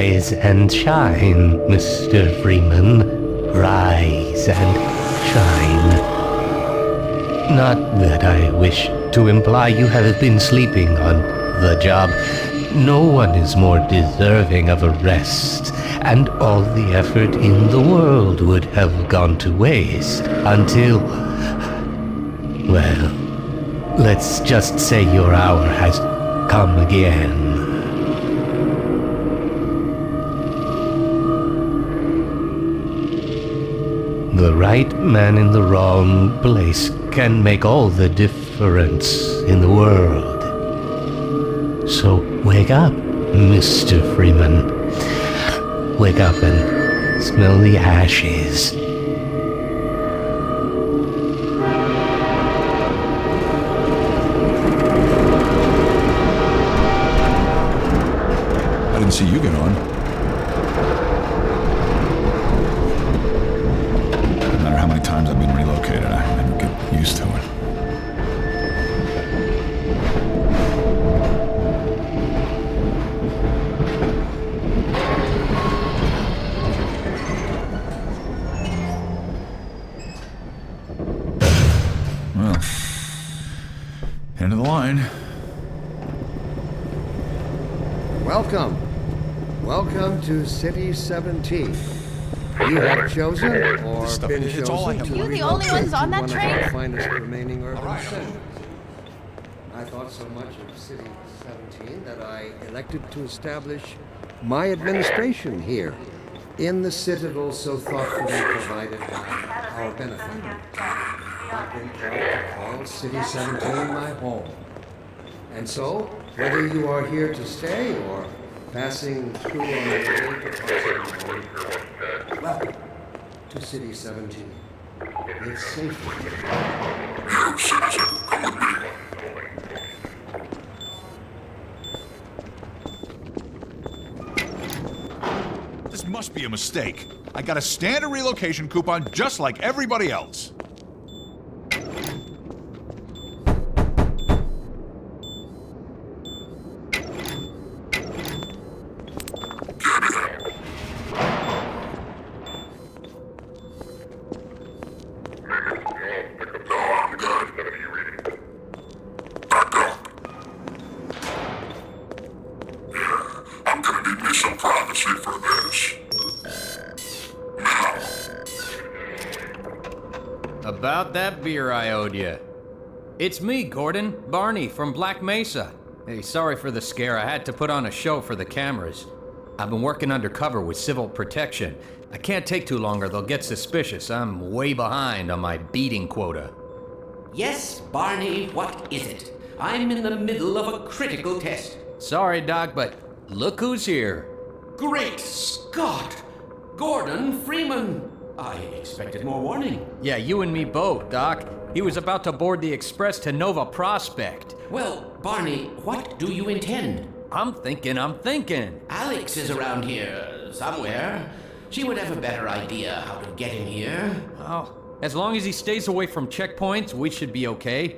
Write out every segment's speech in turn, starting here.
Rise and shine, Mr. Freeman. Rise and shine. Not that I wish to imply you have been sleeping on the job. No one is more deserving of a rest, and all the effort in the world would have gone to waste until... well, let's just say your hour has come again. The right man in the wrong place can make all the difference in the world. So wake up, Mr. Freeman. Wake up and smell the ashes. I didn't see you get on. No matter how many times I've been relocated, I never get used to it. Well, end of the line. Welcome to City 17. You have chosen or been chosen to you the only ones on that train? One of our finest remaining urban centers. I thought so much of City 17 that I elected to establish my administration here in the citadel so thoughtfully provided by our benefactors. I've been proud to call City 17 my home. And so, whether you are here to stay or passing through on the way to Prospekt, welcome to City 17. It's safe. You, citizen, come with me. This must be a mistake. I got a standard relocation coupon just like everybody else. About that beer I owed you. It's me, Gordon, Barney from Black Mesa. Hey, sorry for the scare. I had to put on a show for the cameras. I've been working undercover with civil protection. I can't take too long or they'll get suspicious. I'm way behind on my beating quota. Yes, Barney, what is it? I'm in the middle of a critical test. Sorry, Doc, but look who's here. Great Scott! Gordon Freeman! I expected more warning. Yeah, you and me both, Doc. He was about to board the express to Nova Prospekt. Well, Barney, what do you intend? I'm thinking. Alex is around here somewhere. She would have a better idea how to get him here. Oh, as long as he stays away from checkpoints, we should be okay.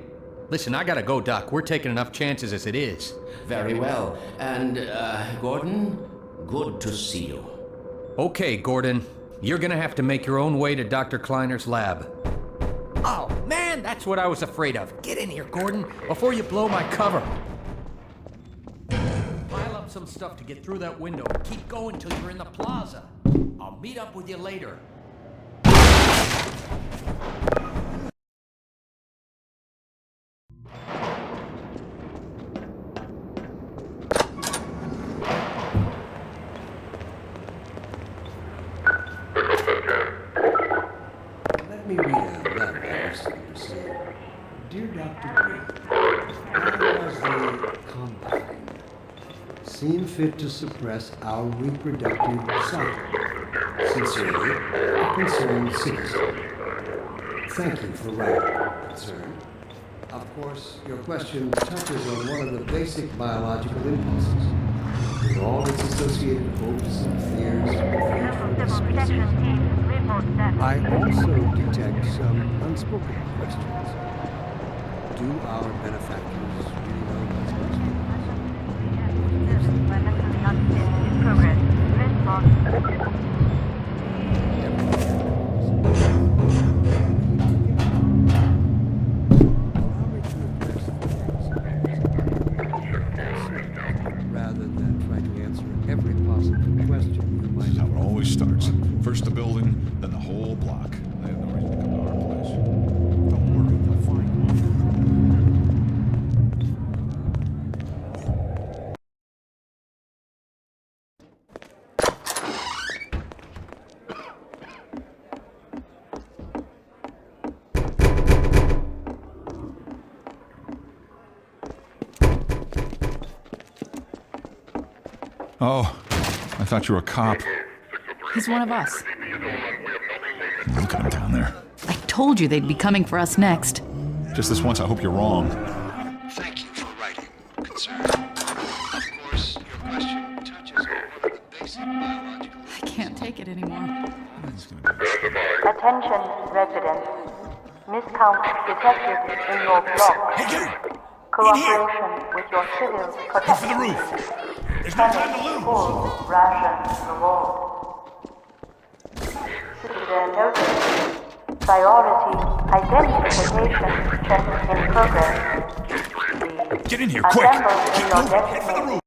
Listen, I gotta go, Doc. We're taking enough chances as it is. Very well. And, Gordon, good to see you. Okay, Gordon. You're gonna have to make your own way to Dr. Kleiner's lab. Oh, man, that's what I was afraid of. Get in here, Gordon, before you blow my cover. Pile up some stuff to get through that window. Keep going till you're in the plaza. I'll meet up with you later. Let me read out that letter to say, Dear Dr. Green, as the Combine seem fit to suppress our reproductive cycle. Sincerely, a concerned citizen. Thank you for writing, concerned. Of course, your question touches on one of the basic biological impulses, with all its associated hopes and fears for the future of the species. I also detect some unspoken questions. Do our benefactors really know what's best? What gives them? First the building, then the whole block. They have no reason to come to our place. Don't worry, they'll find Oh, I thought you were a cop. He's one of us. Look at him down there. I told you they'd be coming for us next. Just this once, I hope you're wrong. Thank you for writing, concern. Of course, your question touches on one of the basic biological... I can't take it anymore. Attention, residents. Miscount detected in your block. Hey, you! Cooperation with your civil protection. For the roof! There's no time to lose! Full ration reward. Citizen notice. Priority identification check in progress. Get in here, quick! Assemble in Keep your moving! Head for the destiny.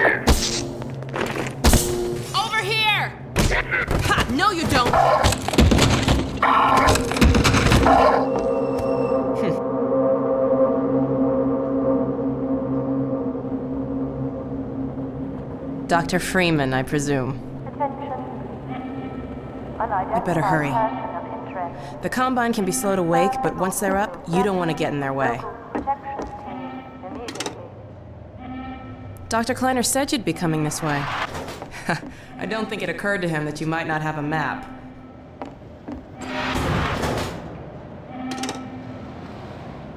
roof! Over here! Ha! No, you don't! Dr. Freeman, I presume. I better hurry. The Combine can be slow to wake, but once they're up, you don't want to get in their way. Dr. Kleiner said you'd be coming this way. I don't think it occurred to him that you might not have a map.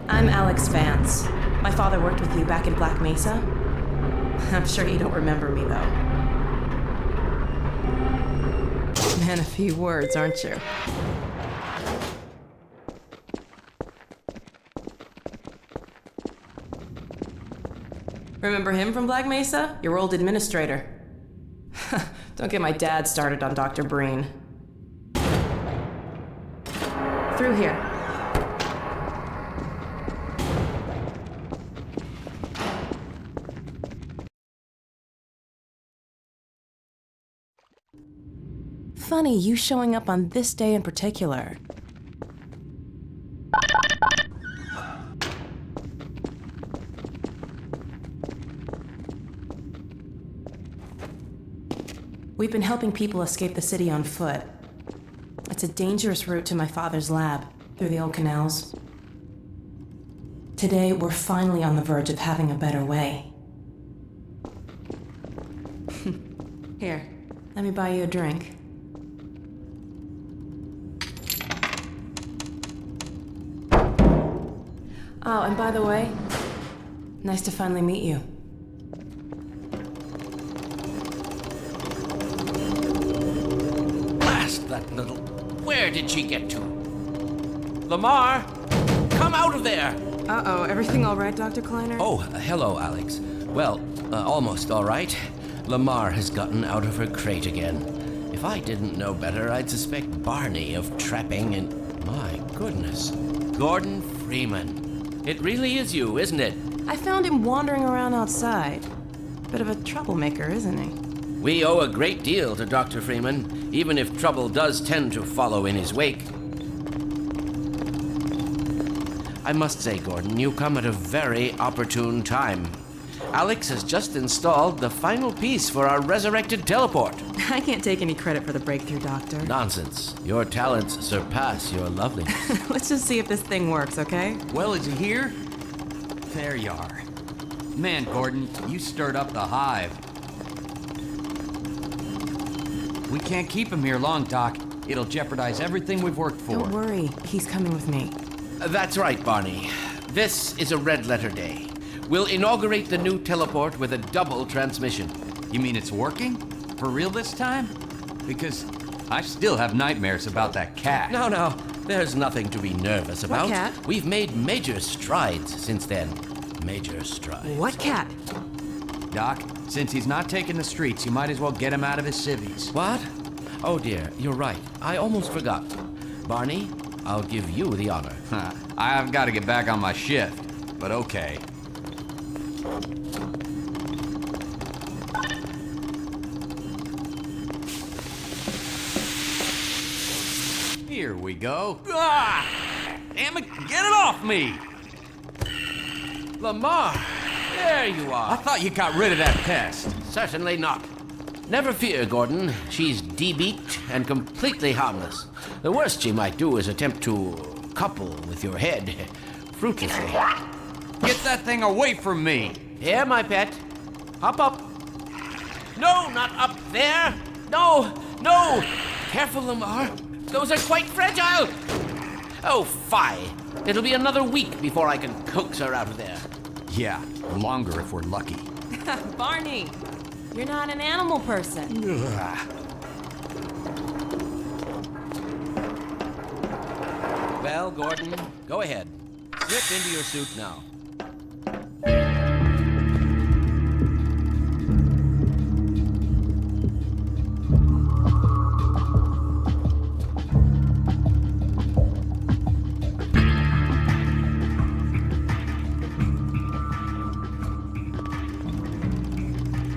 I'm Alex Vance. My father worked with you back in Black Mesa. I'm sure you don't remember me, though. Man, a few words, aren't you? Remember him from Black Mesa? Your old administrator. Don't get my dad started on Dr. Breen. Through here. Funny, you showing up on this day in particular. We've been helping people escape the city on foot. It's a dangerous route to my father's lab, through the old canals. Today, we're finally on the verge of having a better way. Here, let me buy you a drink. Oh, and by the way, nice to finally meet you. Blast that little... Where did she get to? Lamar! Come out of there! Uh-oh, everything all right, Dr. Kleiner? Oh, hello, Alex. Well, almost all right. Lamar has gotten out of her crate again. If I didn't know better, I'd suspect Barney of trapping and... My goodness. Gordon Freeman. It really is you, isn't it? I found him wandering around outside. Bit of a troublemaker, isn't he? We owe a great deal to Dr. Freeman, even if trouble does tend to follow in his wake. I must say, Gordon, you come at a very opportune time. Alex has just installed the final piece for our resurrected teleport. I can't take any credit for the breakthrough, Doctor. Nonsense. Your talents surpass your loveliness. Let's just see if this thing works, okay? Well, is he here? There you are. Man, Gordon, you stirred up the hive. We can't keep him here long, Doc. It'll jeopardize everything we've worked for. Don't worry, he's coming with me. That's right, Barney. This is a red letter day. We'll inaugurate the new teleport with a double transmission. You mean it's working? For real this time? Because I still have nightmares about that cat. No, there's nothing to be nervous about. What cat? We've made major strides since then. Major strides. What cat? Doc, since he's not taking the streets, you might as well get him out of his civvies. What? Oh dear, you're right. I almost forgot. Barney, I'll give you the honor. I've got to get back on my shift, but okay. Here we go. Ah! Damn it, get it off me! Lamar, there you I are. thought you got rid of that pest. Certainly not. Never fear, Gordon. She's debeaked and completely harmless. The worst she might do is attempt to couple with your head, fruitlessly. Get that thing away from me! Here, my pet. Hop up. No, not up there. No. Careful, Lamar. Those are quite fragile. Oh, fie. It'll be another week before I can coax her out of there. Yeah, longer if we're lucky. Barney, you're not an animal person. Well, Gordon, go ahead. Slip into your suit now.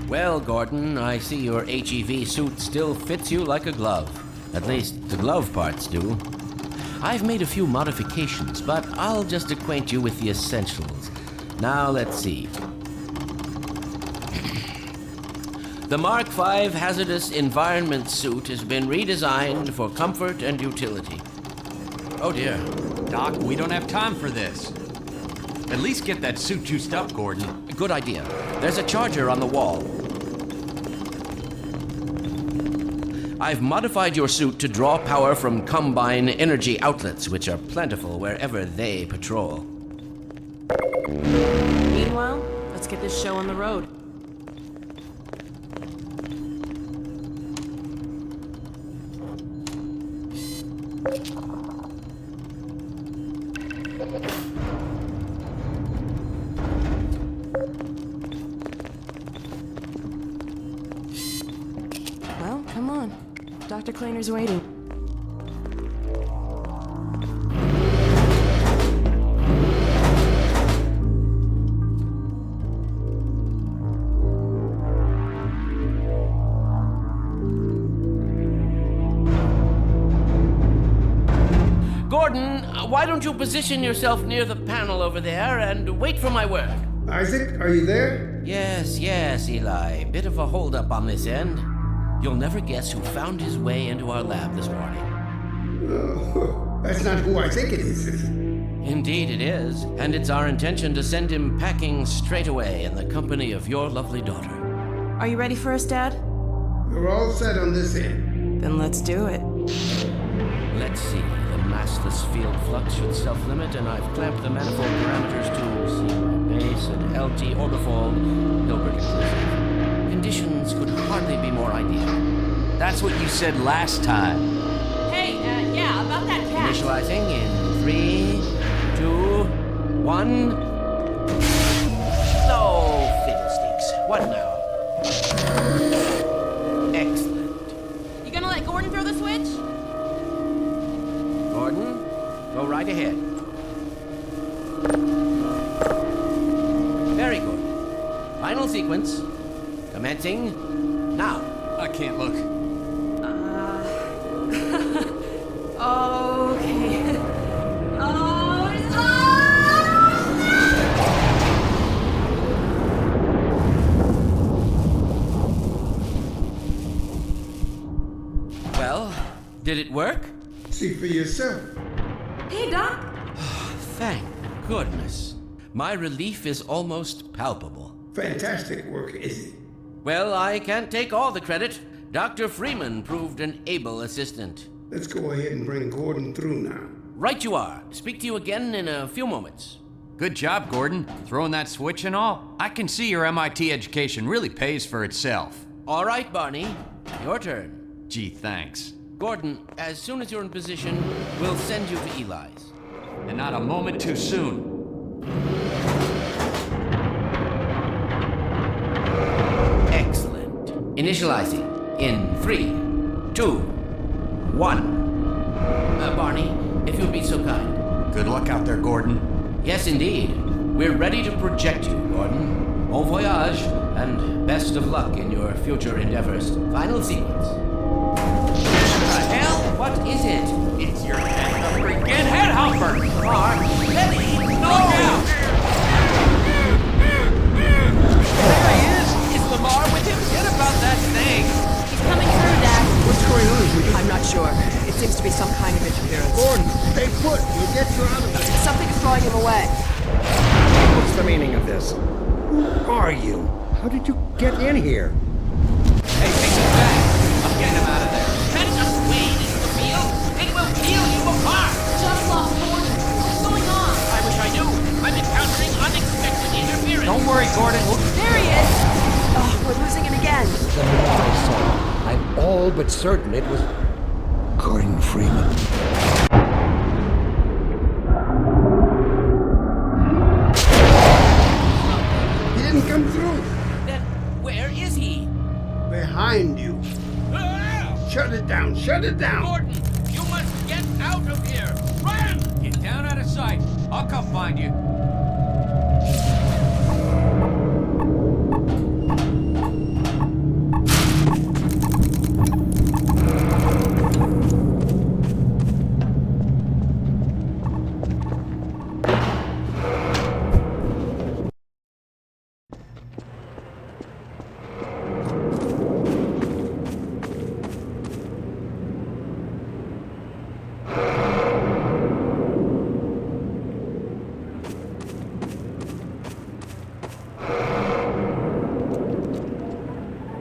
Well, Gordon, I see your HEV suit still fits you like a glove. At least the glove parts do. I've made a few modifications, but I'll just acquaint you with the essentials. Now, let's see. The Mark V Hazardous Environment suit has been redesigned for comfort and utility. Oh dear. Doc, we don't have time for this. At least get that suit juiced up, Gordon. Good idea. There's a charger on the wall. I've modified your suit to draw power from Combine energy outlets, which are plentiful wherever they patrol. Meanwhile, let's get this show on the road. Well, come on. Dr. Kleiner waiting. Gordon, why don't you position yourself near the panel over there and wait for my word? Isaac, are you there? Yes, Eli. Bit of a holdup on this end. You'll never guess who found his way into our lab this morning. Oh, that's not who I think it is. Indeed it is, and it's our intention to send him packing straight away in the company of your lovely daughter. Are you ready for us, Dad? We're all set on this end. Then let's do it. Let's see. The massless field flux should self-limit, and I've clamped the manifold parameters to C base and LT orbifold, Hilbert inclusive. Conditions could hardly be more ideal. That's what you said last time. Hey, yeah, about that cat. Initializing in 3, 2, 1. Oh, fiddlesticks. What now? Excellent. You gonna let Gordon throw the switch? Gordon, go right ahead. Very good. Final sequence. Commencing now. I can't look. Okay. Well, did it work? See for yourself. Hey, Doc. Thank goodness. My relief is almost palpable. Fantastic work, Izzy. Well, I can't take all the credit. Dr. Freeman proved an able assistant. Let's go ahead and bring Gordon through now. Right you are. Speak to you again in a few moments. Good job, Gordon. Throwing that switch and all. I can see your MIT education really pays for itself. All right, Barney. Your turn. Gee, thanks. Gordon, as soon as you're in position, we'll send you to Eli's. And not a moment too soon. Excellent. Initializing in 3, 2, 1. Barney, if you'll be so kind. Good luck out there, Gordon. Yes, indeed. We're ready to project you, Gordon. Bon voyage, and best of luck in your future endeavors. Final sequence. What the hell? What is it? It's your freaking head hopper! Mark, Letty, look out! There he is! Is Lamar with him? Get about that thing! He's coming through, Dad. What's going on here? I'm not sure. It seems to be some kind of interference. Gordon, stay put. We'll get you out of this. Something's drawing him away. What's the meaning of this? Who are you? How did you get in here? Hey, take him back! I'm getting him out of there. Can't just wade into the field. It will peel you apart. Just lost Gordon. What's going on? I wish I knew. I'm encountering unexpected interference. Don't worry, Gordon. There he is. Oh, we're losing him again. The minute I saw him, I'm all but certain it was Gordon Freeman. He didn't come through. Then where is he? Behind you. Shut it down. Shut it down. Gordon, you must get out of here. Run! Get down out of sight. I'll come find you.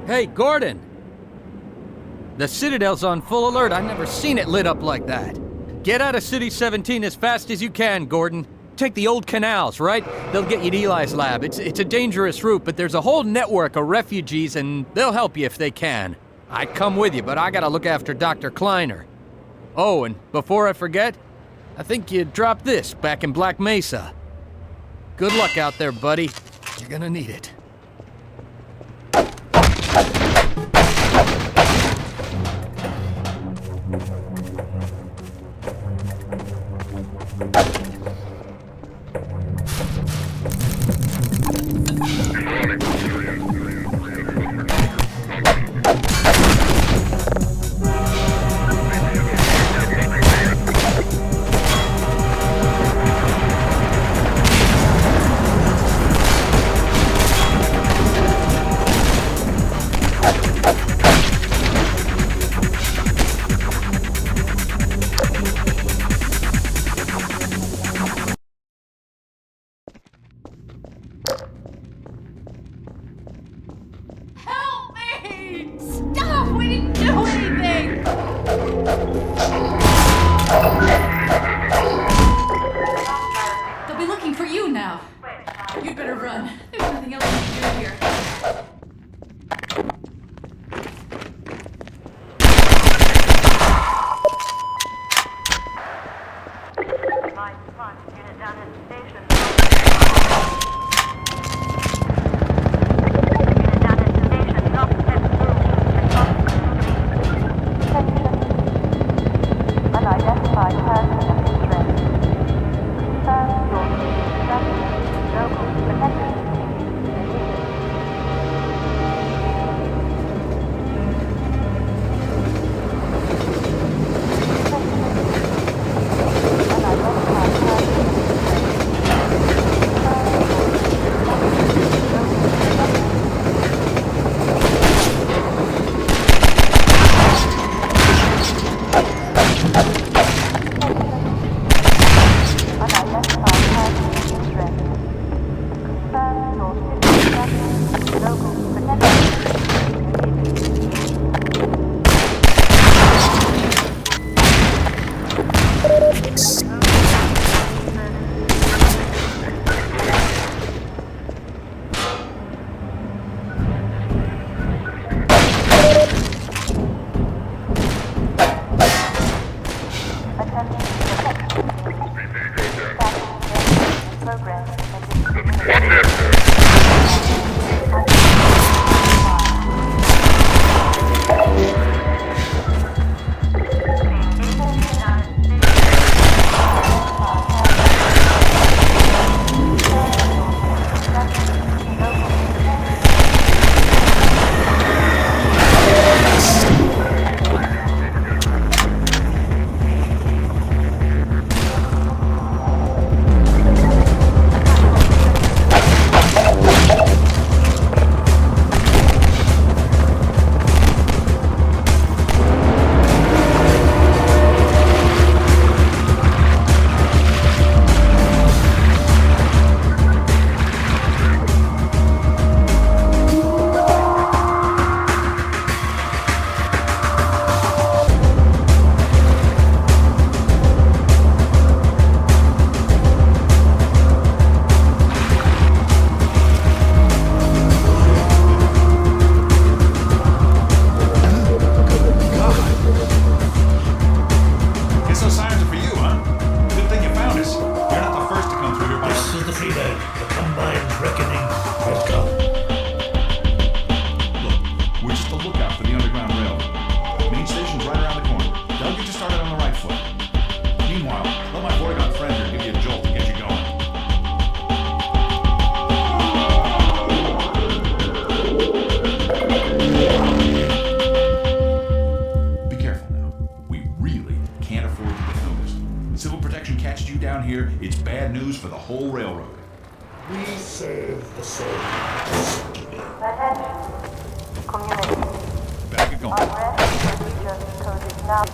Hey, Gordon! The Citadel's on full alert. I've never seen it lit up like that. Get out of City 17 as fast as you can, Gordon. Take the old canals, right? They'll get you to Eli's lab. It's a dangerous route, but there's a whole network of refugees, and they'll help you if they can. I'd come with you, but I gotta look after Dr. Kleiner. Oh, and before I forget, I think you dropped this back in Black Mesa. Good luck out there, buddy. You're gonna need it. whole railroad. We serve the same. Attention. Community. Better get going. Unrest region code is now.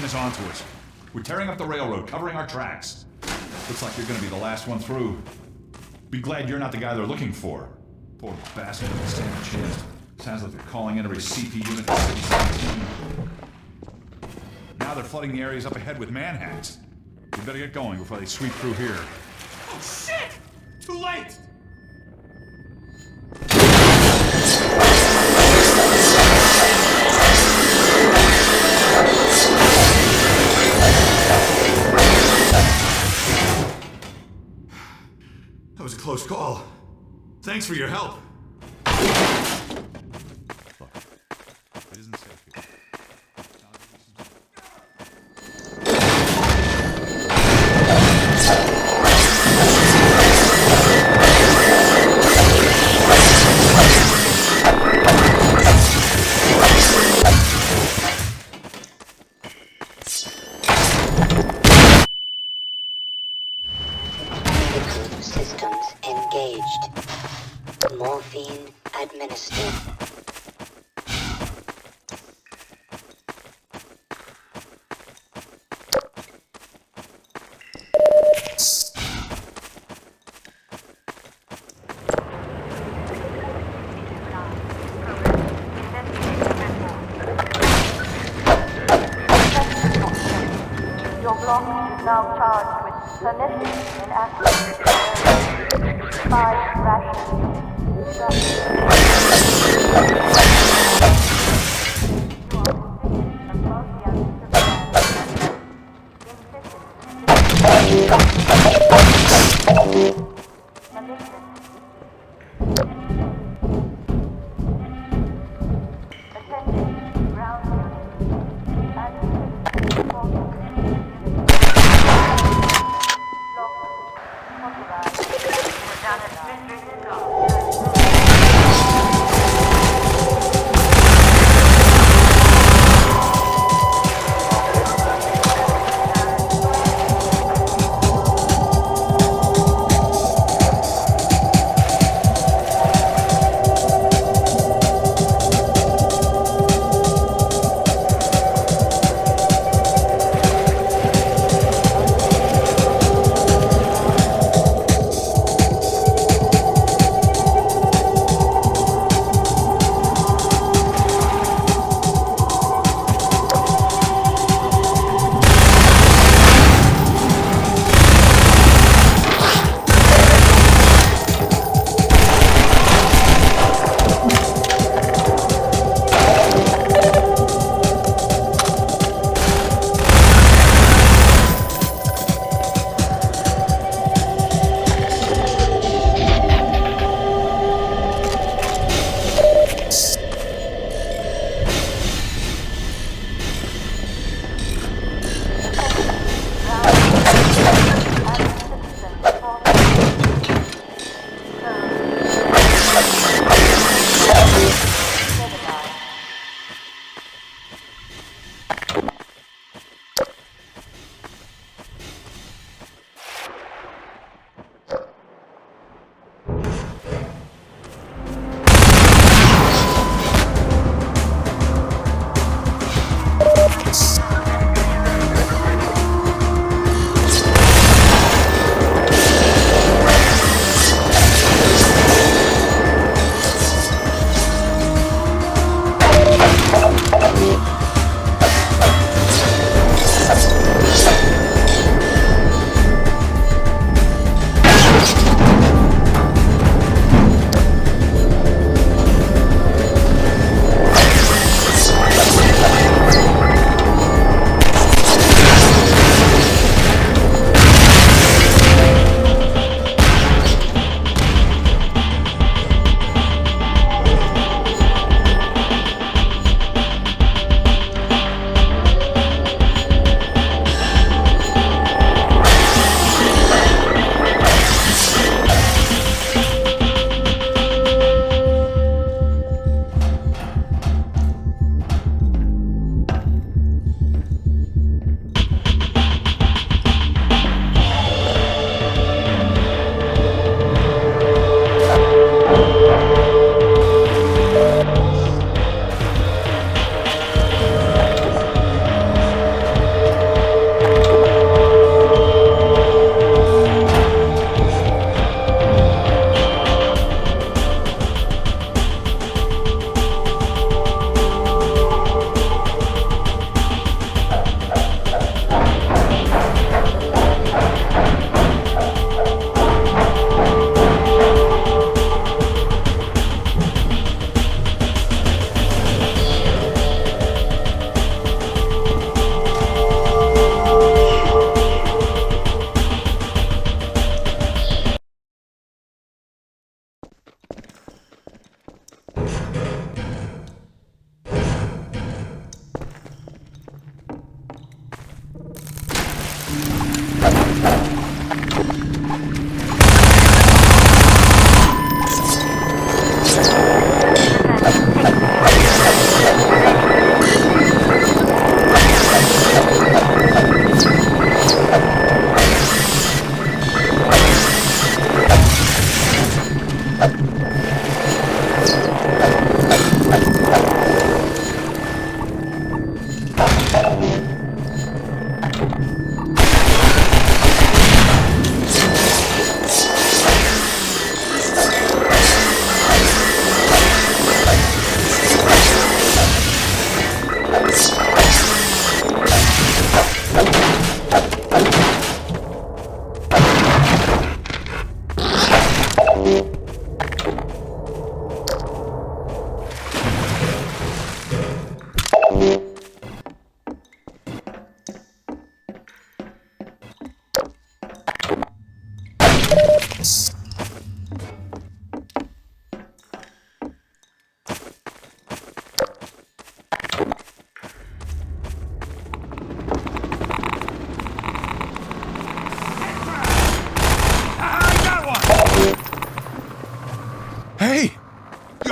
is onto us. We're tearing up the railroad, covering our tracks. Looks like you're gonna be the last one through. Be glad you're not the guy they're looking for. Poor bastard doesn't stand a chance. Sounds like they're calling in every CP unit for 17. Now they're flooding the areas up ahead with manhats. We better get going before they sweep through here. Oh shit! Too late! That was a close call. Thanks for your help. Look, it isn't safe here. Systems engaged. Morphine administered. Your block is now charged with pernicious inactive 5 rational units.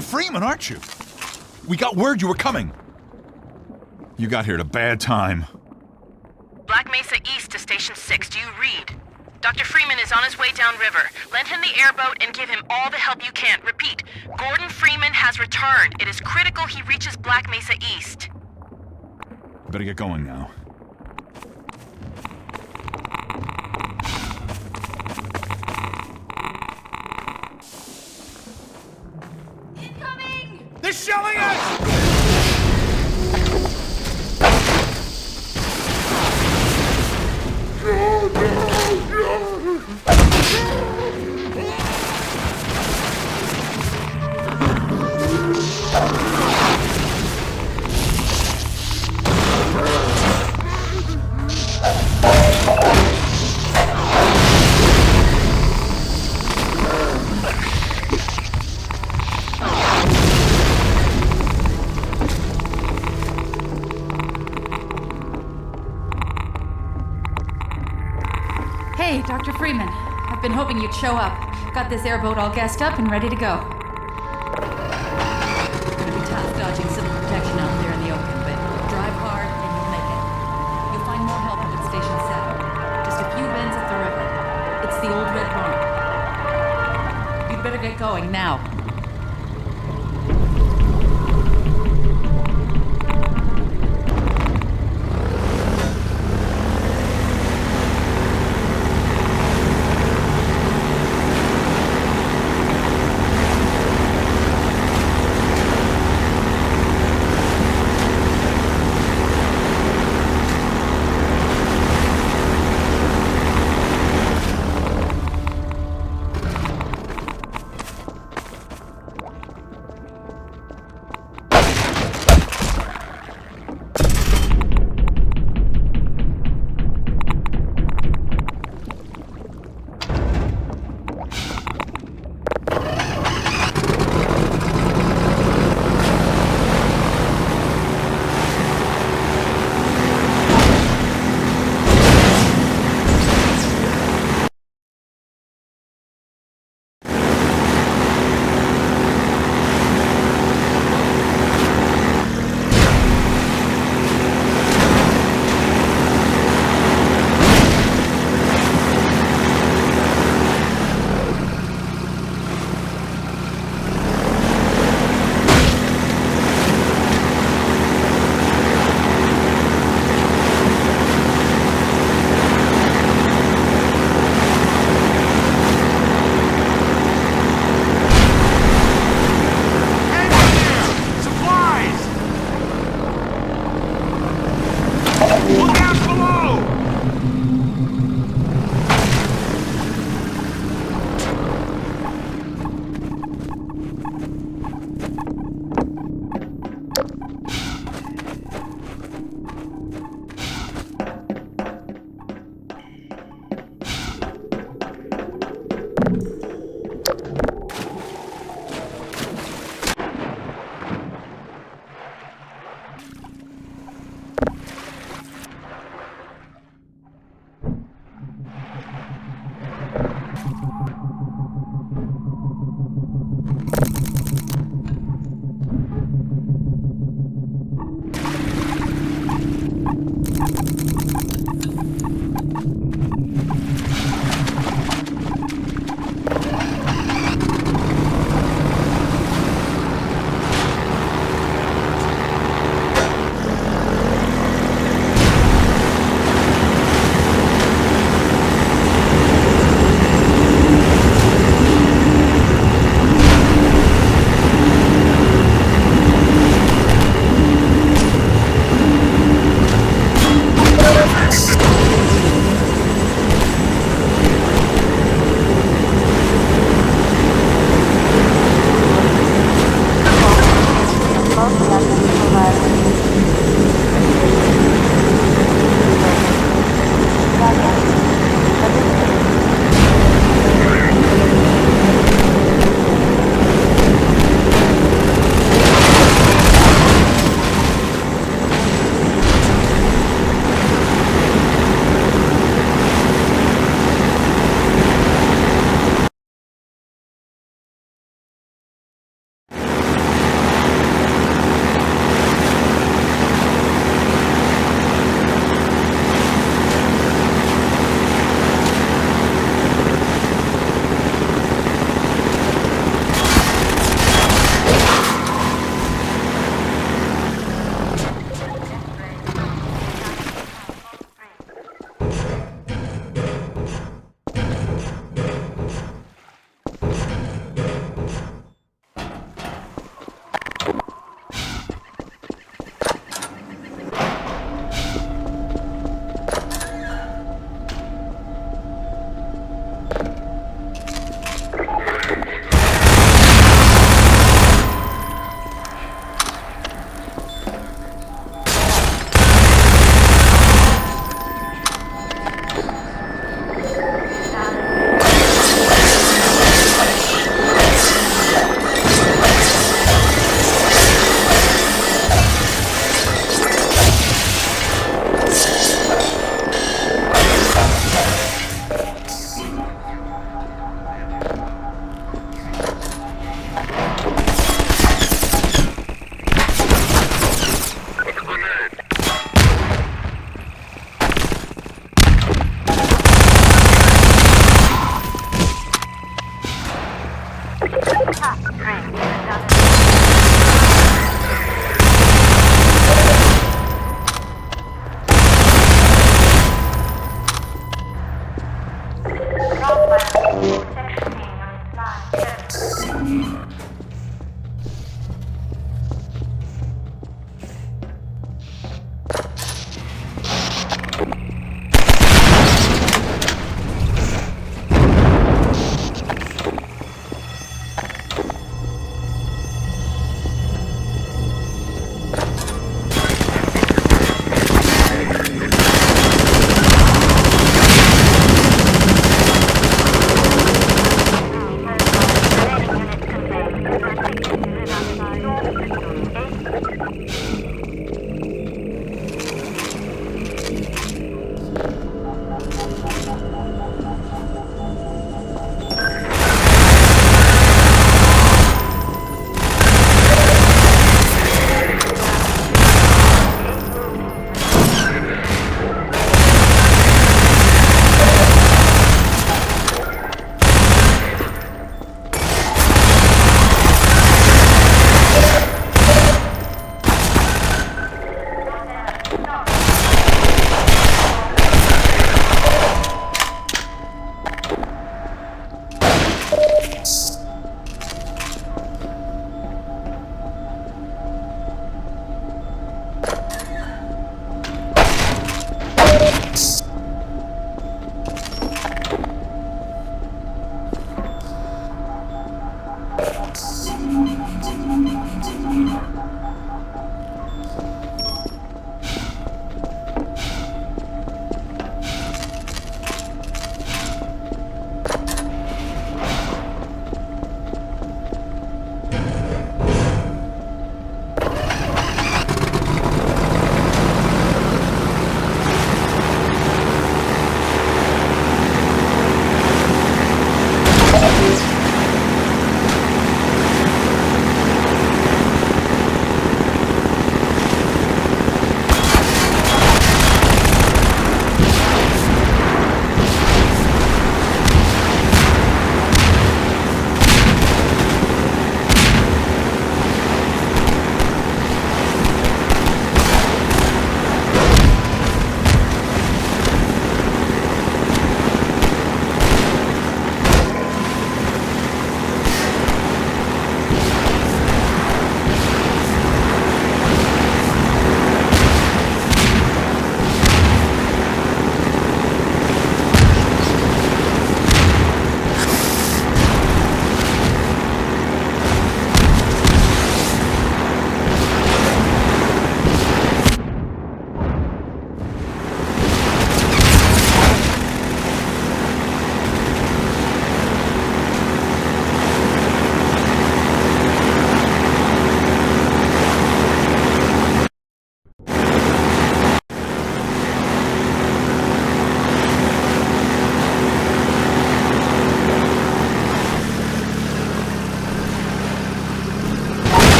Freeman, aren't you? We got word you were coming. You got here at a bad time. Black Mesa East to Station 6. Do you read? Dr. Freeman is on his way downriver. Lend him the airboat and give him all the help you can. Repeat, Gordon Freeman has returned. It is critical he reaches Black Mesa East. Better get going now. They're shelling us! Hey, Dr. Freeman. I've been hoping you'd show up. Got this airboat all gassed up and ready to go. It's gonna be tough dodging civil protection out there in the open, but drive hard and you'll make it. You'll find more help up at Station 7. Just a few bends up the river. It's the old red barn. You'd better get going now.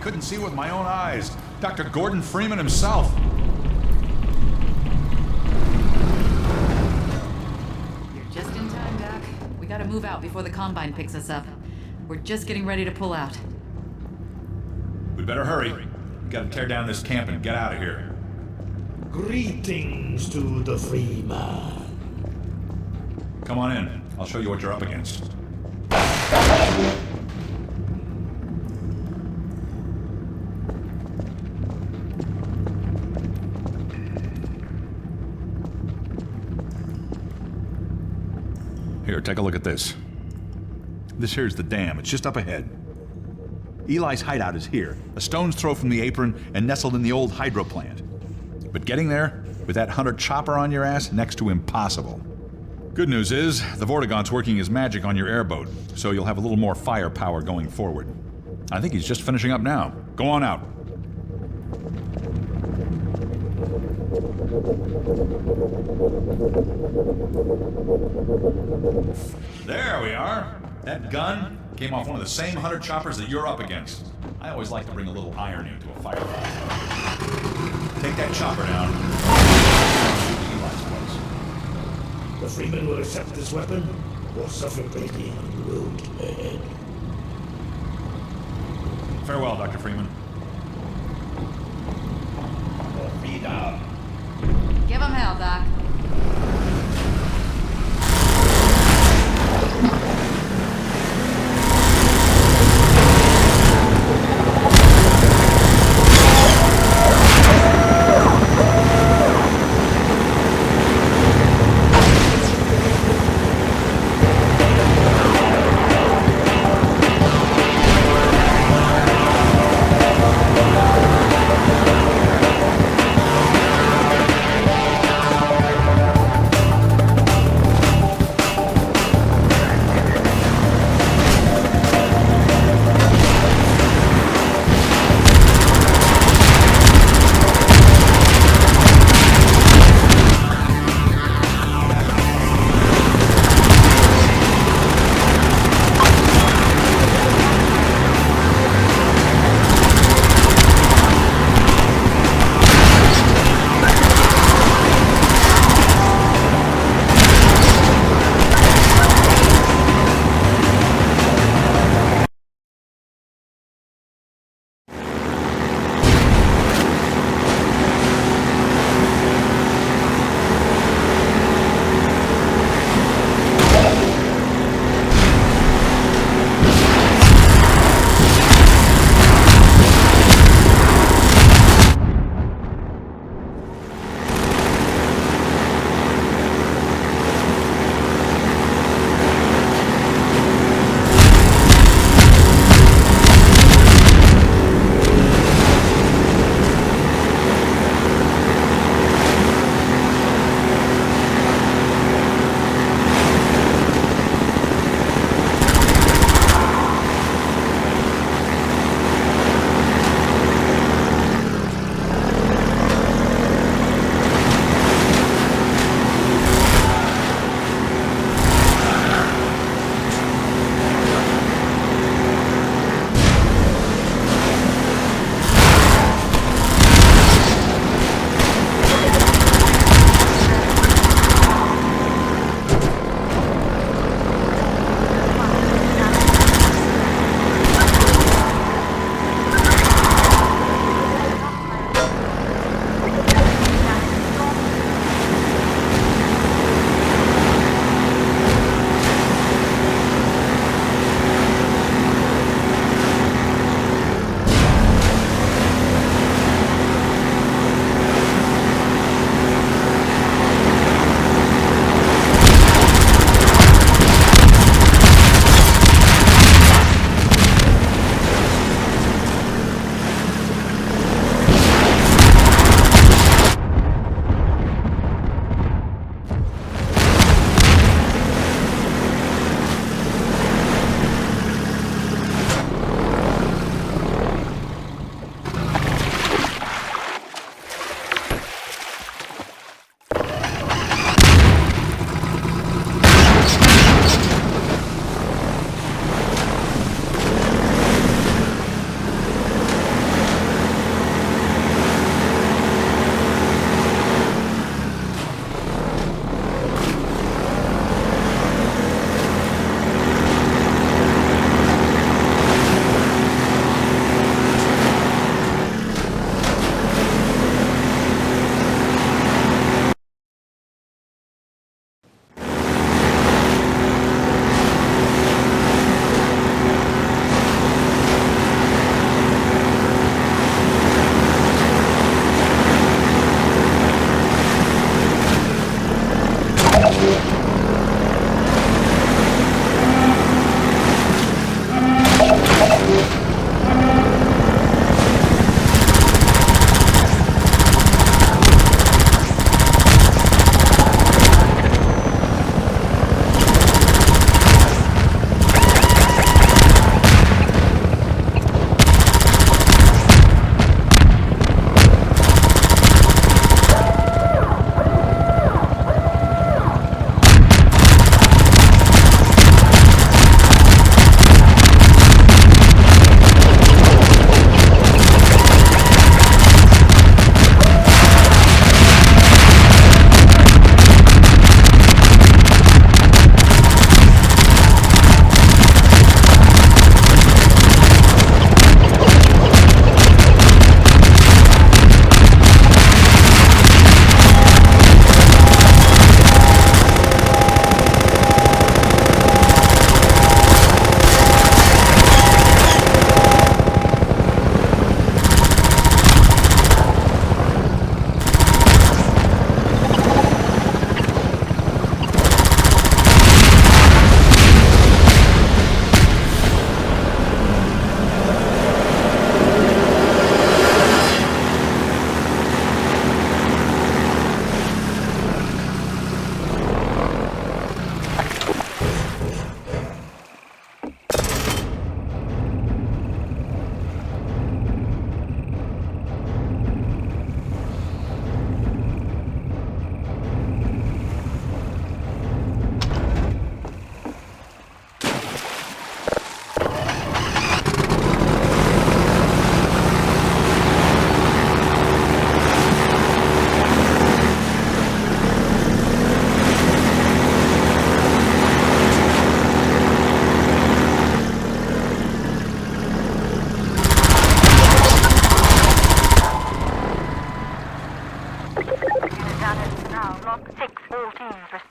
couldn't see with my own eyes. Dr. Gordon Freeman himself. You're just in time, Doc. We gotta move out before the Combine picks us up. We're just getting ready to pull out. We better hurry. We gotta tear down this camp and get out of here. Greetings to the free man. Come on in. I'll show you what you're up against. Here, take a look at this. This here's the dam. It's just up ahead. Eli's hideout is here, a stone's throw from the apron and nestled in the old hydro plant. But getting there, with that hunter chopper on your ass, next to impossible. Good news is, the Vortigaunt's working his magic on your airboat, so you'll have a little more firepower going forward. I think he's just finishing up now. Go on out. There we are. That gun came off one of the same hunter choppers that you're up against. I always like to bring a little irony to a firefight. Take that chopper down. Eli's place. The Freeman will accept this weapon or suffer greatly on the road ahead. Farewell, Dr. Freeman. Read out. Give him hell, Doc.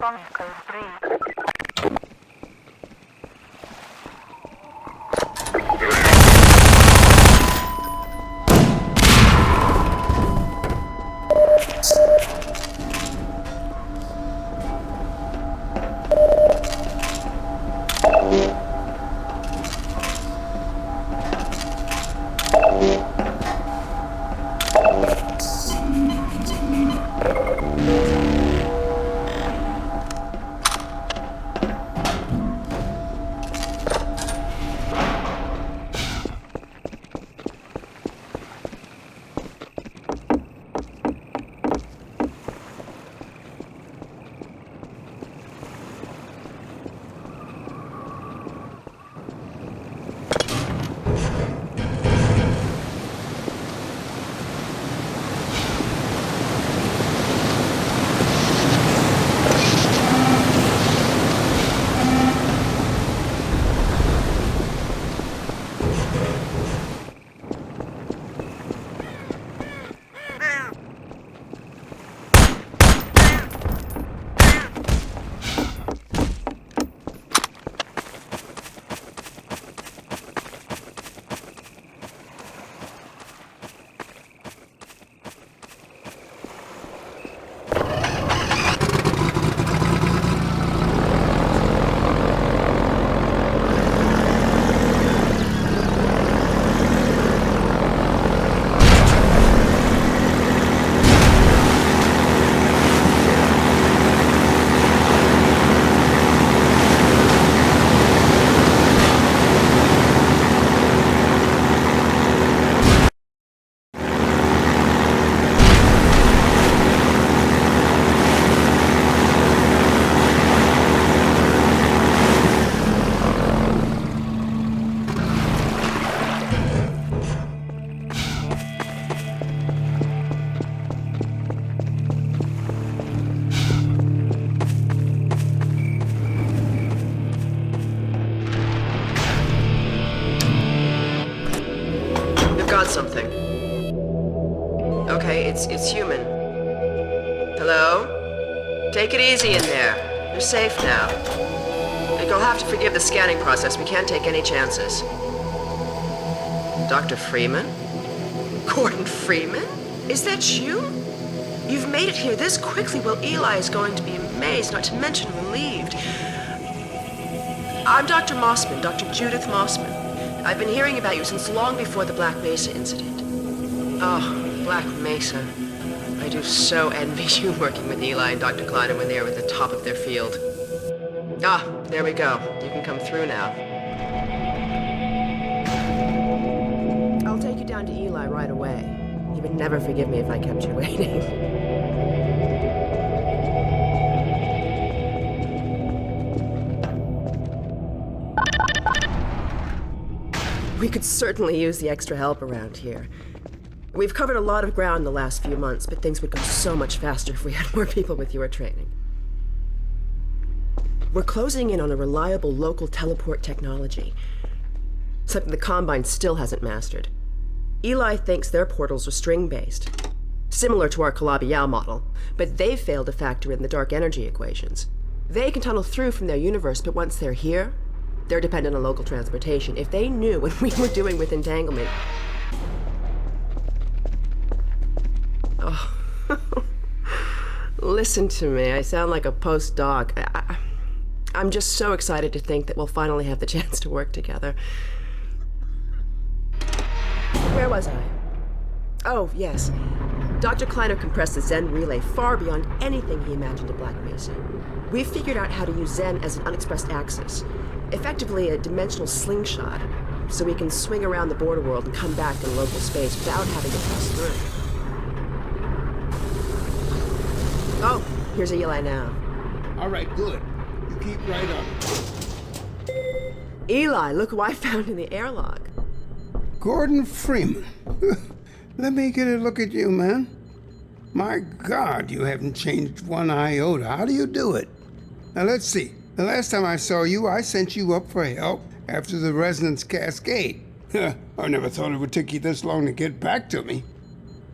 response code 3. Something. Okay, it's human. Hello? Take it easy in there. You're safe now. You'll have to forgive the scanning process. We can't take any chances. Dr. Freeman? Gordon Freeman? Is that you? You've made it here this quickly. Well, Eli is going to be amazed, not to mention relieved. I'm Dr. Mossman, Dr. Judith Mossman. I've been hearing about you since long before the Black Mesa incident. Oh, Black Mesa. I do so envy you working with Eli and Dr. Kleiner when they were at the top of their field. Ah, there we go. You can come through now. I'll take you down to Eli right away. He would never forgive me if I kept you waiting. We could certainly use the extra help around here. We've covered a lot of ground the last few months, but things would go so much faster if we had more people with your training. We're closing in on a reliable local teleport technology, something the Combine still hasn't mastered. Eli thinks their portals are string-based, similar to our Calabi-Yau model, but they've failed to factor in the dark energy equations. They can tunnel through from their universe, but once they're here, they're dependent on local transportation. If they knew what we were doing with Entanglement... Oh. Listen to me. I sound like a postdoc. I'm just so excited to think that we'll finally have the chance to work together. Where was I? Oh, yes. Dr. Kleiner compressed the Zen relay far beyond anything he imagined at Black Mesa. We've figured out how to use Zen as an unexpressed axis. Effectively a dimensional slingshot, so we can swing around the border world and come back to local space without having to pass through. Oh, here's Eli now. All right, good. You keep right up. Eli, look who I found in the airlock. Gordon Freeman. Let me get a look at you, man. My God, you haven't changed one iota. How do you do it? Now, let's see. The last time I saw you, I sent you up for help after the resonance cascade. I never thought it would take you this long to get back to me.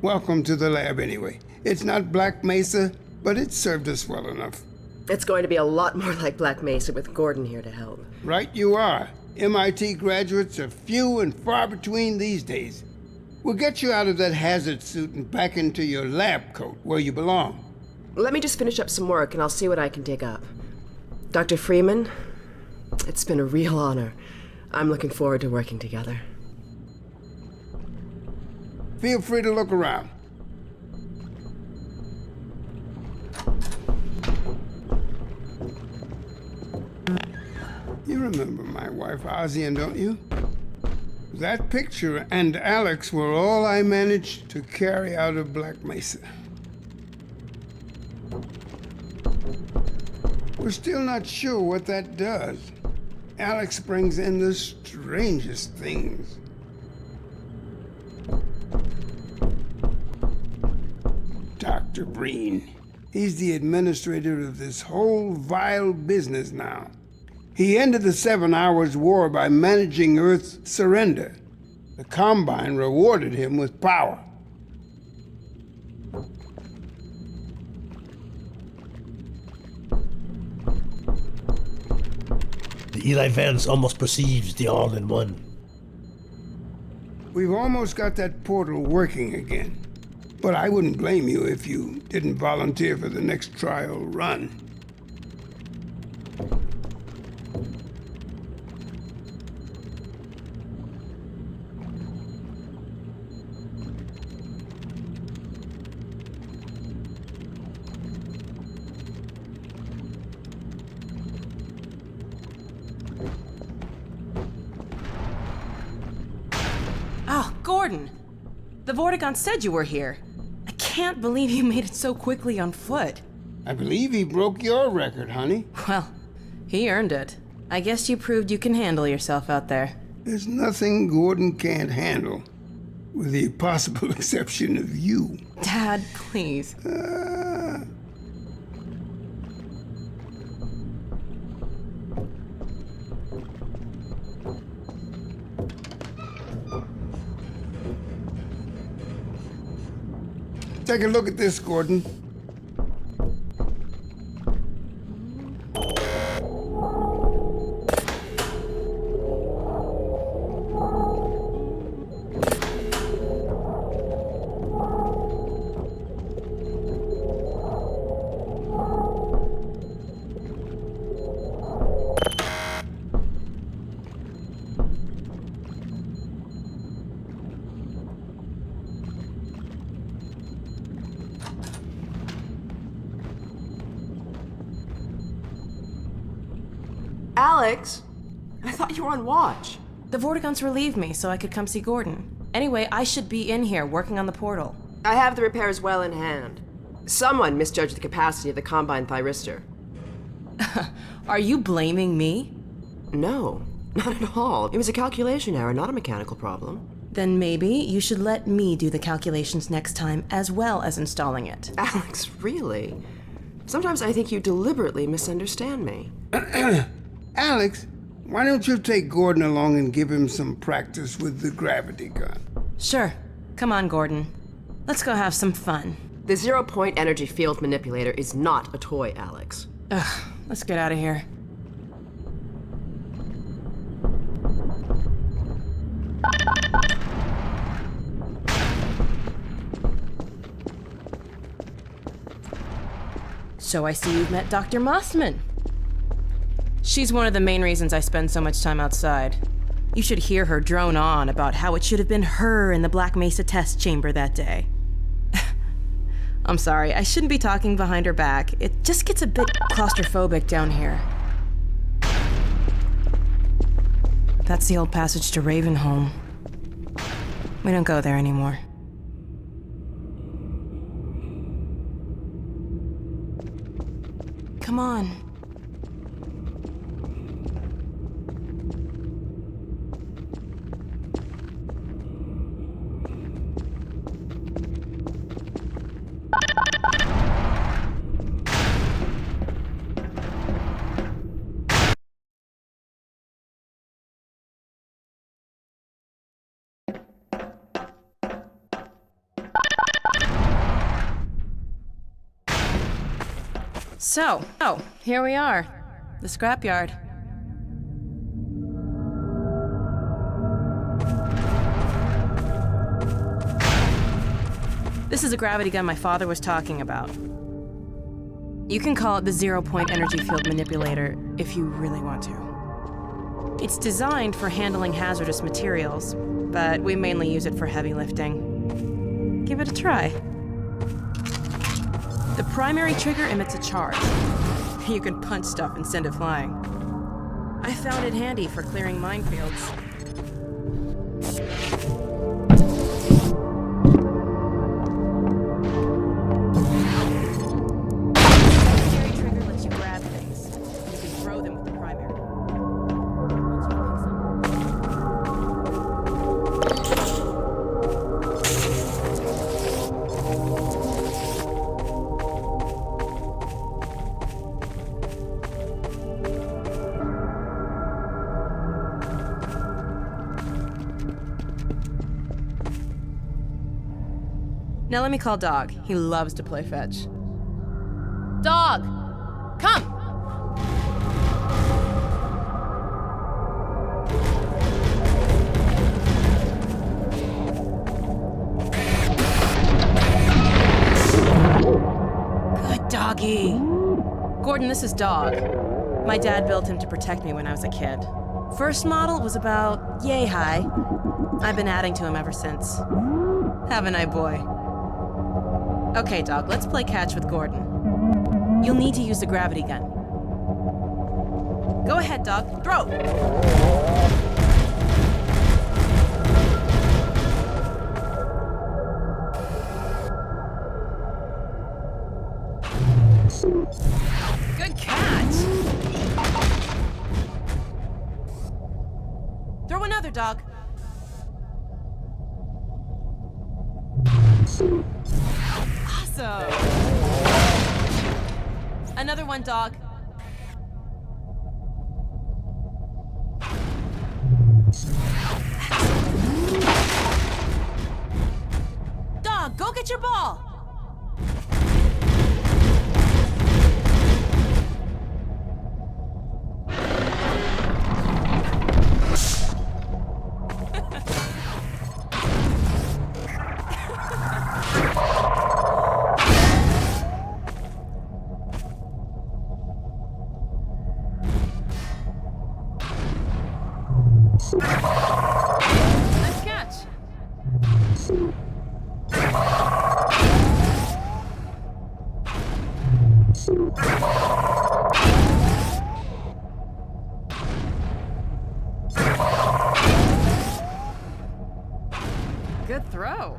Welcome to the lab, anyway. It's not Black Mesa, but it served us well enough. It's going to be a lot more like Black Mesa with Gordon here to help. Right you are. MIT graduates are few and far between these days. We'll get you out of that hazard suit and back into your lab coat where you belong. Let me just finish up some work and I'll see what I can dig up. Dr. Freeman, it's been a real honor. I'm looking forward to working together. Feel free to look around. You remember my wife Ozian, don't you? That picture and Alex were all I managed to carry out of Black Mesa. We're still not sure what that does. Alex brings in the strangest things. Dr. Breen. He's the administrator of this whole vile business now. He ended the 7 Hours War by managing Earth's surrender. The Combine rewarded him with power. The Eli Vance almost perceives the all-in-one. We've almost got that portal working again. But I wouldn't blame you if you didn't volunteer for the next trial run. Oh, Gordon! The Vortigaunt said you were here. I can't believe you made it so quickly on foot. I believe he broke your record, honey. Well, he earned it. I guess you proved you can handle yourself out there. There's nothing Gordon can't handle, with the possible exception of you. Dad, please. Take a look at this, Gordon. Alex, I thought you were on watch. The Vortigaunts relieved me so I could come see Gordon. Anyway, I should be in here working on the portal. I have the repairs well in hand. Someone misjudged the capacity of the Combine thyristor. Are you blaming me? No, not at all. It was a calculation error, not a mechanical problem. Then maybe you should let me do the calculations next time as well as installing it. Alex, really? Sometimes I think you deliberately misunderstand me. Alex, why don't you take Gordon along and give him some practice with the gravity gun? Sure. Come on, Gordon. Let's go have some fun. The zero-point energy field manipulator is not a toy, Alex. Ugh, let's get out of here. So I see you've met Dr. Mossman. She's one of the main reasons I spend so much time outside. You should hear her drone on about how it should have been her in the Black Mesa test chamber that day. I'm sorry, I shouldn't be talking behind her back. It just gets a bit claustrophobic down here. That's the old passage to Ravenholm. We don't go there anymore. Come on. So, here we are. The scrapyard. This is a gravity gun my father was talking about. You can call it the zero-point energy field manipulator if you really want to. It's designed for handling hazardous materials, but we mainly use it for heavy lifting. Give it a try. The primary trigger emits a charge. You can punch stuff and send it flying. I found it handy for clearing minefields. Now let me call Dog. He loves to play fetch. Dog! Come! Good doggy. Gordon, this is Dog. My dad built him to protect me when I was a kid. First model was about yay high. I've been adding to him ever since. Haven't I, boy? Okay, Dog, let's play catch with Gordon. You'll need to use the gravity gun. Go ahead, Dog. Throw! Good catch! Throw another, Dog. Awesome! Another one, Dog. Dog, go get your ball! Nice catch. Good throw.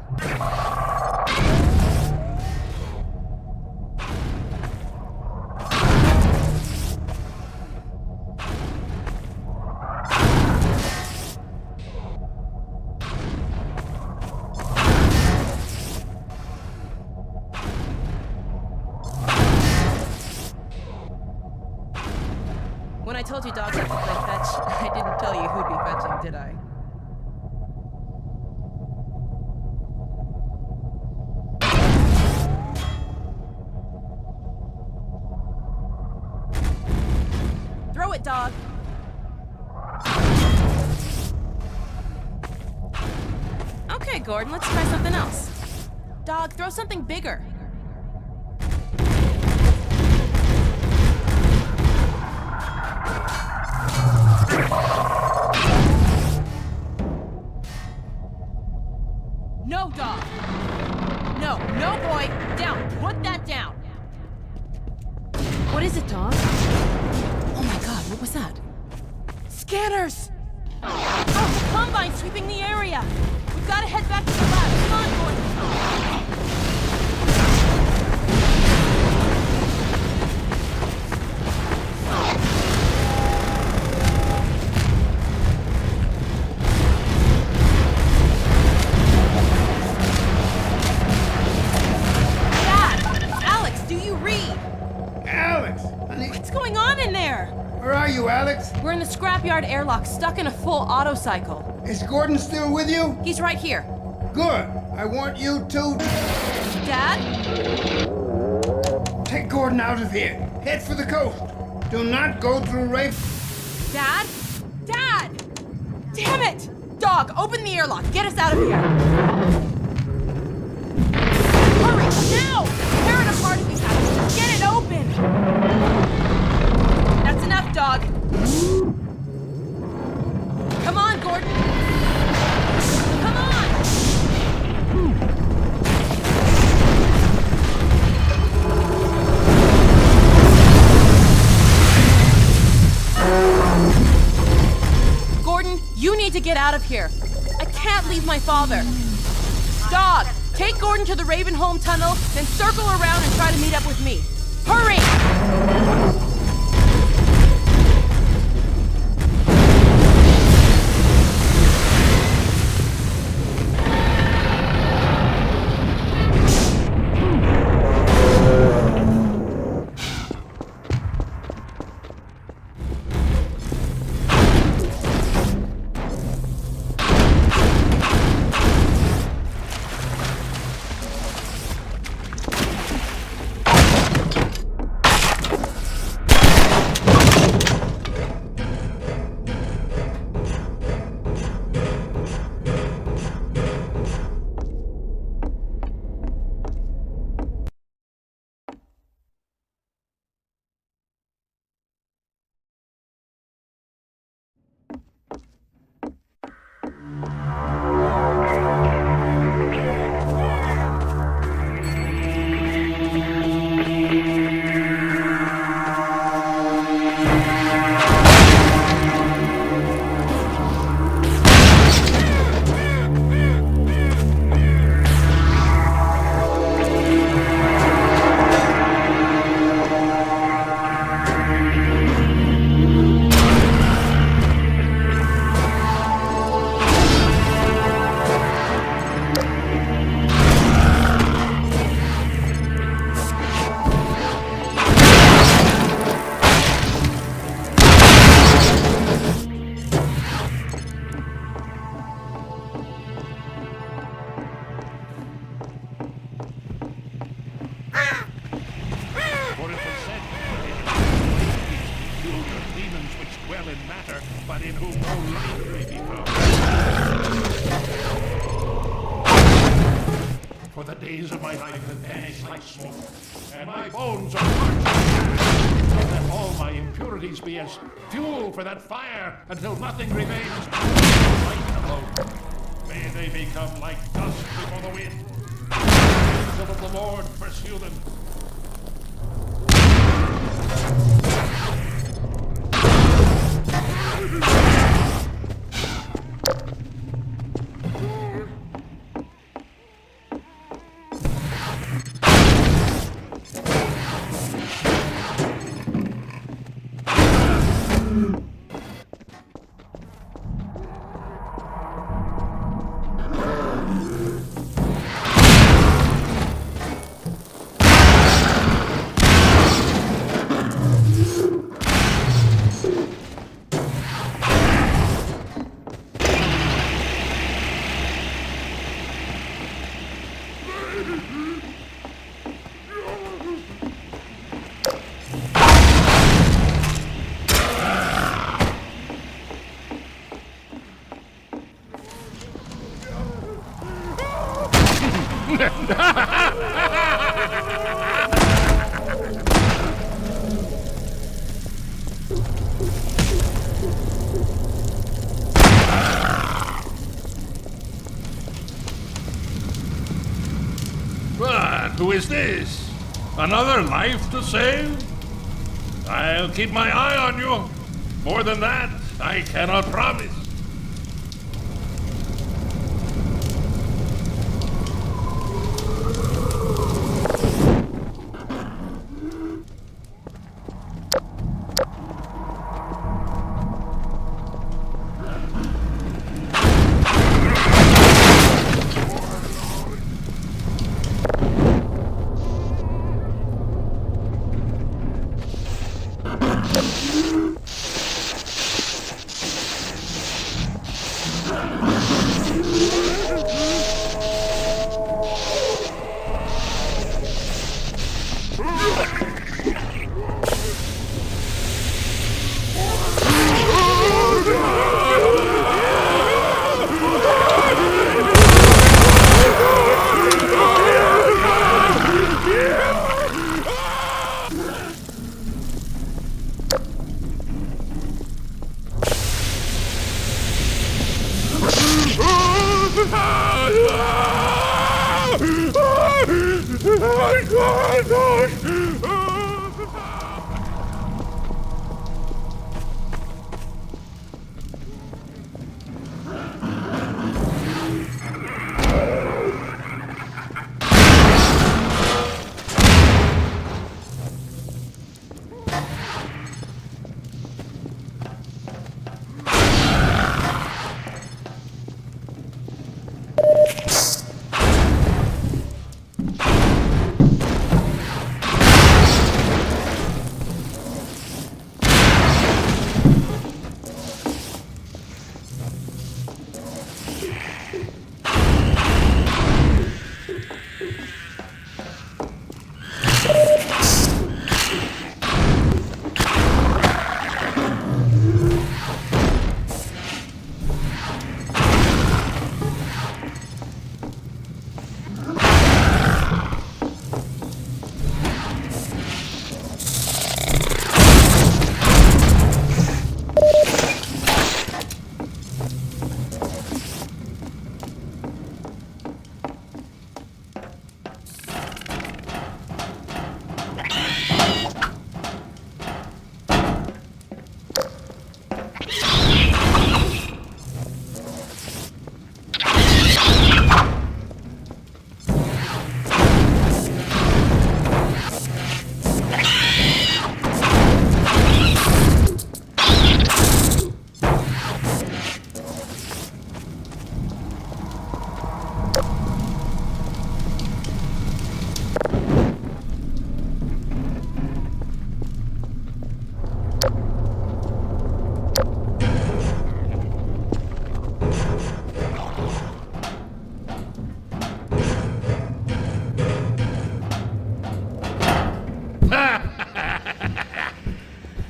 When I told you dogs have to play fetch, I didn't tell you who'd be fetching, did I? Throw it, Dog! Okay, Gordon, let's try something else. Dog, throw something bigger. No, Dog! No, no, boy! Down! Put that down! What is it, Dog? Oh my god, what was that? Scanners! Oh, the Combine's sweeping the area! We've gotta head back to the lab. Come on, Gordon! What's going on in there? Where are you, Alex? We're in the scrapyard airlock, stuck in a full auto cycle. Is Gordon still with you? He's right here. Good. I want you to... Dad? Take Gordon out of here. Head for the coast. Do not go through Raven. Dad? Dad! Damn it! Dog, open the airlock. Get us out of here. Hurry, now! Tear it apart if you have to. Just get it open. That's enough, dog. Come on, Gordon. Come on! Gordon, you need to get out of here. I can't leave my father. Dog, take Gordon to the Ravenholm tunnel, then circle around and try to meet up with me. Hurry! For the days of my life have vanished like smoke, and my bones are parched. Let all my impurities be as fuel for that fire until nothing remains but light alone. May they become like dust before the wind. The angel of the Lord pursue them. Who is this? Another life to save? I'll keep my eye on you. More than that, I cannot promise.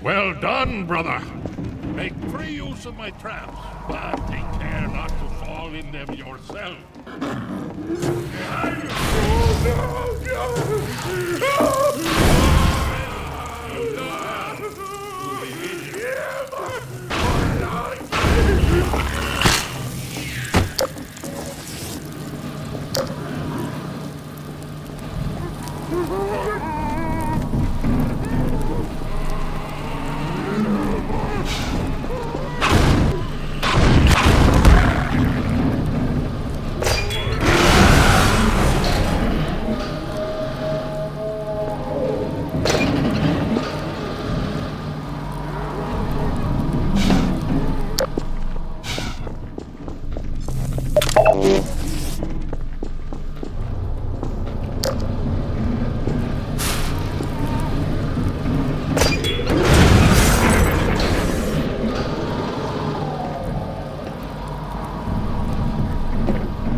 Well done, brother. Make free use of my traps, but take care not to fall in them yourself.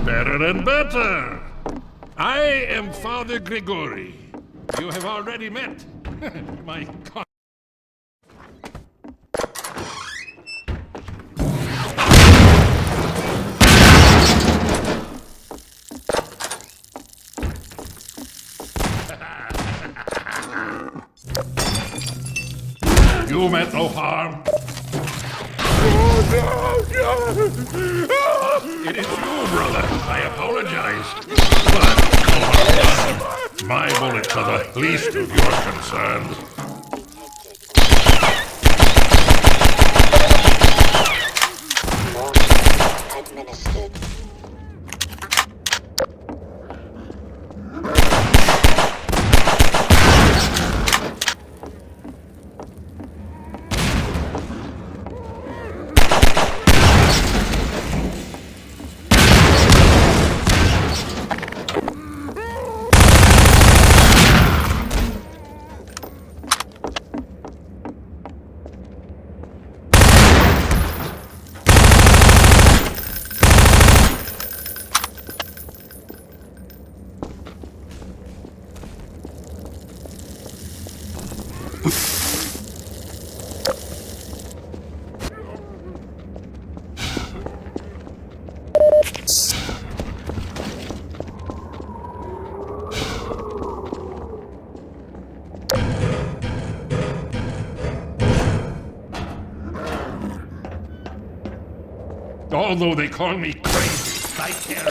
Better and better. I am Father Grigori. You have already met. My God. You meant no harm. It is you, brother. I apologize. But no harm done. My bullets are the least of your concerns. Administered. Although they call me crazy, I can't.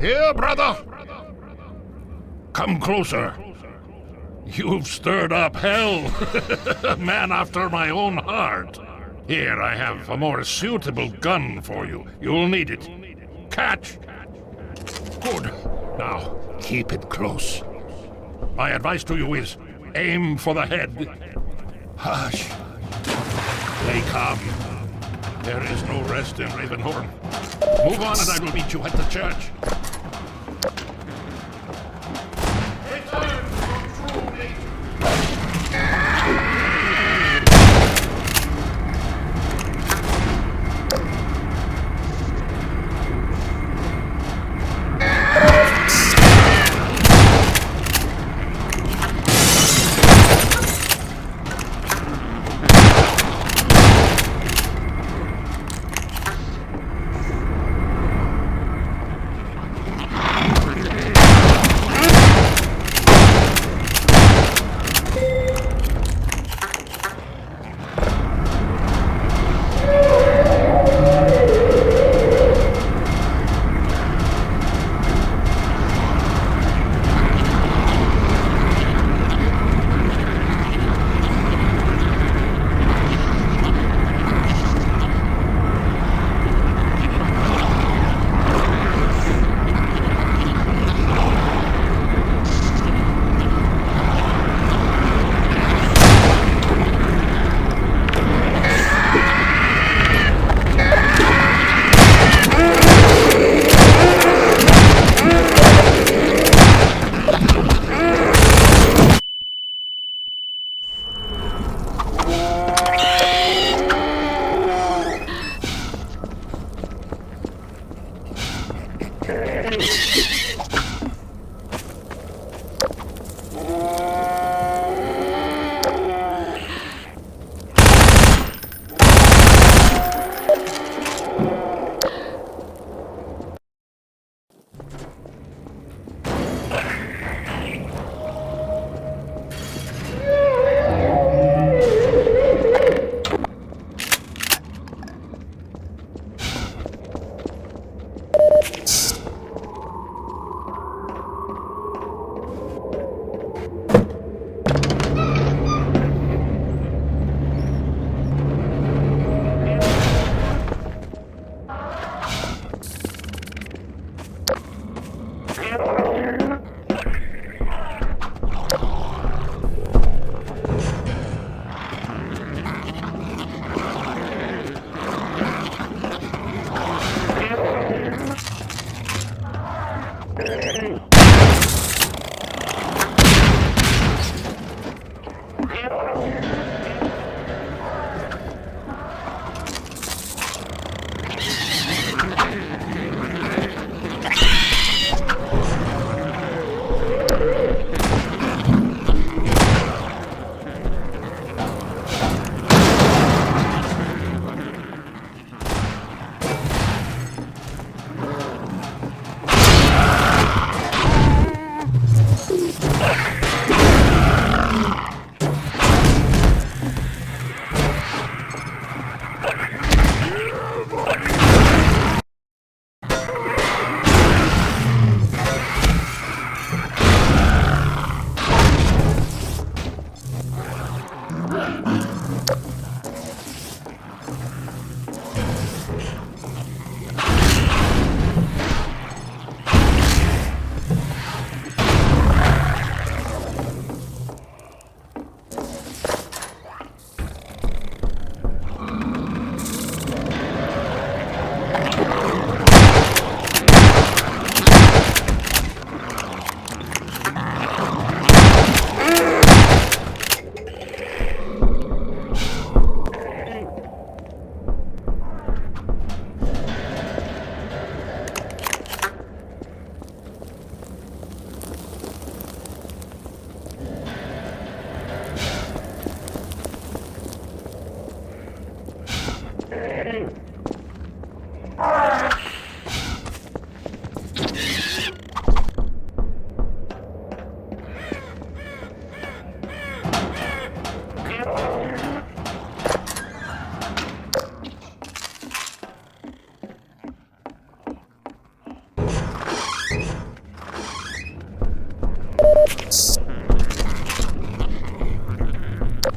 Here, brother! Come closer. You've stirred up hell. A man after my own heart. Here, I have a more suitable gun for you. You'll need it. Catch! Good. Now, keep it close. My advice to you is, aim for the head. Hush. Stay calm. There is no rest in Ravenholm. Move on and I will meet you at the church.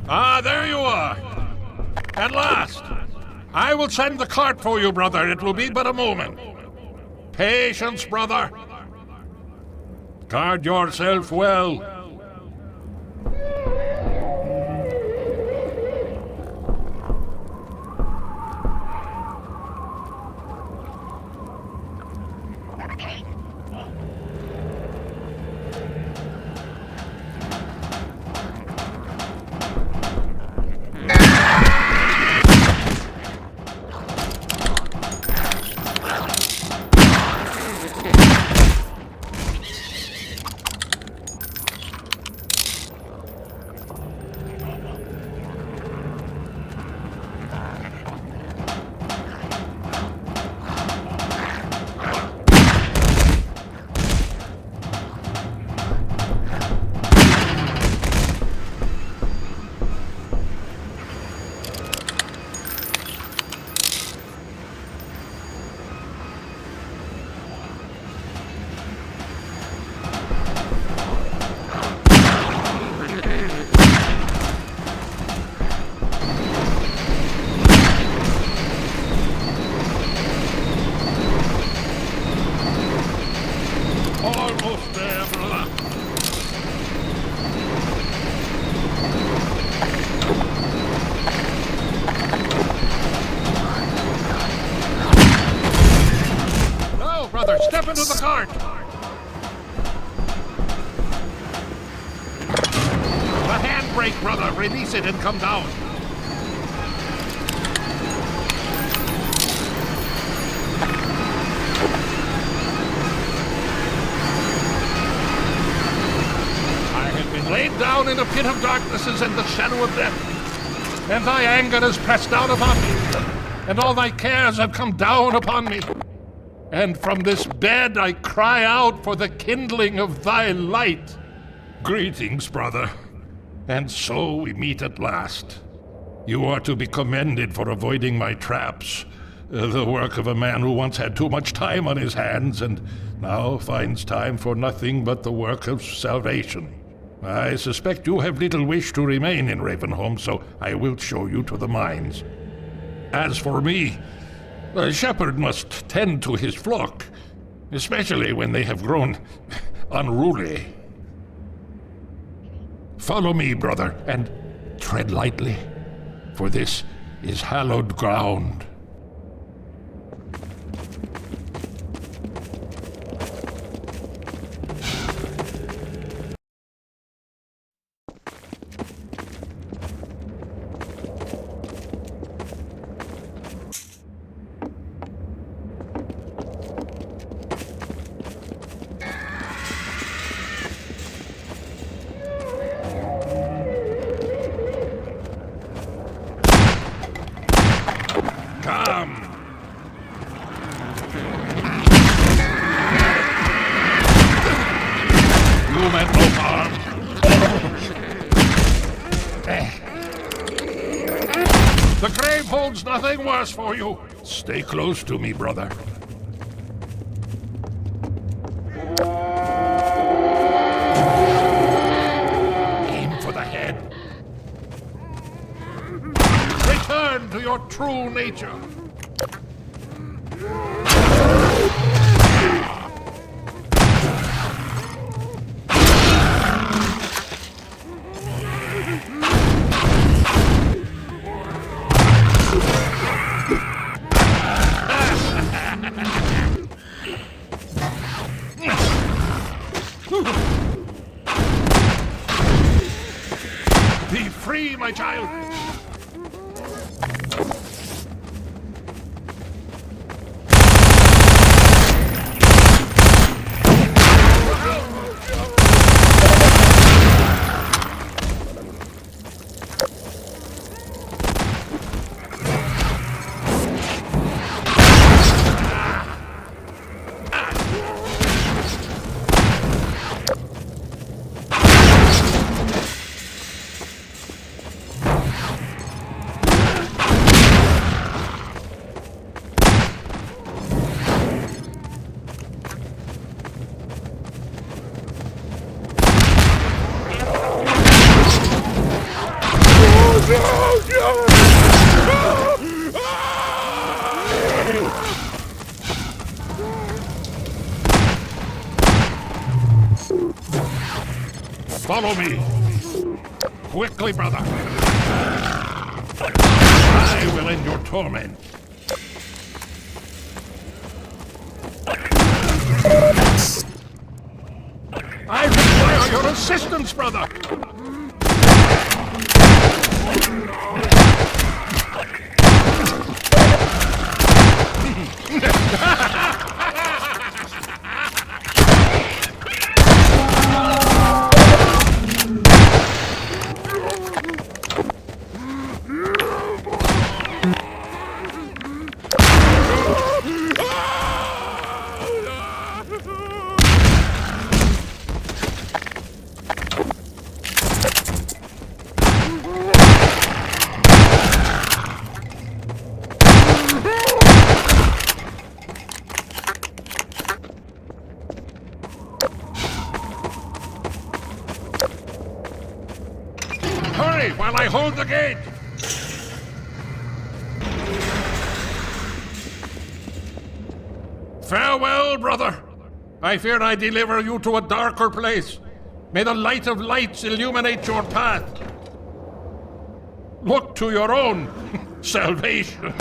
Ah, there you are. At last. I will send the cart for you, brother. It will be but a moment. Patience, brother. Guard yourself well. Step into the cart! The handbrake, brother! Release it and come down! I have been laid down in a pit of darknesses and the shadow of death, and thy anger is pressed down upon me, and all thy cares have come down upon me. And from this bed I cry out for the kindling of thy light. Greetings, brother. And so we meet at last. You are to be commended for avoiding my traps. The work of a man who once had too much time on his hands and now finds time for nothing but the work of salvation. I suspect you have little wish to remain in Ravenholm, so I will show you to the mines. As for me, a shepherd must tend to his flock, especially when they have grown unruly. Follow me, brother, and tread lightly, for this is hallowed ground. Nothing worse for you. Stay close to me, brother. Aim for the head. return to your true nature. Be free, my child. Follow me. Quickly, brother. I will end your torment. I require your assistance, brother. Hurry while I hold the gate! Farewell, brother. I fear I deliver you to a darker place. May the light of lights illuminate your path. Look to your own salvation.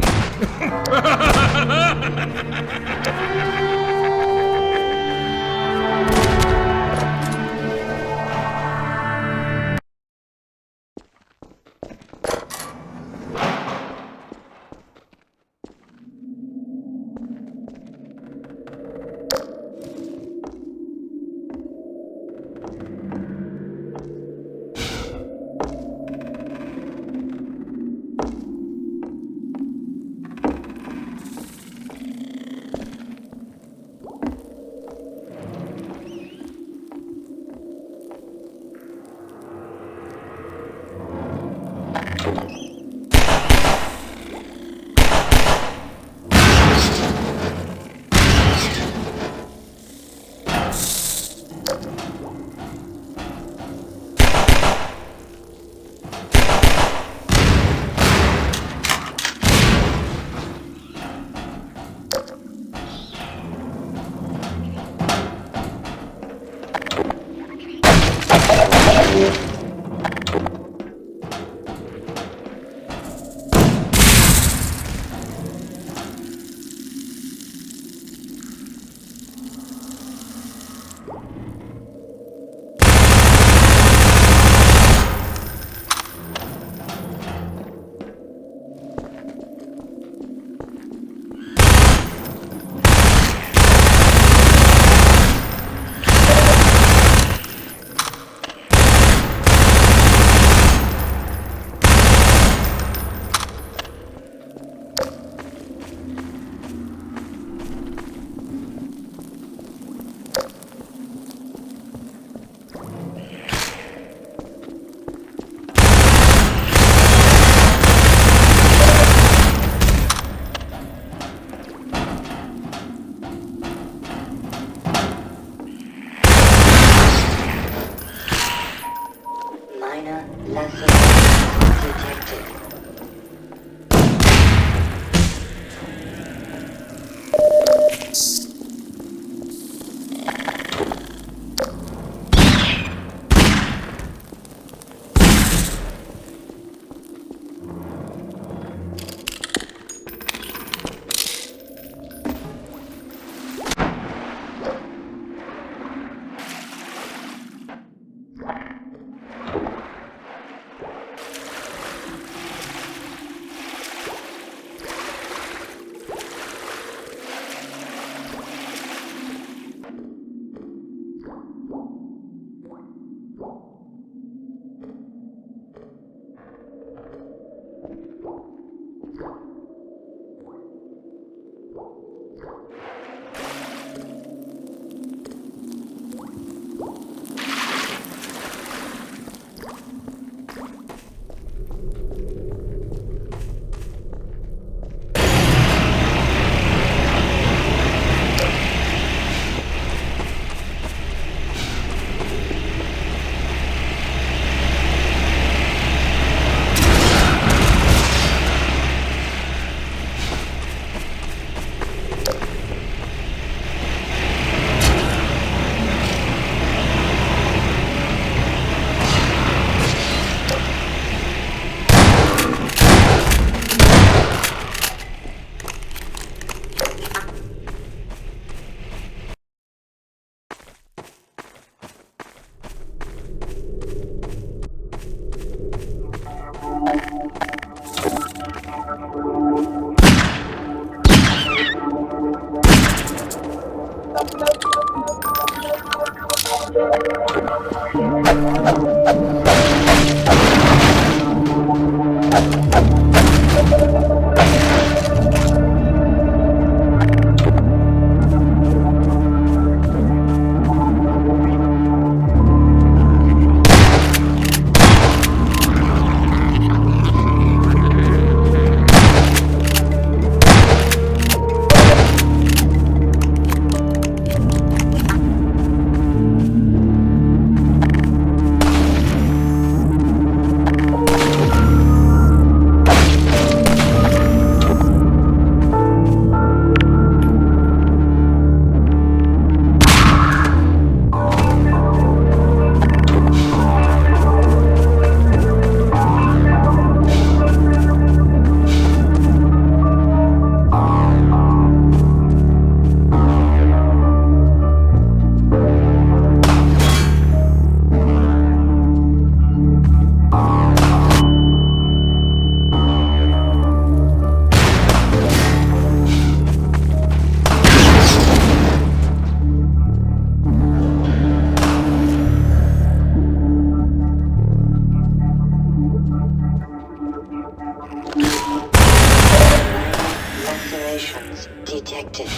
detected.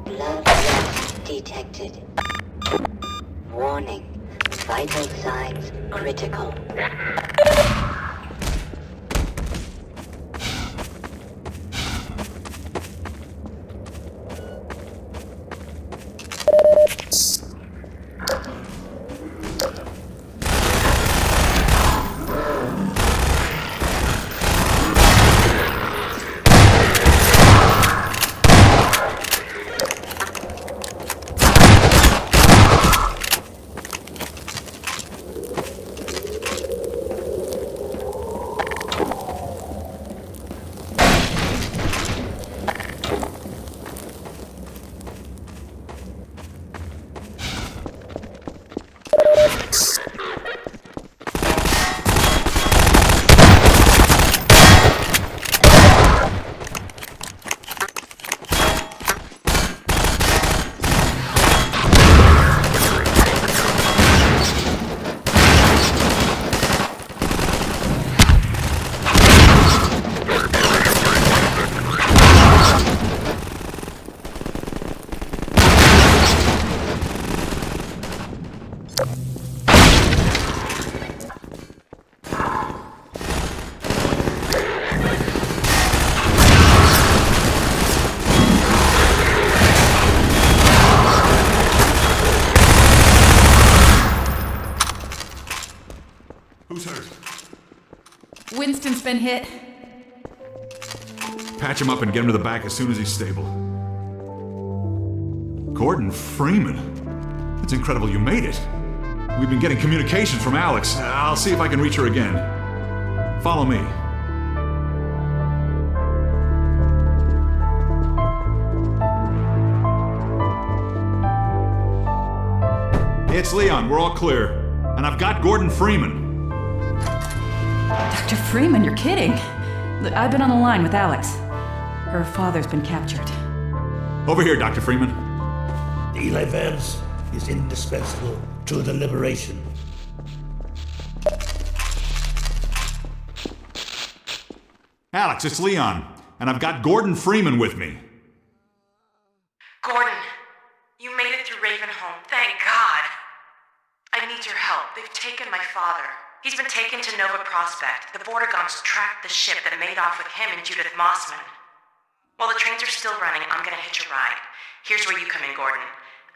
Blood loss detected. Warning. Vital signs critical. Winston's been hit. Patch him up and get him to the back as soon as he's stable. Gordon Freeman? It's incredible you made it. We've been getting communications from Alex. I'll see if I can reach her again. Follow me. It's Leon. We're all clear. And I've got Gordon Freeman. Dr. Freeman, you're kidding. Look, I've been on the line with Alex. Her father's been captured. Over here, Dr. Freeman. Eli Vance is indispensable to the liberation. Alex, it's Leon. And I've got Gordon Freeman with me. Gordon, you made it through Ravenholm. Thank God. I need your help. They've taken my father. He's been taken to Nova Prospekt. The Vortigaunts tracked the ship that made off with him and Judith Mossman. While the trains are still running, I'm gonna hitch a ride. Here's where you come in, Gordon.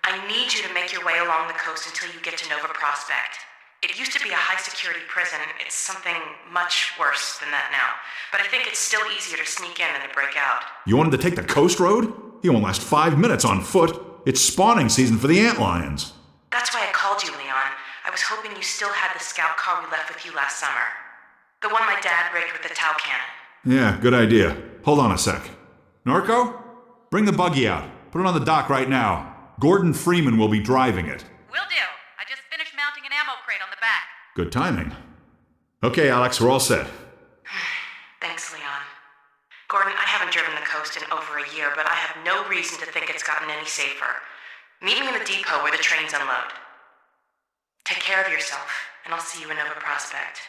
I need you to make your way along the coast until you get to Nova Prospekt. It used to be a high-security prison. It's something much worse than that now. But I think it's still easier to sneak in than to break out. You want him to take the coast road? He won't last 5 minutes on foot. It's spawning season for the antlions. That's why I called you, Leon. I was hoping you still had the scout car we left with you last summer. The one my dad rigged with the Tau cannon. Yeah, good idea. Hold on a sec. Norco? Bring the buggy out. Put it on the dock right now. Gordon Freeman will be driving it. Will do. I just finished mounting an ammo crate on the back. Good timing. Okay, Alex, we're all set. Thanks, Leon. Gordon, I haven't driven the coast in over a year, but I have no reason to think it's gotten any safer. Meet me in the depot where the trains unload. Take care of yourself, and I'll see you in Nova Prospekt.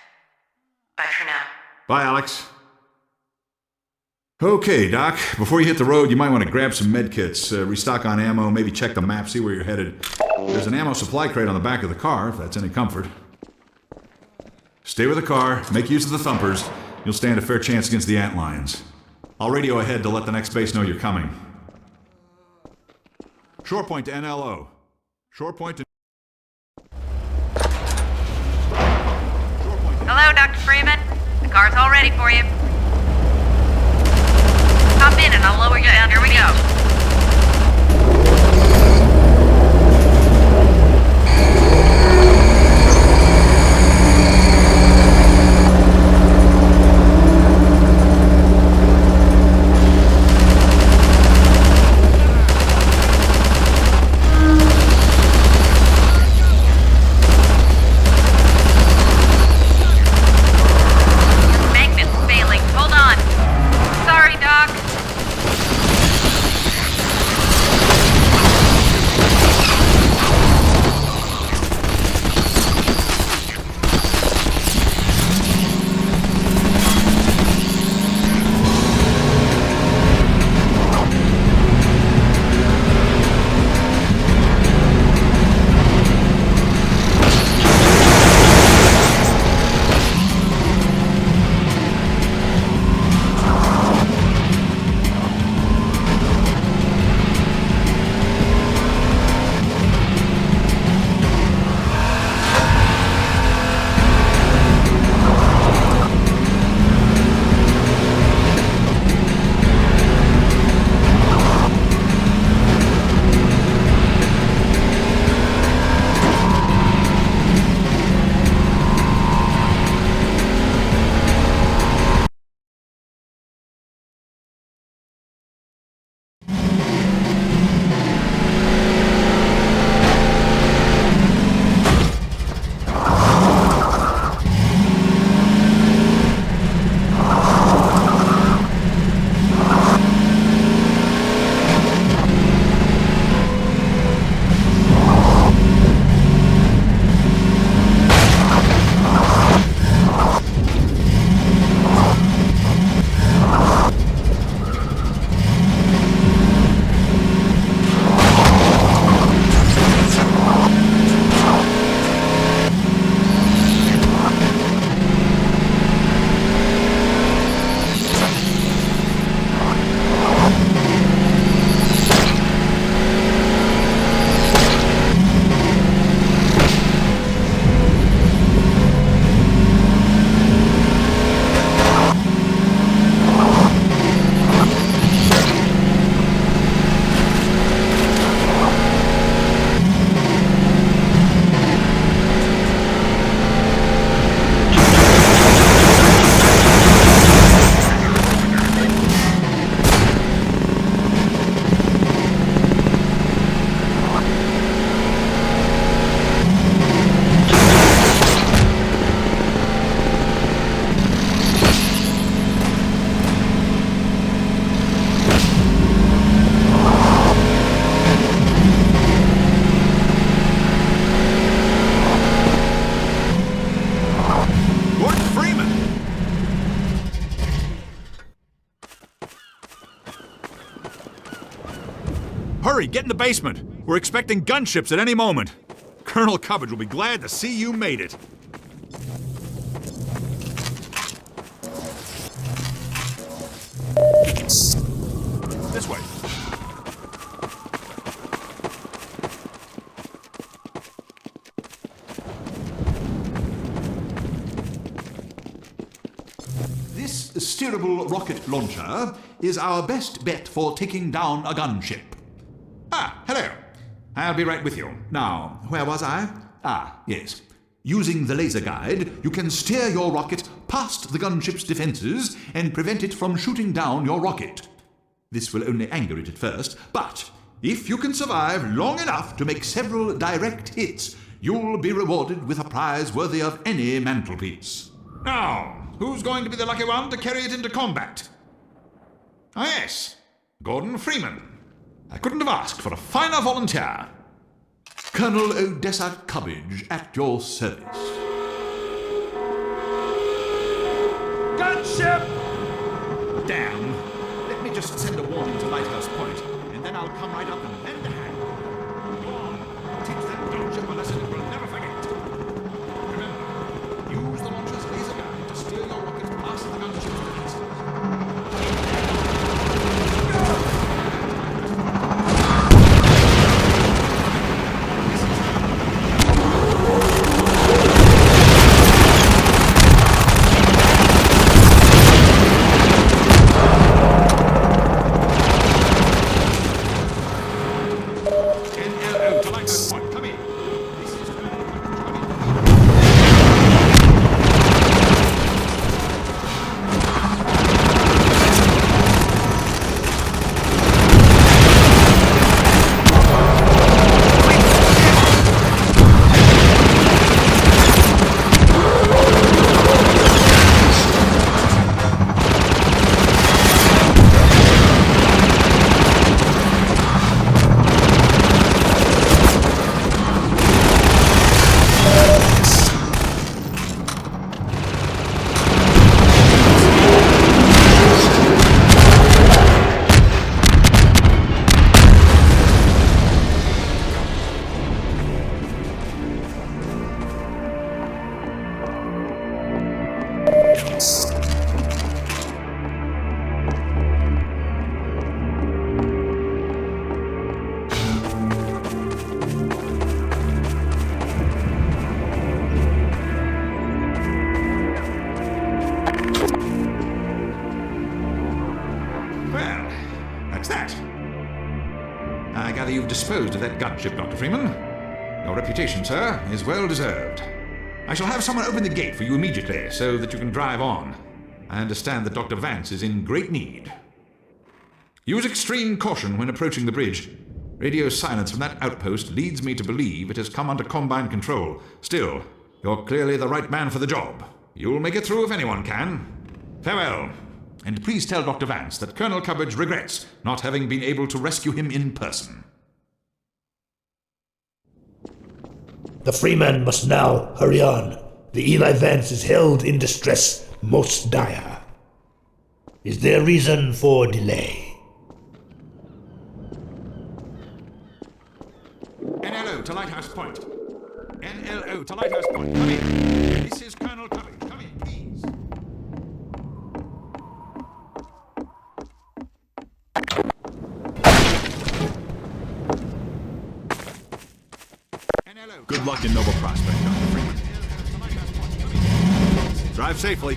Bye for now. Bye, Alex. Okay, Doc. Before you hit the road, you might want to grab some medkits, restock on ammo, maybe check the map, see where you're headed. There's an ammo supply crate on the back of the car, if that's any comfort. Stay with the car, make use of the thumpers. You'll stand a fair chance against the antlions. I'll radio ahead to let the next base know you're coming. Shore point to NLO. Shore point to... Hello, Dr. Freeman. The car's all ready for you. Hop in and I'll lower you down. Here we go. Hurry, get in the basement. We're expecting gunships at any moment. Colonel Cubbage will be glad to see you made it. This way. This steerable rocket launcher is our best bet for taking down a gunship. Ah, hello. I'll be right with you. Now, where was I? Ah, yes. Using the laser guide, you can steer your rocket past the gunship's defenses and prevent it from shooting down your rocket. This will only anger it at first, but if you can survive long enough to make several direct hits, you'll be rewarded with a prize worthy of any mantelpiece. Now, who's going to be the lucky one to carry it into combat? Ah, yes, Gordon Freeman. I couldn't have asked for a finer volunteer. Colonel Odessa Cubbage at your service. Gunship! Damn. Let me just send a warning to Lighthouse Point, and then I'll come right up and lend a hand. Go on. Teach that gunship a lesson it will never forget. Remember, use the launcher's laser guide to steer your rocket past the gunship's defenses. You've disposed of that gunship, Dr. Freeman. Your reputation, sir, is well deserved. I shall have someone open the gate for you immediately so that you can drive on. I understand that Dr. Vance is in great need. Use extreme caution when approaching the bridge. Radio silence from that outpost leads me to believe it has come under Combine control. Still, you're clearly the right man for the job. You'll make it through if anyone can. Farewell. And please tell Dr. Vance that Colonel Cubbage regrets not having been able to rescue him in person. The Freeman must now hurry on. The Eli Vance is held in distress most dire. Is there reason for delay? NLO to Lighthouse Point. NLO to Lighthouse Point. Come in. This is Colonel Cubbage. Come in, please. Good luck in Noble Prospekt, Dr. Freeman. Drive safely.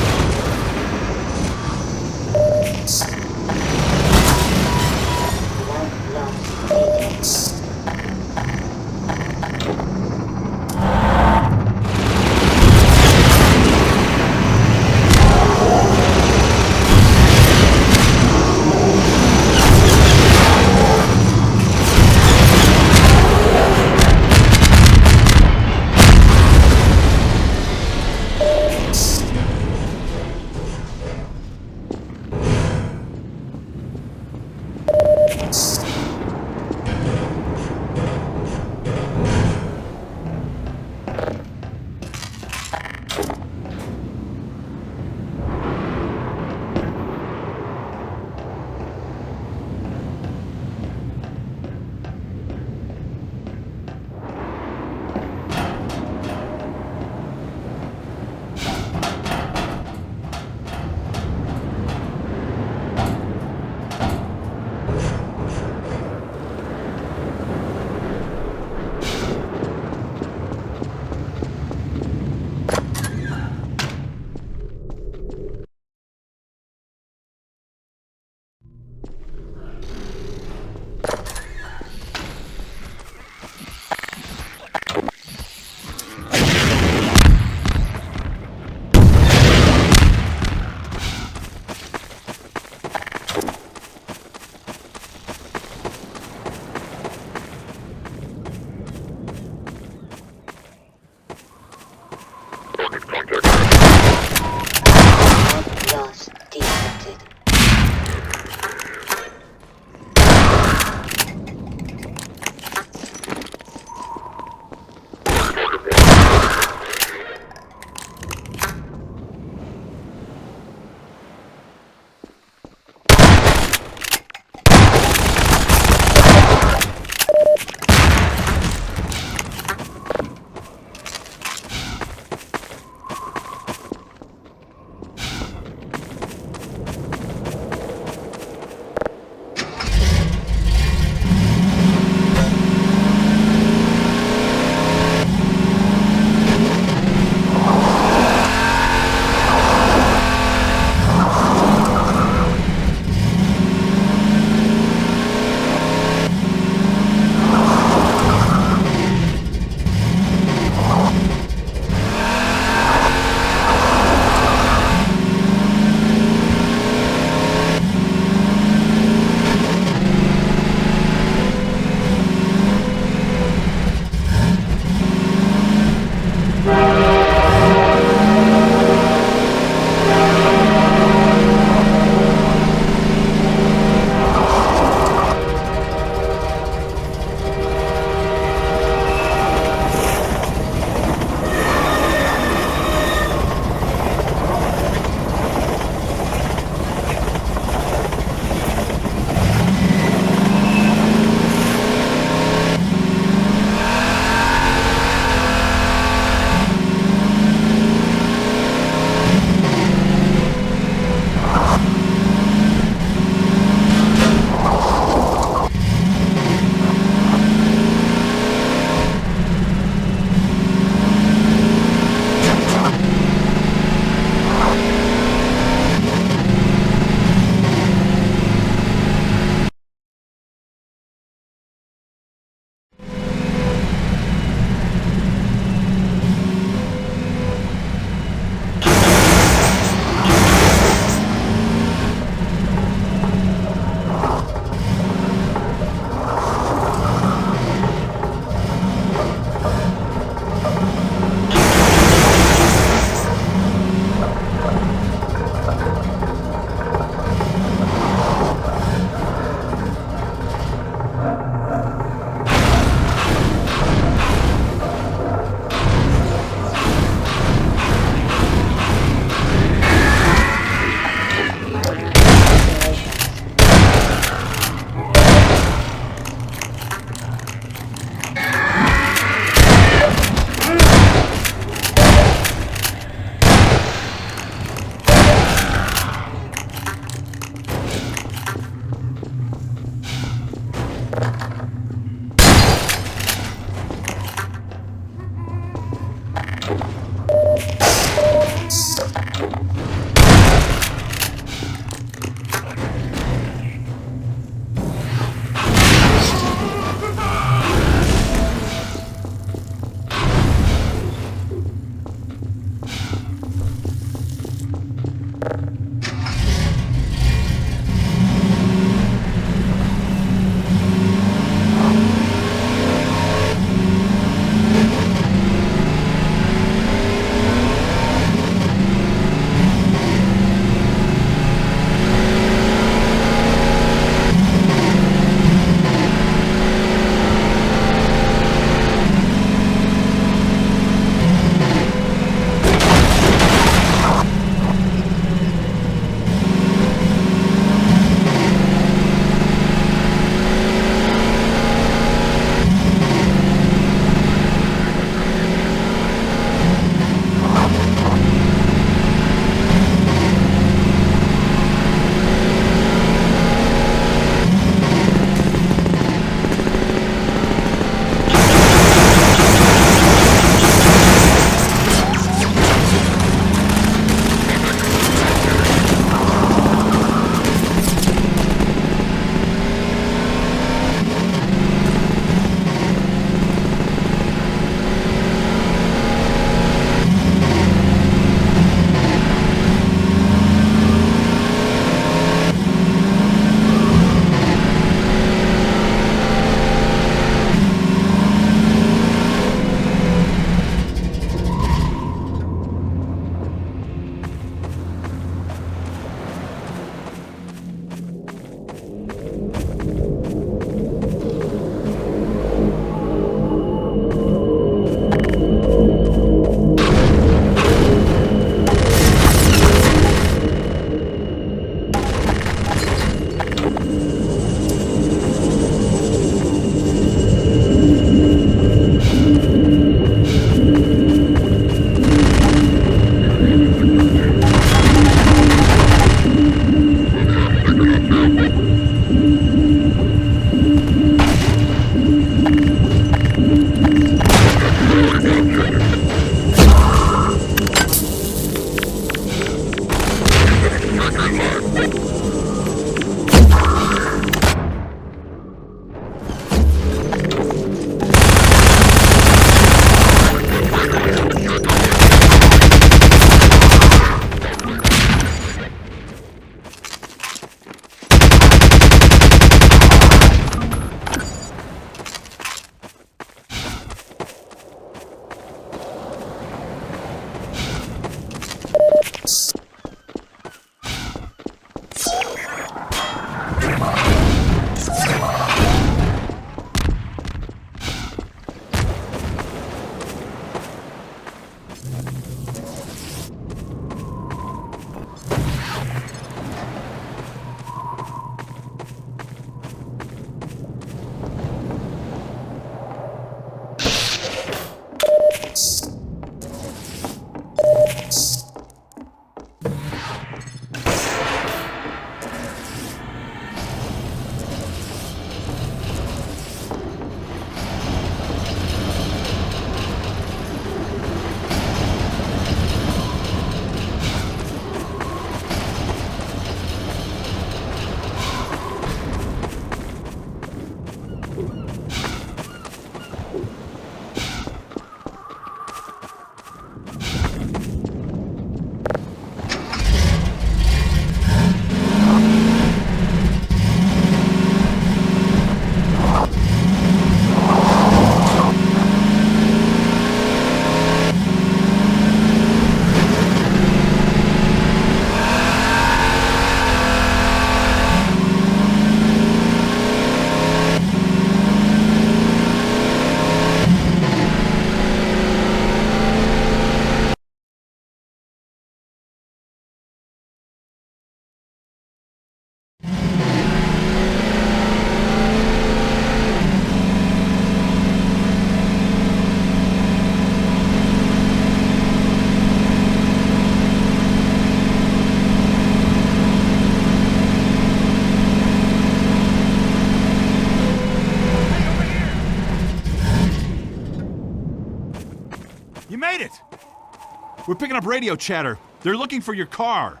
We're picking up radio chatter. They're looking for your car.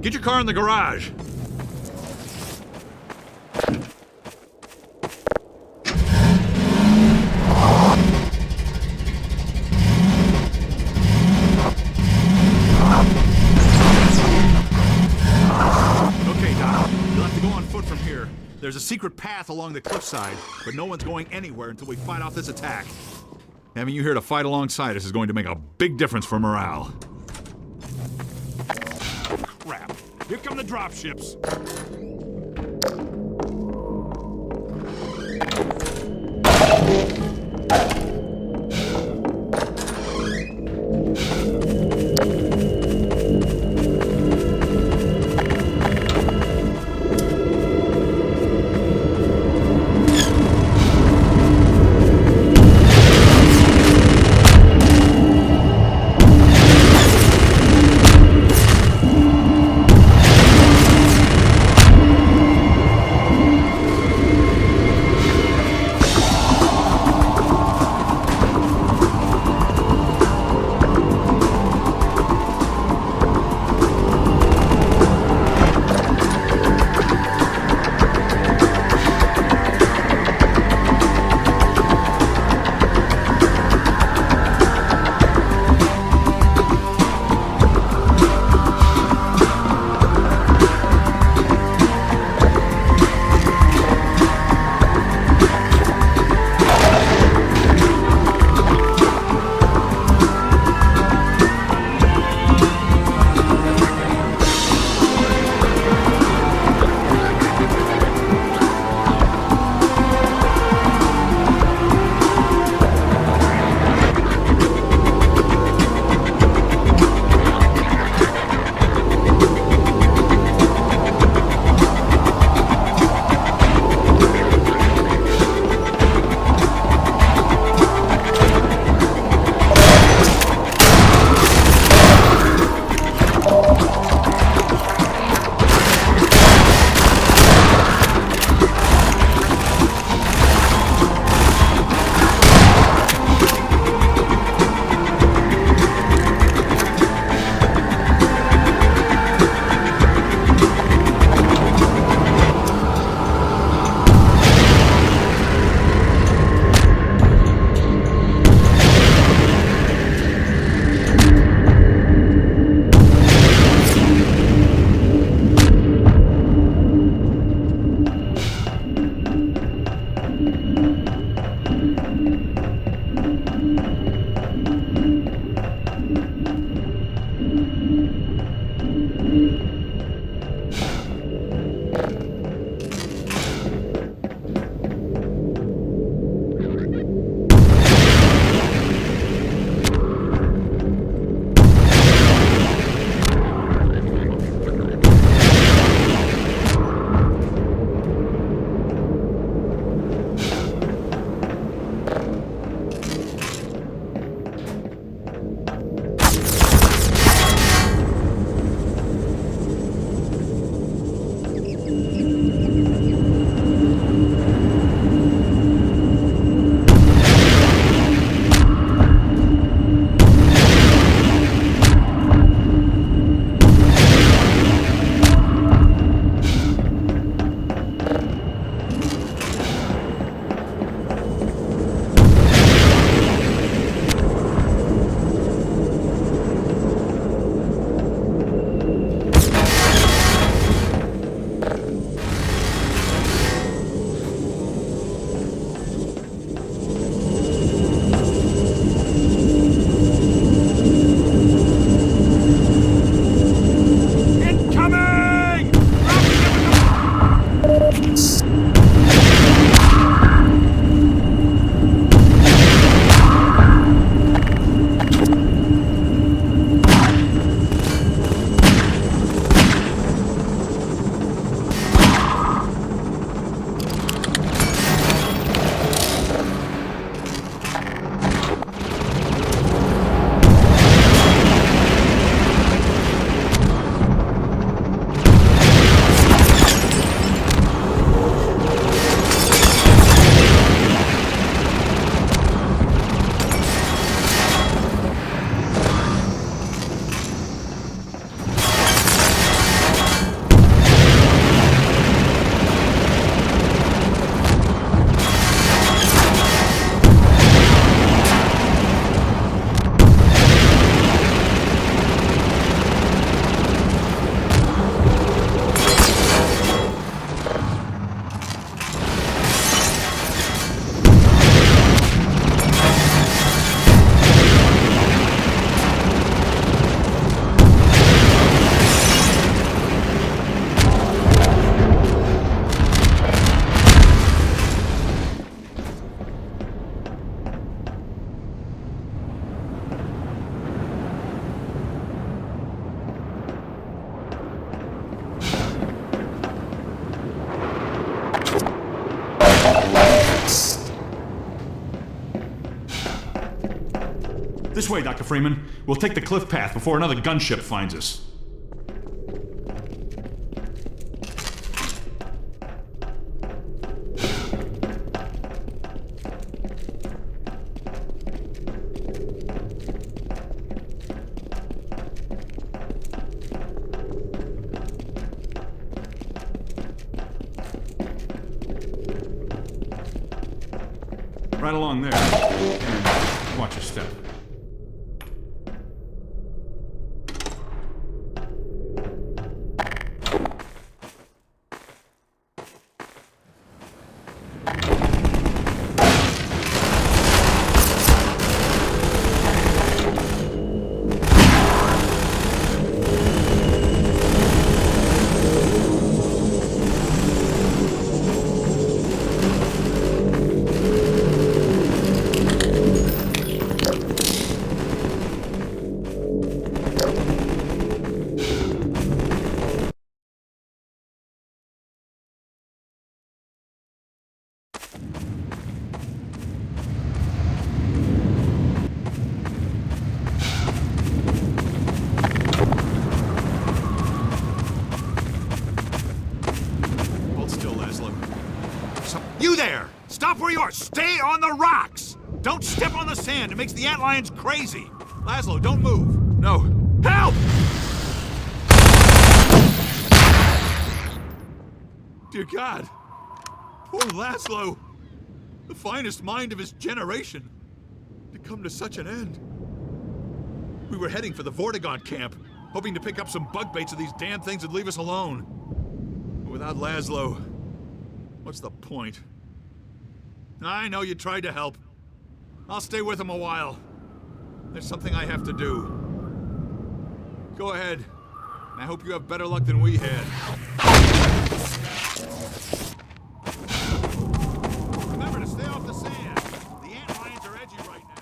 Get your car in the garage. Okay, Doc. You'll have to go on foot from here. There's a secret path along the cliffside, but no one's going anywhere until we fight off this attack. Having you here to fight alongside us is going to make a big difference for morale. Crap. Here come the dropships. way, Dr. Freeman. We'll take the cliff path before another gunship finds us. Right along there. And watch your step. You there! Stop where you are! Stay on the rocks! Don't step on the sand! It makes the antlions crazy! Laszlo, don't move! No. Help! Dear God! Poor Laszlo! The finest mind of his generation! To come to such an end. We were heading for the Vortigaunt camp, hoping to pick up some bug baits so these damn things would leave us alone. But without Laszlo, what's the point? I know you tried to help. I'll stay with him a while. There's something I have to do. Go ahead. I hope you have better luck than we had. Remember to stay off the sand. The antlions are edgy right now.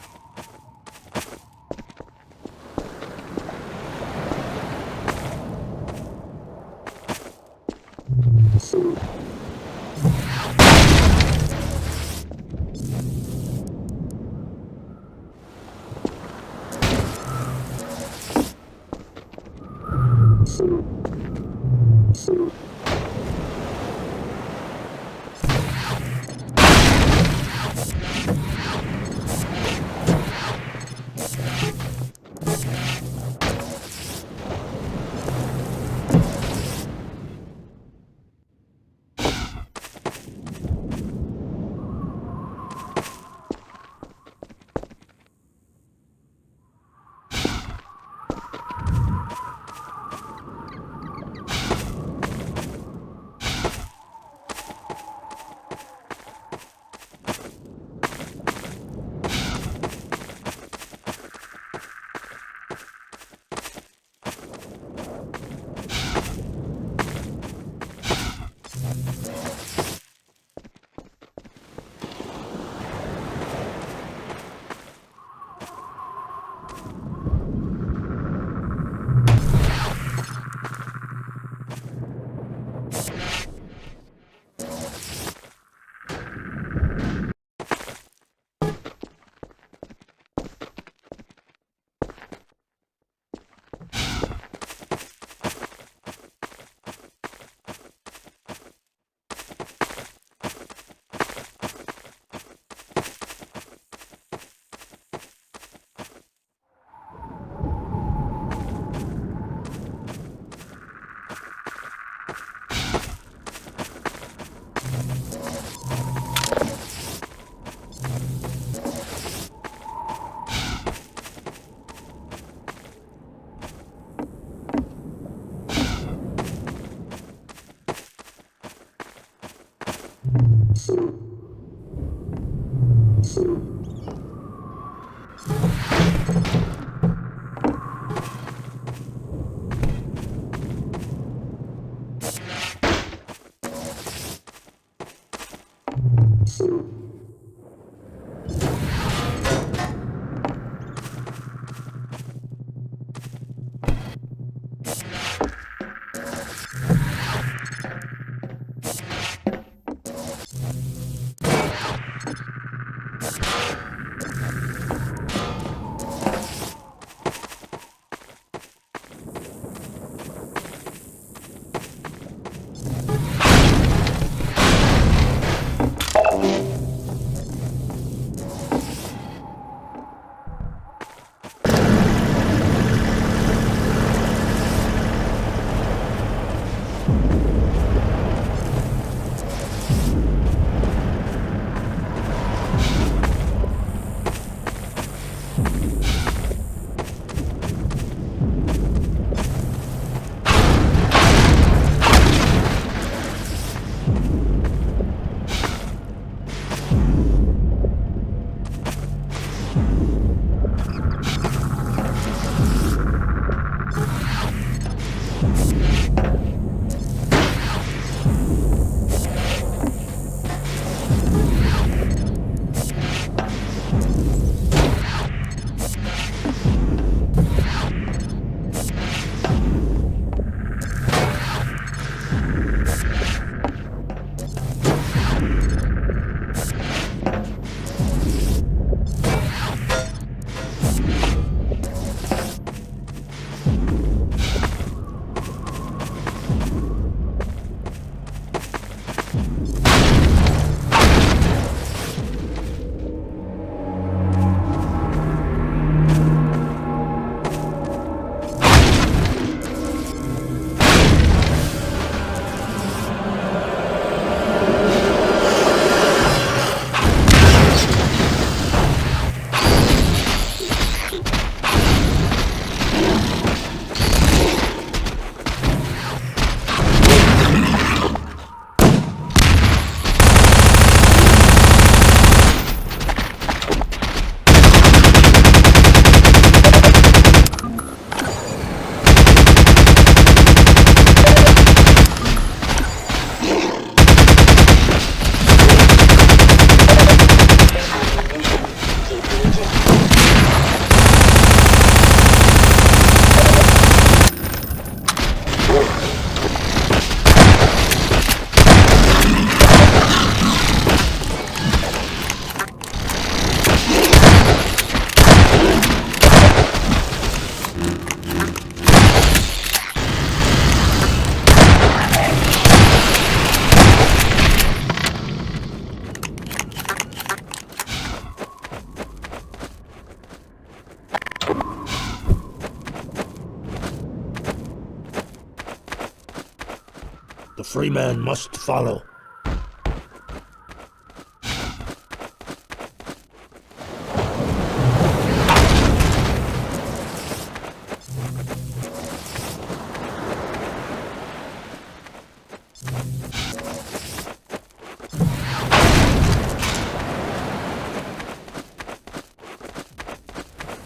The Freeman must follow.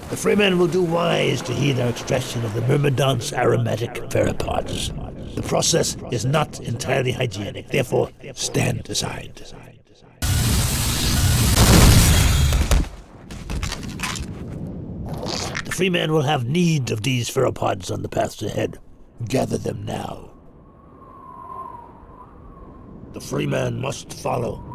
The Freeman will do wise to heed our extraction of the Myrmidon's aromatic pheropods. The process is not entirely hygienic, therefore stand aside. The Freeman will have need of these pheropods on the paths ahead. Gather them now. The Freeman must follow.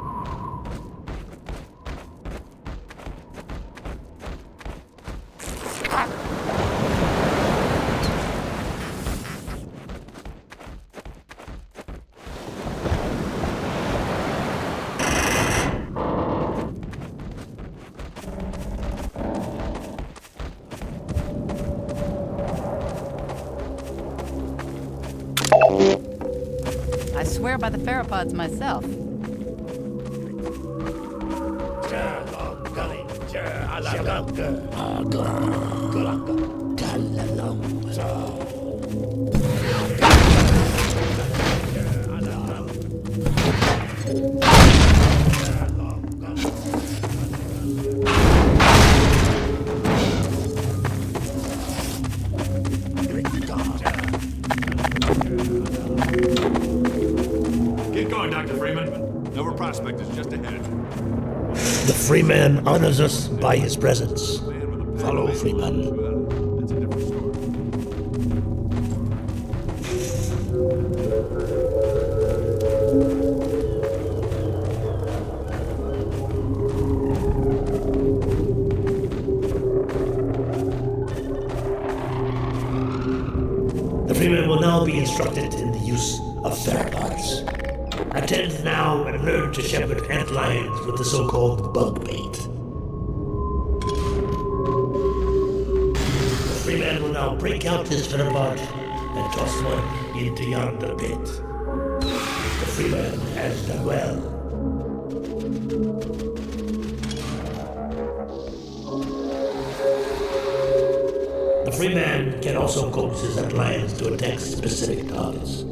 I swear by the pheropods myself. Get going, Dr. Freeman. Nova Prospekt is just ahead. The Freeman honors us by his presence. Follow, Freeman. The Freeman will now be instructed in the use of pheropods. Attend now and learn to shepherd antlions with the so-called bug bait. The Freeman will now break out his pheropod and toss one into yonder pit. The Freeman has done well. The Freeman can also coax his antlions to attack specific targets.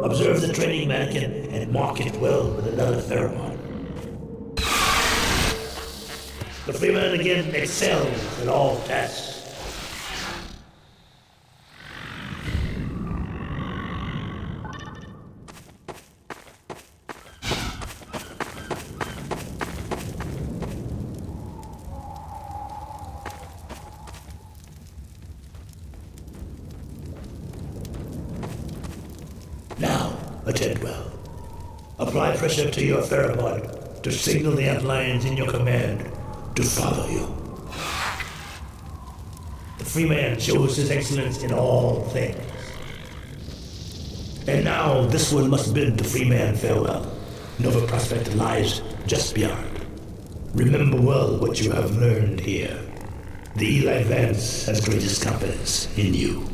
Observe the training mannequin and mark it well with another pheromone. The Freeman again excels in all tasks. Now, attend well. Apply pressure to your pheromone to signal the antlions in your command to follow you. The Freeman shows his excellence in all things. And now this one must bid the Freeman farewell. Nova Prospekt lies just beyond. Remember well what you have learned here. The Eli Vance has greatest confidence in you.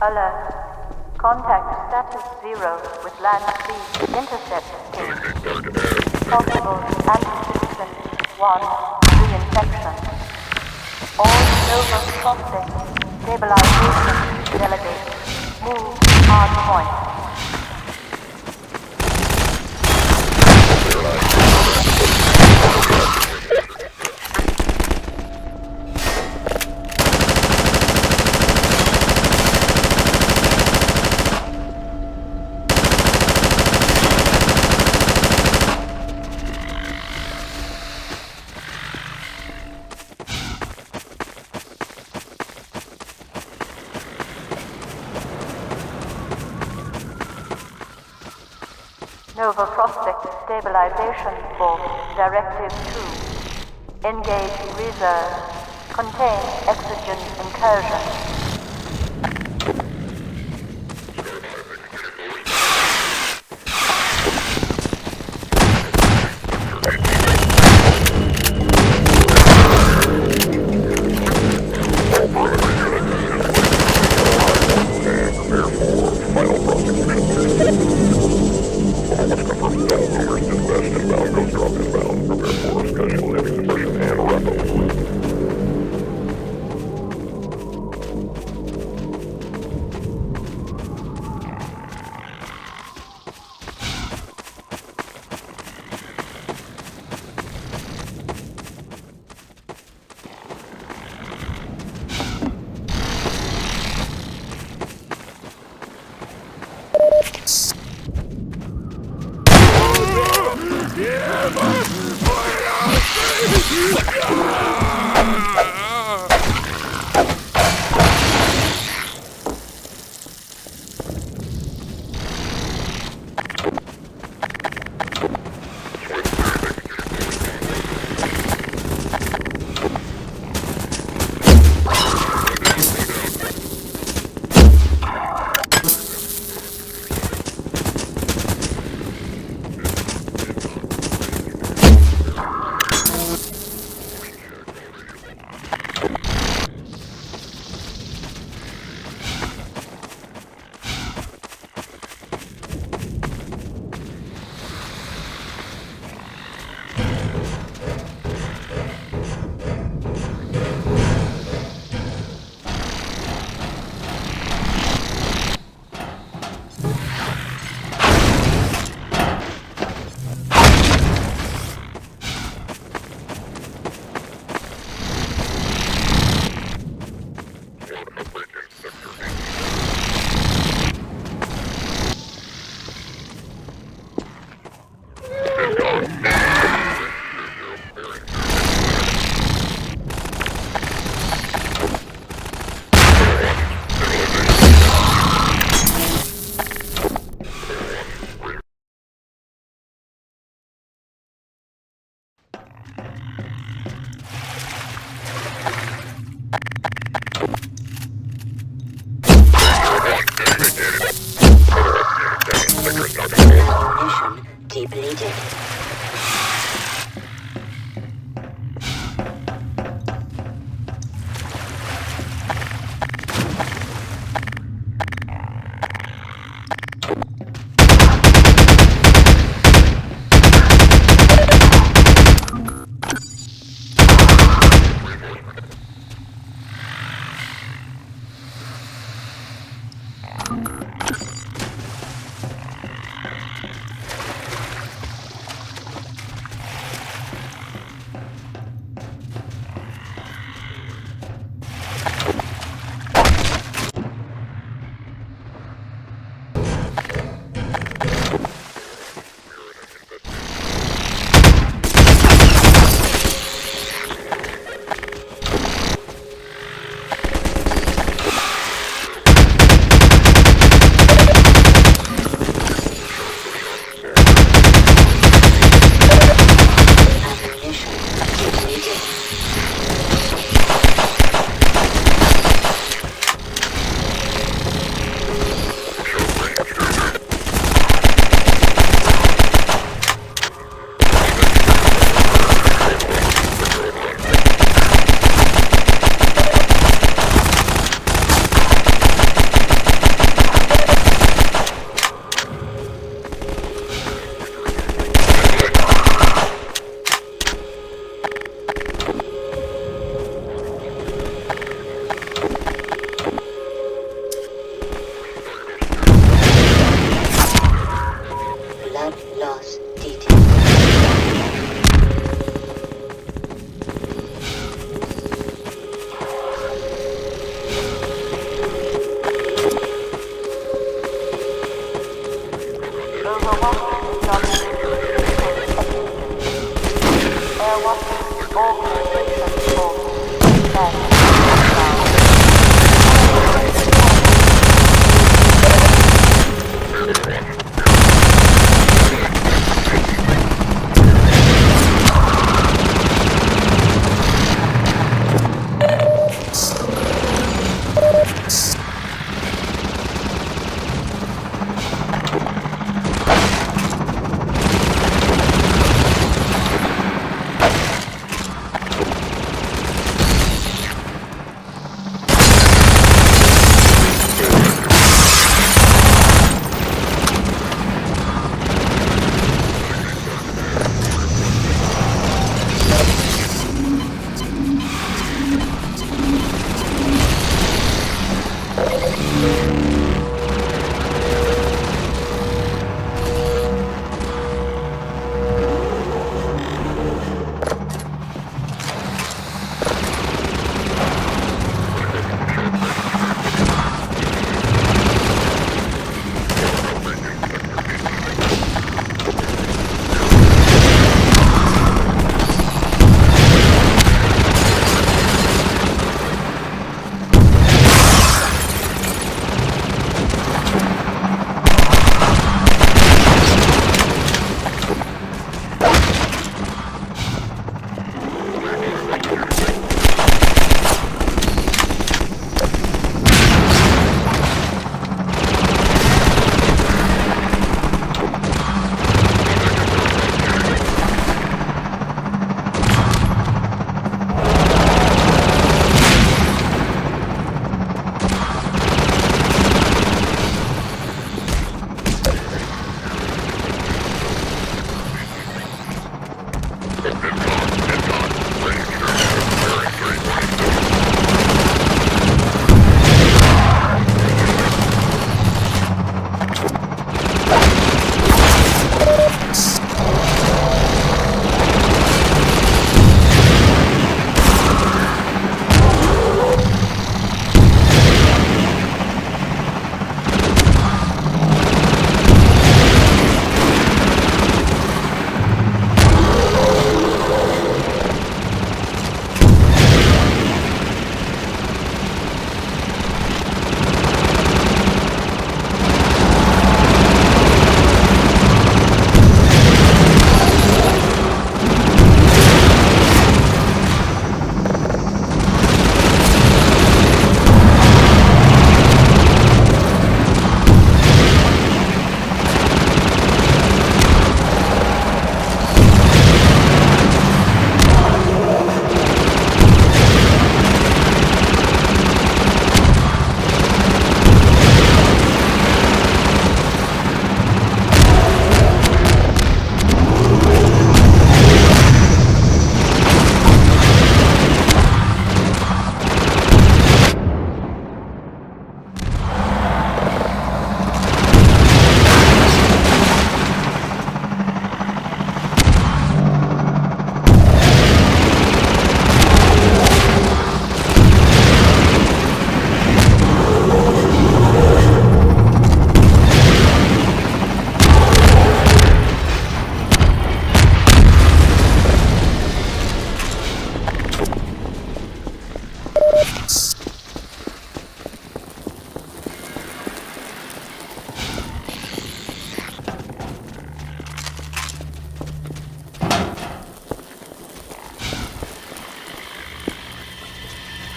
Alert. Contact status 0 with land speed intercept team. Possible Anticitizen One reinfection. All Nova Prospekt stabilization delegates move on point. Nova Prospekt Stabilization Force Directive 2. Engage reserve. Contain exogen incursion.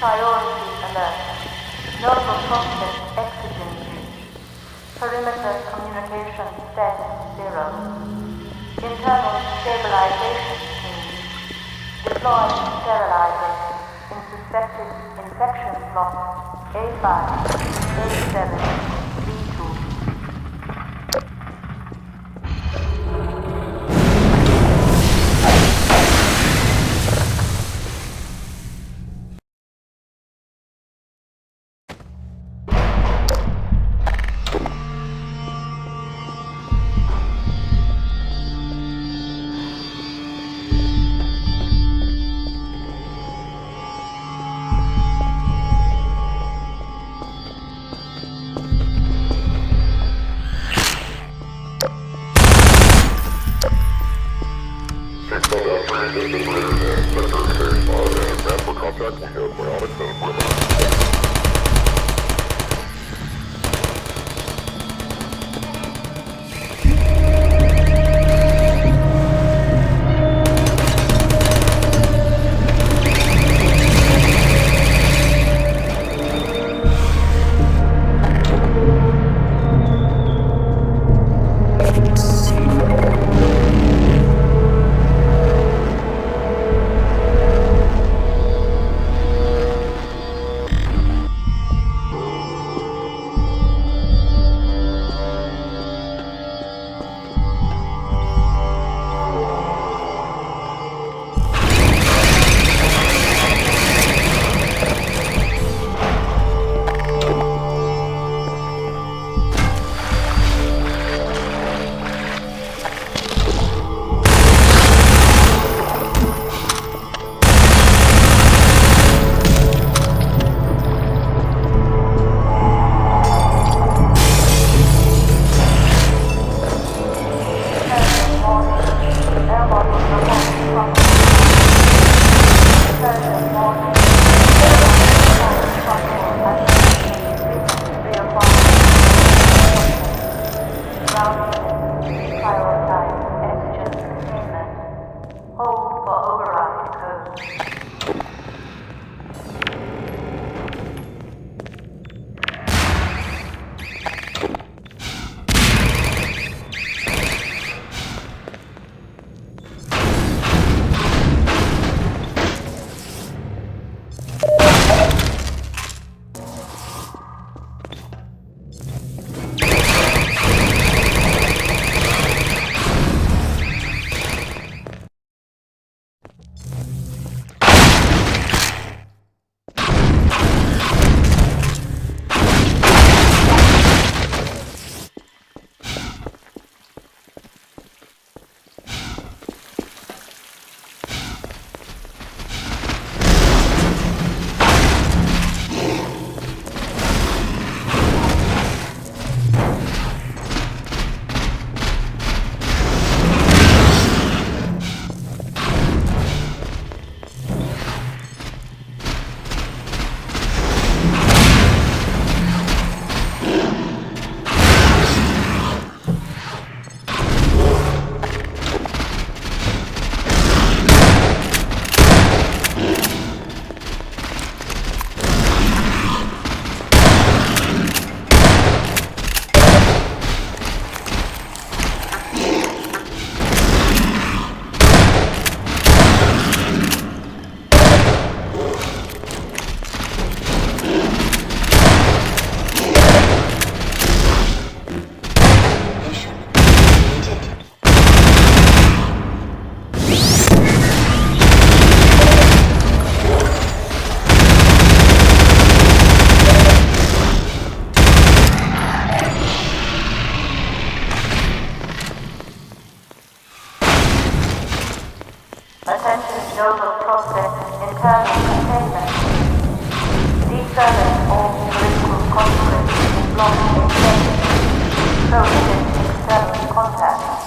Priority alert. Nova Prospekt exigency. Perimeter communication status 0. Internal stabilization team. Deploy sterilizers in suspected infection slot A5, A7, B2. Nova Prospekt internal containment. Deserve all political consequences in block extension. Prohibit external contact.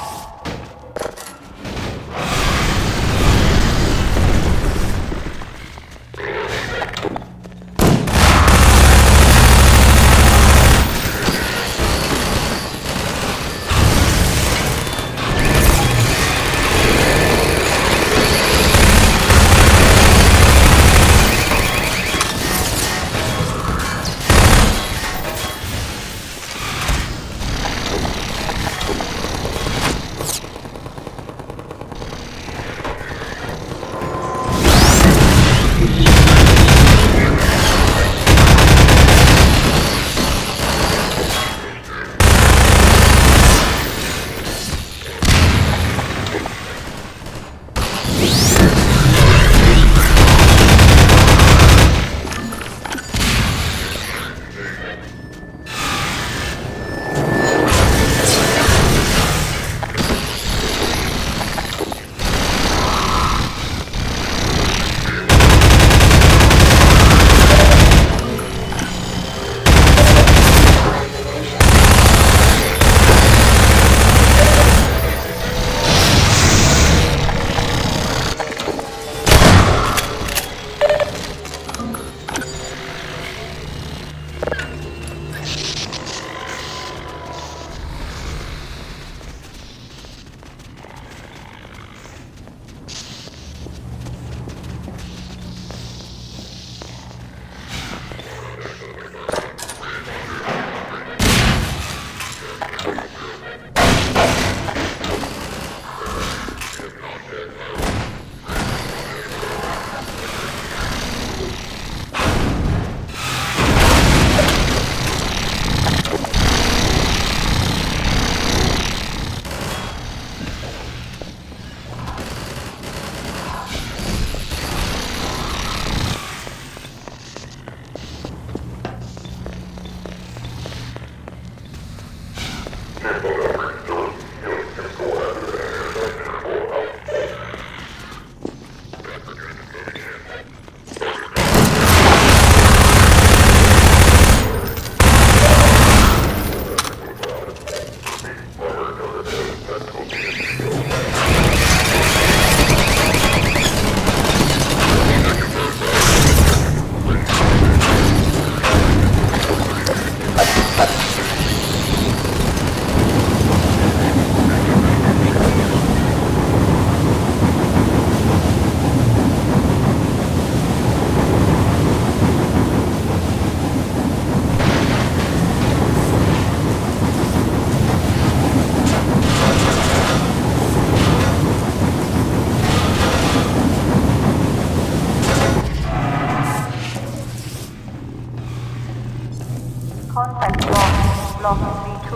Block C2.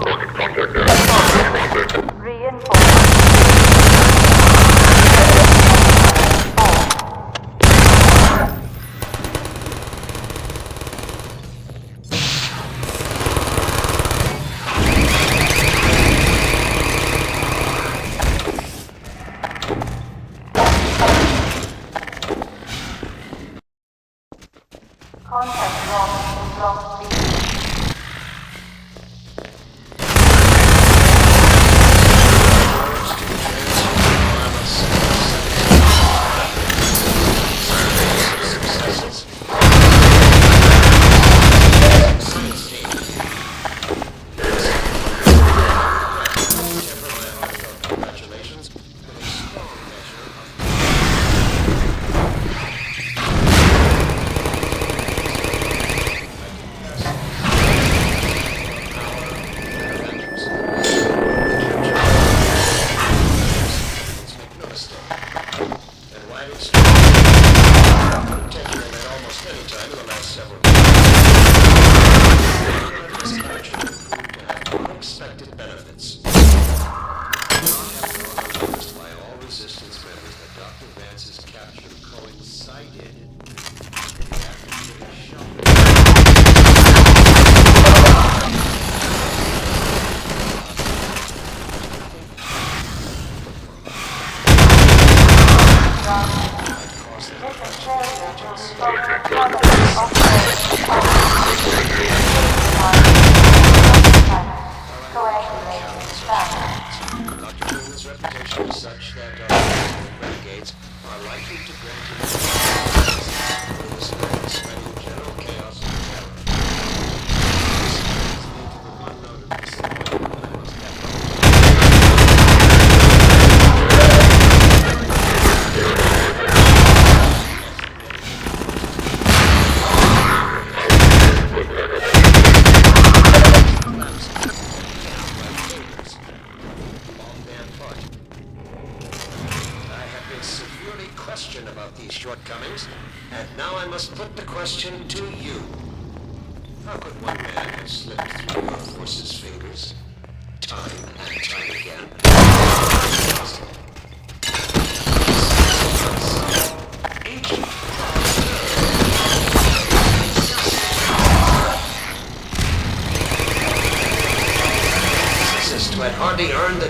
Reinforcement. Contact lost in Block C.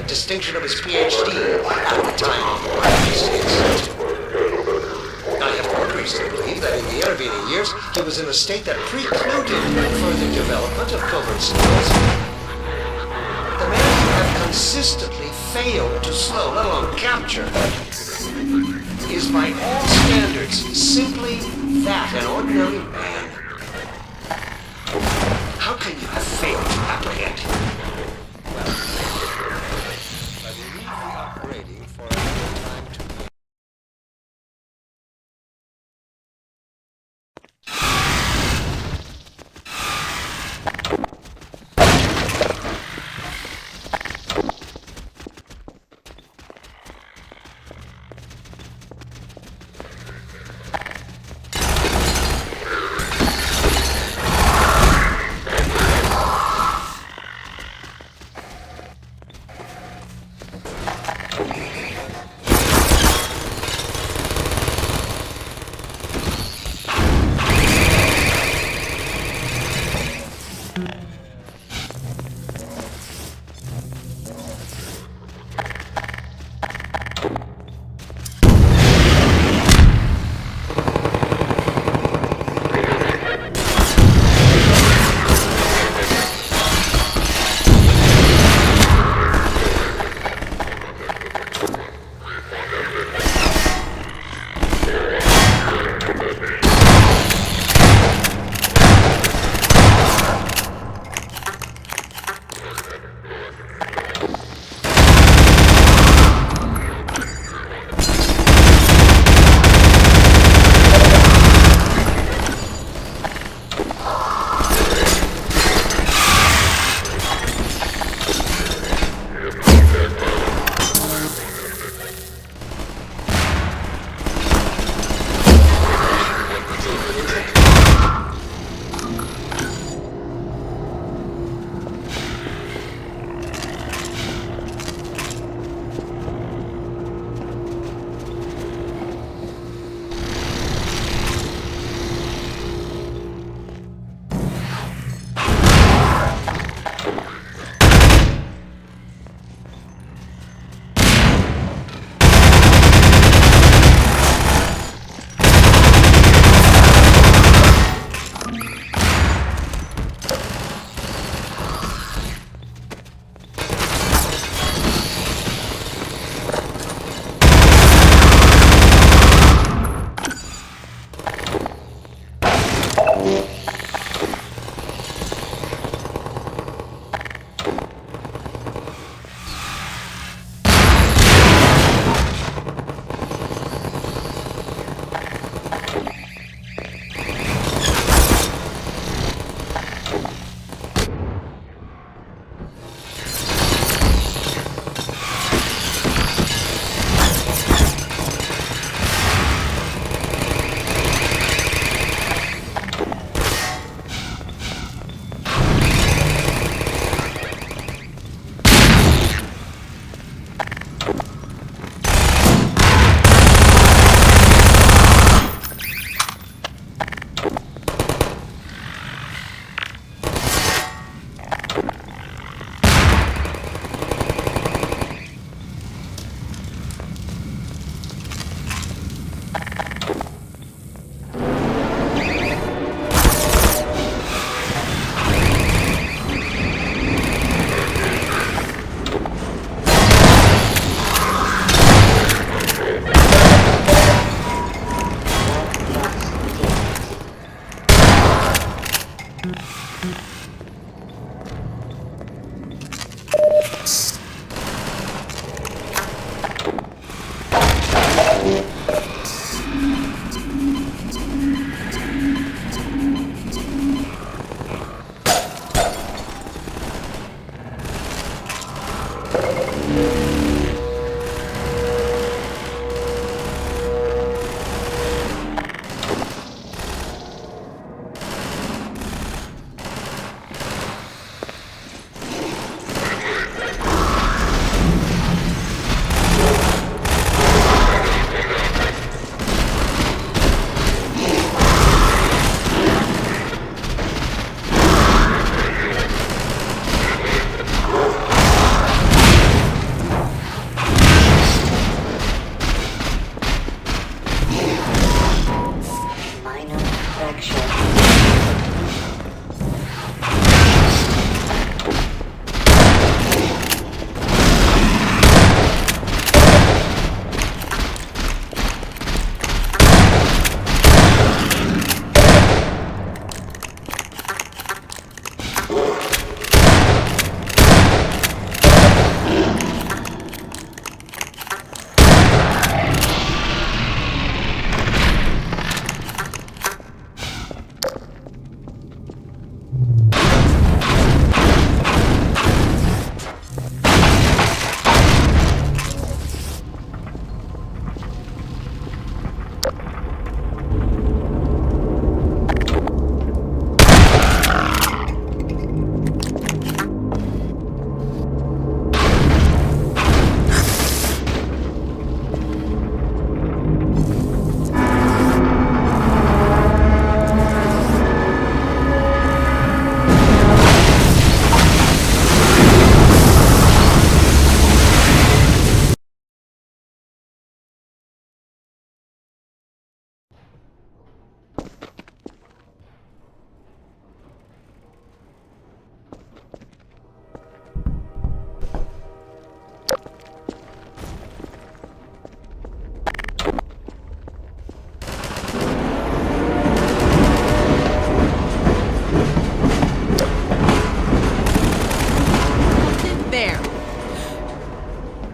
Distinction of his PhD at the time of the Black Mesa incident. I have good reason to believe that in the intervening years he was in a state that precluded further development of covert skills. The man you have consistently failed to slow, let alone capture, is by all standards simply that, an ordinary man. How can you have failed to apprehend him?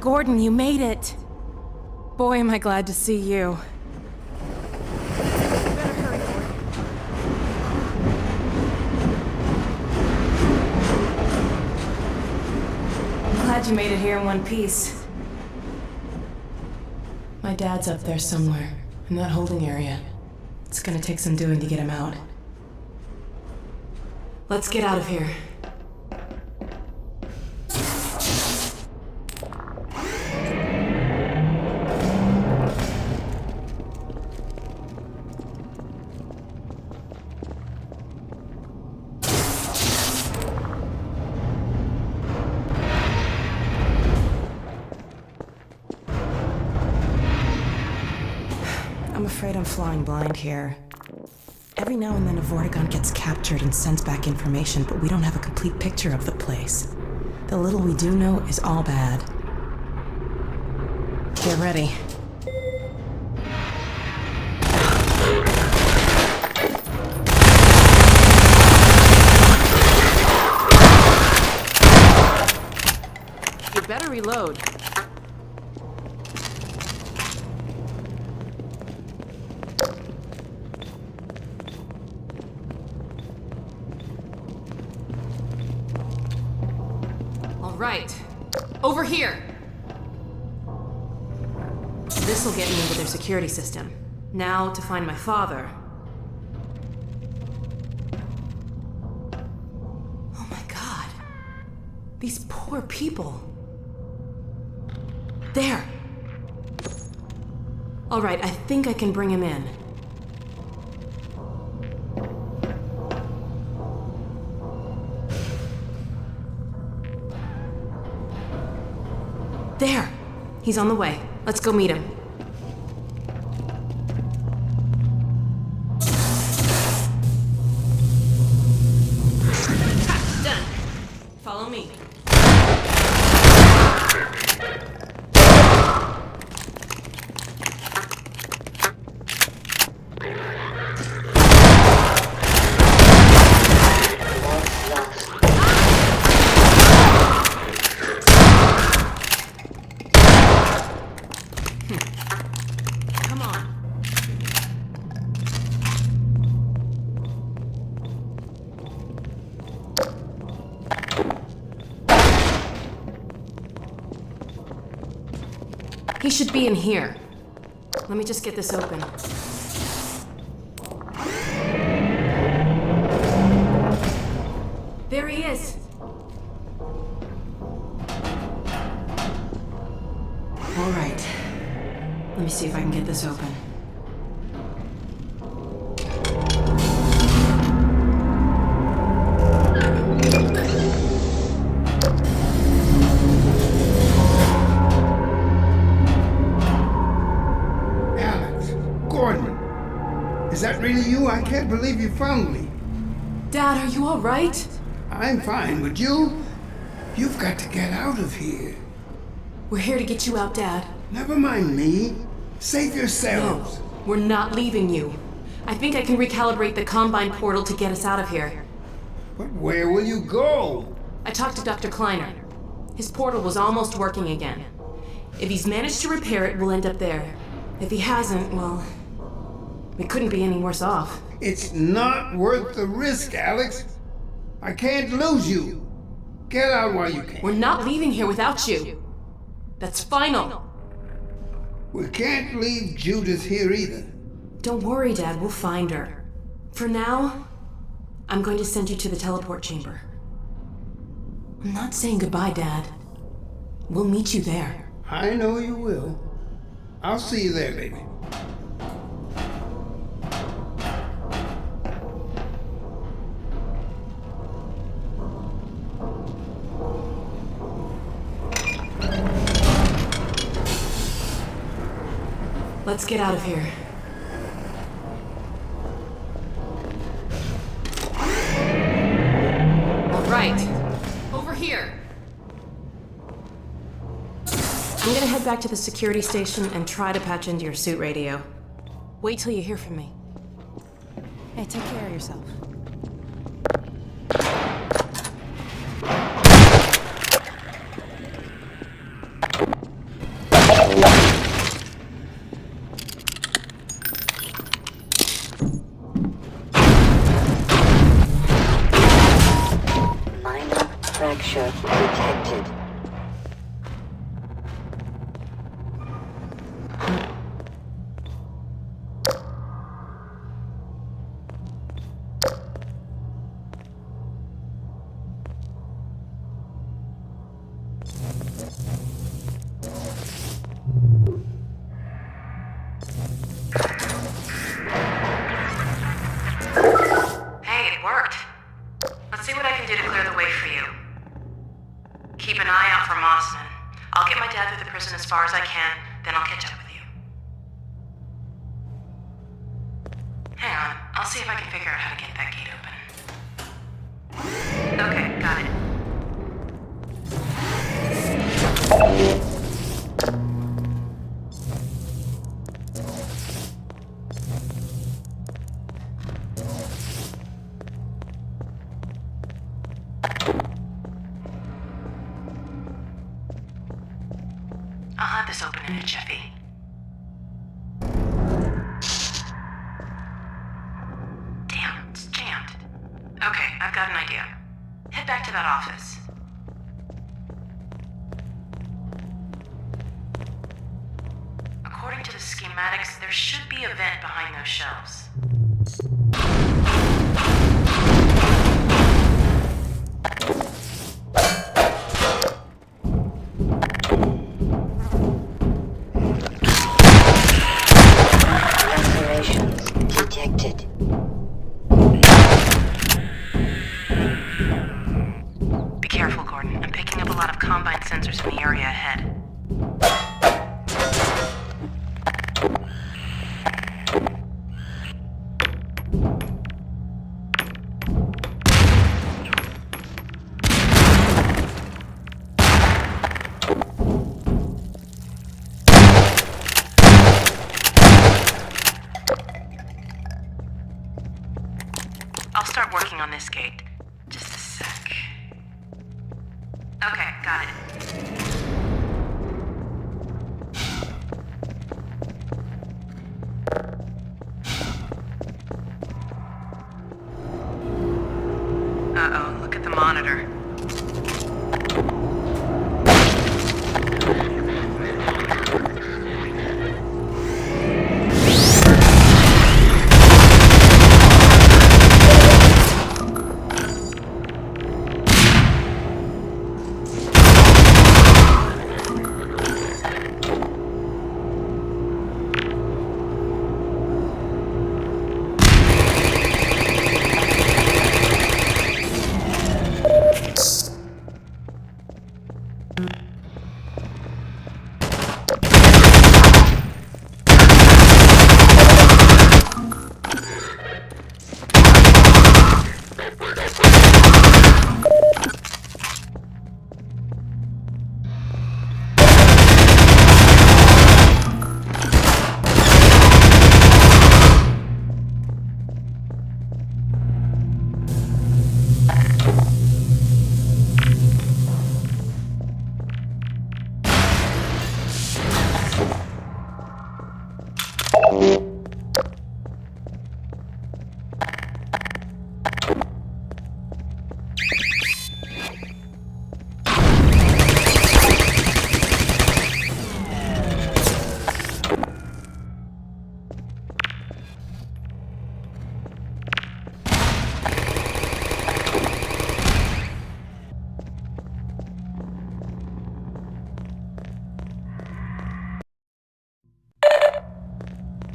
Gordon, you made it. Boy, am I glad to see you. I'm glad you made it here in one piece. My dad's up there somewhere, in that holding area. It's gonna take some doing to get him out. Let's get out of here. I'm afraid I'm flying blind here. Every now and then a Vortigaunt gets captured and sends back information, but we don't have a complete picture of the place. The little we do know is all bad. Get ready. reload. All right. Over here! This'll get me into their security system. Now to find my father. Oh my god. These poor people. There! Alright, I think I can bring him in. There! He's on the way. Let's go meet him. Ha! Done. Follow me. He should be in here. Let me just get this open. There he is. All right. Let me see if I can get this open. Is that really you? I can't believe you found me. Dad, are you all right? I'm fine, but you? You've got to get out of here. We're here to get you out, Dad. Never mind me. Save yourselves. No, we're not leaving you. I think I can recalibrate the Combine portal to get us out of here. But where will you go? I talked to Dr. Kleiner. His portal was almost working again. If he's managed to repair it, we'll end up there. If he hasn't, well... we couldn't be any worse off. It's not worth the risk, Alex. I can't lose you. Get out while you can. We're not leaving here without you. That's final. We can't leave Judith here either. Don't worry, Dad. We'll find her. For now, I'm going to send you to the teleport chamber. I'm not saying goodbye, Dad. We'll meet you there. I know you will. I'll see you there, baby. Let's get out of here. All right. Over here. I'm gonna head back to the security station and try to patch into your suit radio. Wait till you hear from me. Hey, take care of yourself. Fracture detected. Hey, it worked. Let's see what I can do to clear the way for you. Keep an eye out for Mossman. I'll get my dad through the prison as far as I can, then I'll catch up with you. Hang on, I'll see if I can figure out how to get that gate open. Okay, got it. minute, Jeffy. Damn, it's jammed. Okay, I've got an idea. Head back to that office. According to the schematics, there should be a vent behind those shelves. Detected. Be careful, Gordon. I'm picking up a lot of combine sensors in the area ahead. I'll start working on this gate. Just a sec. Okay, got it. Uh-oh, look at the monitor.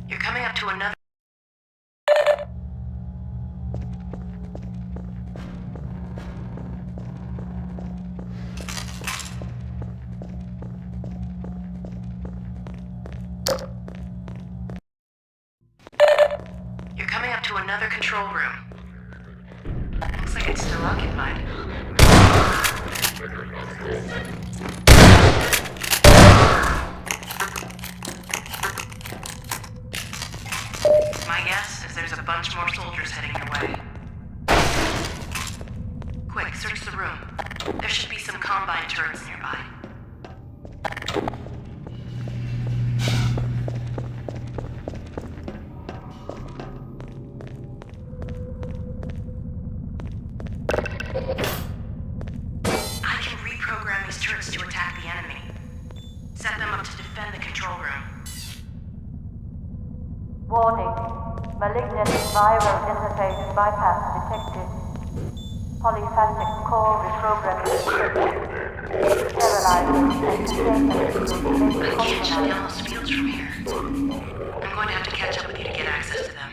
You're coming up to another... You're coming up to another control room. Looks like it's still occupied. My guess is there's a bunch more soldiers heading your way. Quick, search the room. There should be some combine turrets nearby. I can reprogram these turrets to attack the enemy. Set them up to defend the control room. Warning. Malignant viral interface bypass detected. Polyphasic core reprogramming. Sterilizing and containment. I can't show you all those fields from here. I'm going to have to catch up with you to get access to them.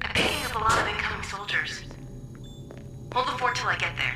I'm picking up a lot of incoming soldiers. Hold the fort till I get there.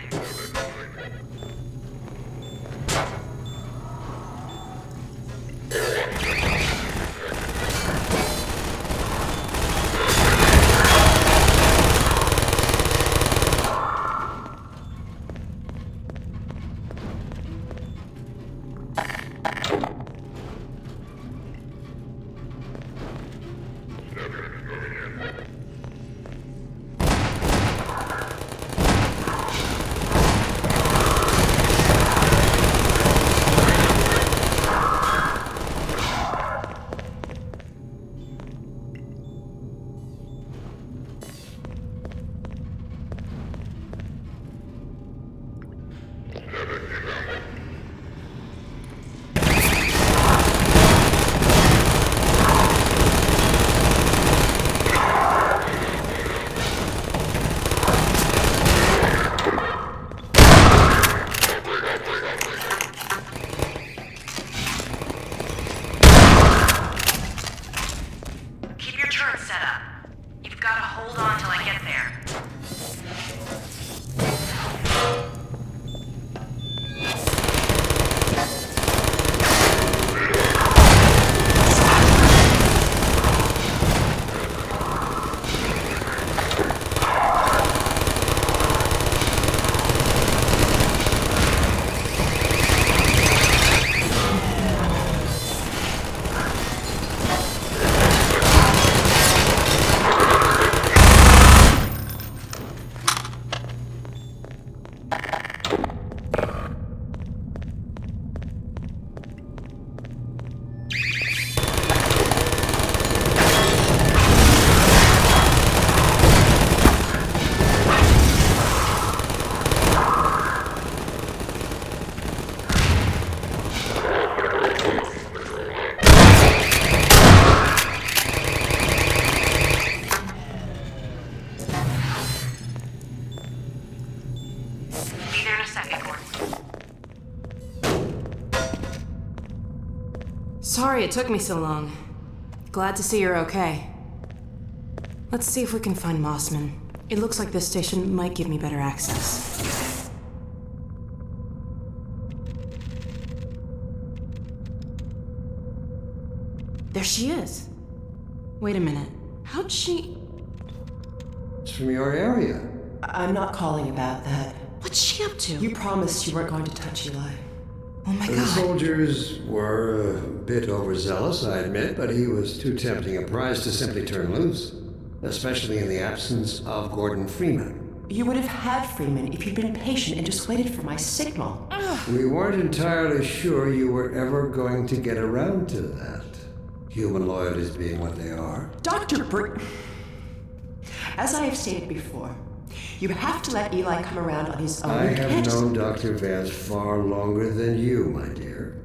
Sorry it took me so long. Glad to see you're okay. Let's see if we can find Mossman. It looks like this station might give me better access. There she is. Wait a minute. How'd she... It's from your area. I'm not calling about that. What's she up to? You promised you weren't going to touch Eli. Oh my The god. soldiers were a bit overzealous, I admit, but he was too tempting a prize to simply turn loose, especially in the absence of Gordon Freeman. You would have had Freeman if you'd been patient and just waited for my signal. We weren't entirely sure you were ever going to get around to that. Human loyalties being what they are. Dr. As I have stated before, you have to let Eli come around on his own. I have known Dr. Vance far longer than you, my dear.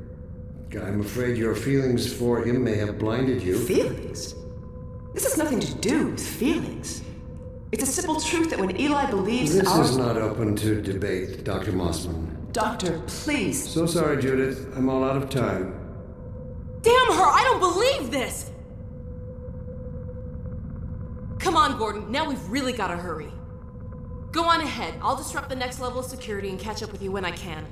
I'm afraid your feelings for him may have blinded you. Feelings? This has nothing to do with feelings. It's a simple truth that when Eli believes This is not open to debate, Dr. Mossman. Doctor, please. So sorry, Judith. I'm all out of time. Damn her! I don't believe this! Come on, Gordon. Now we've really got to hurry. Go on ahead. I'll disrupt the next level of security and catch up with you when I can.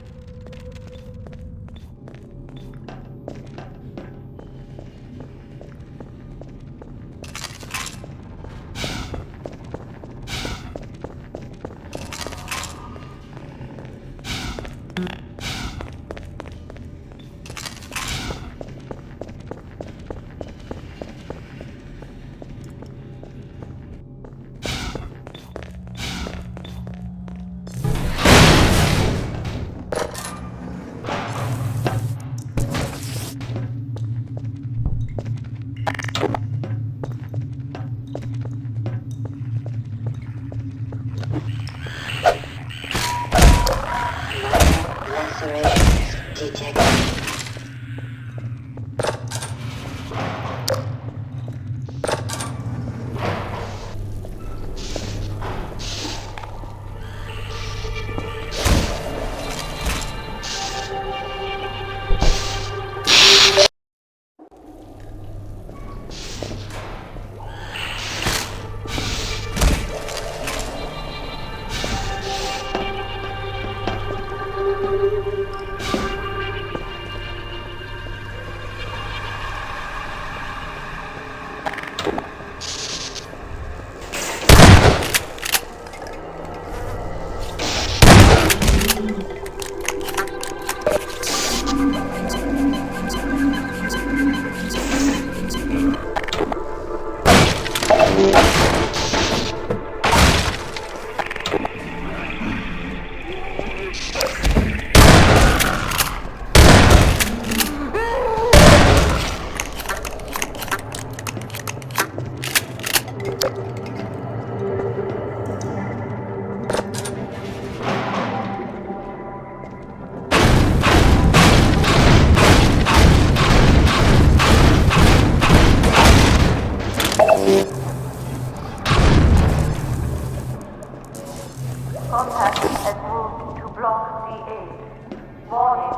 Contact has moved to Block D8. Warning.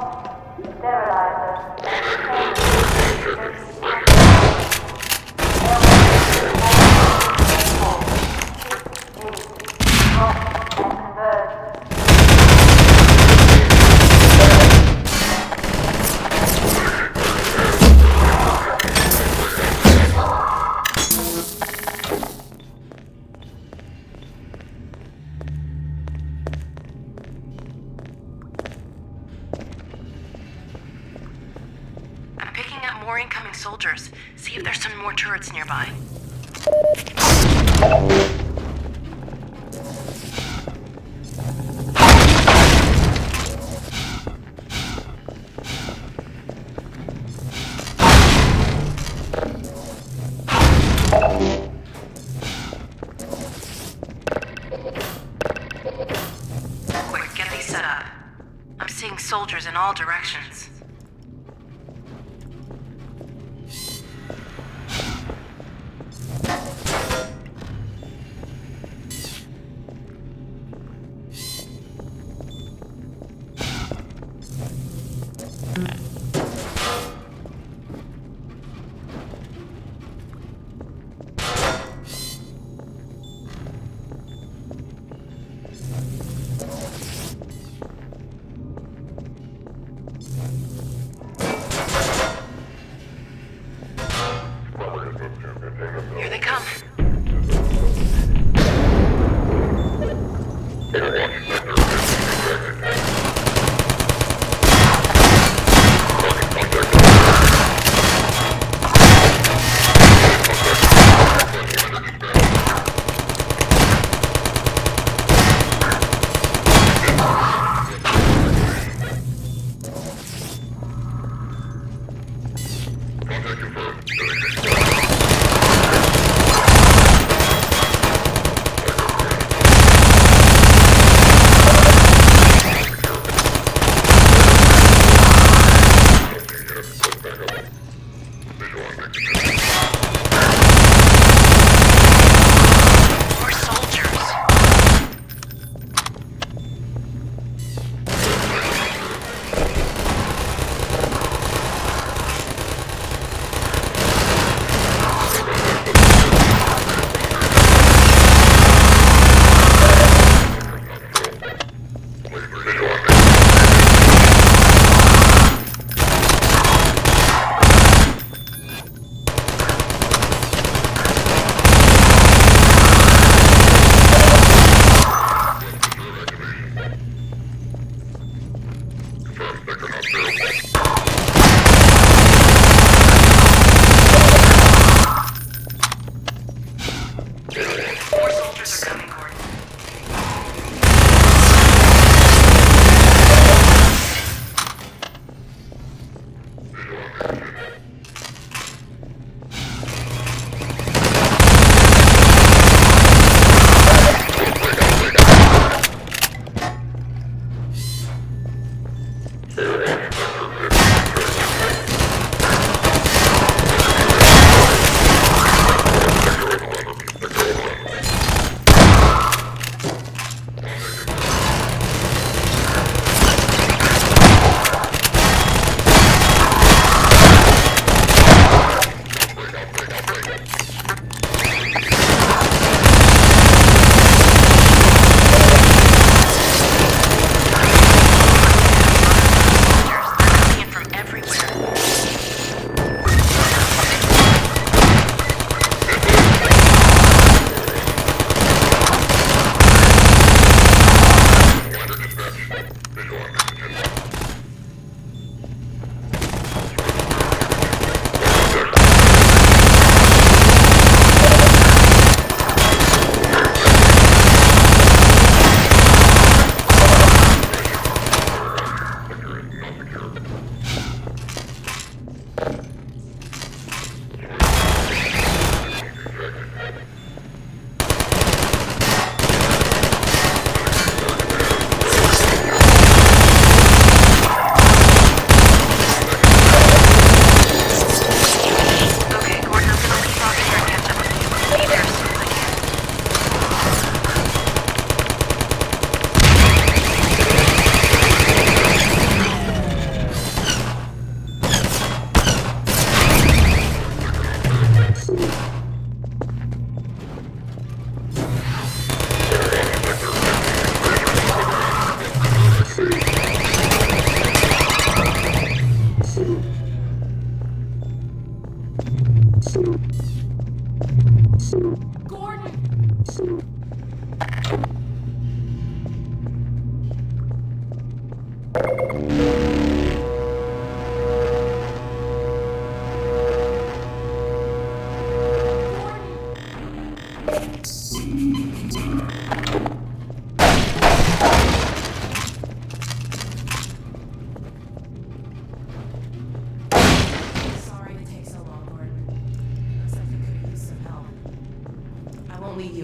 Sterilizers more incoming soldiers. See if there's some more turrets nearby. Quick, get these set up. I'm seeing soldiers in all directions.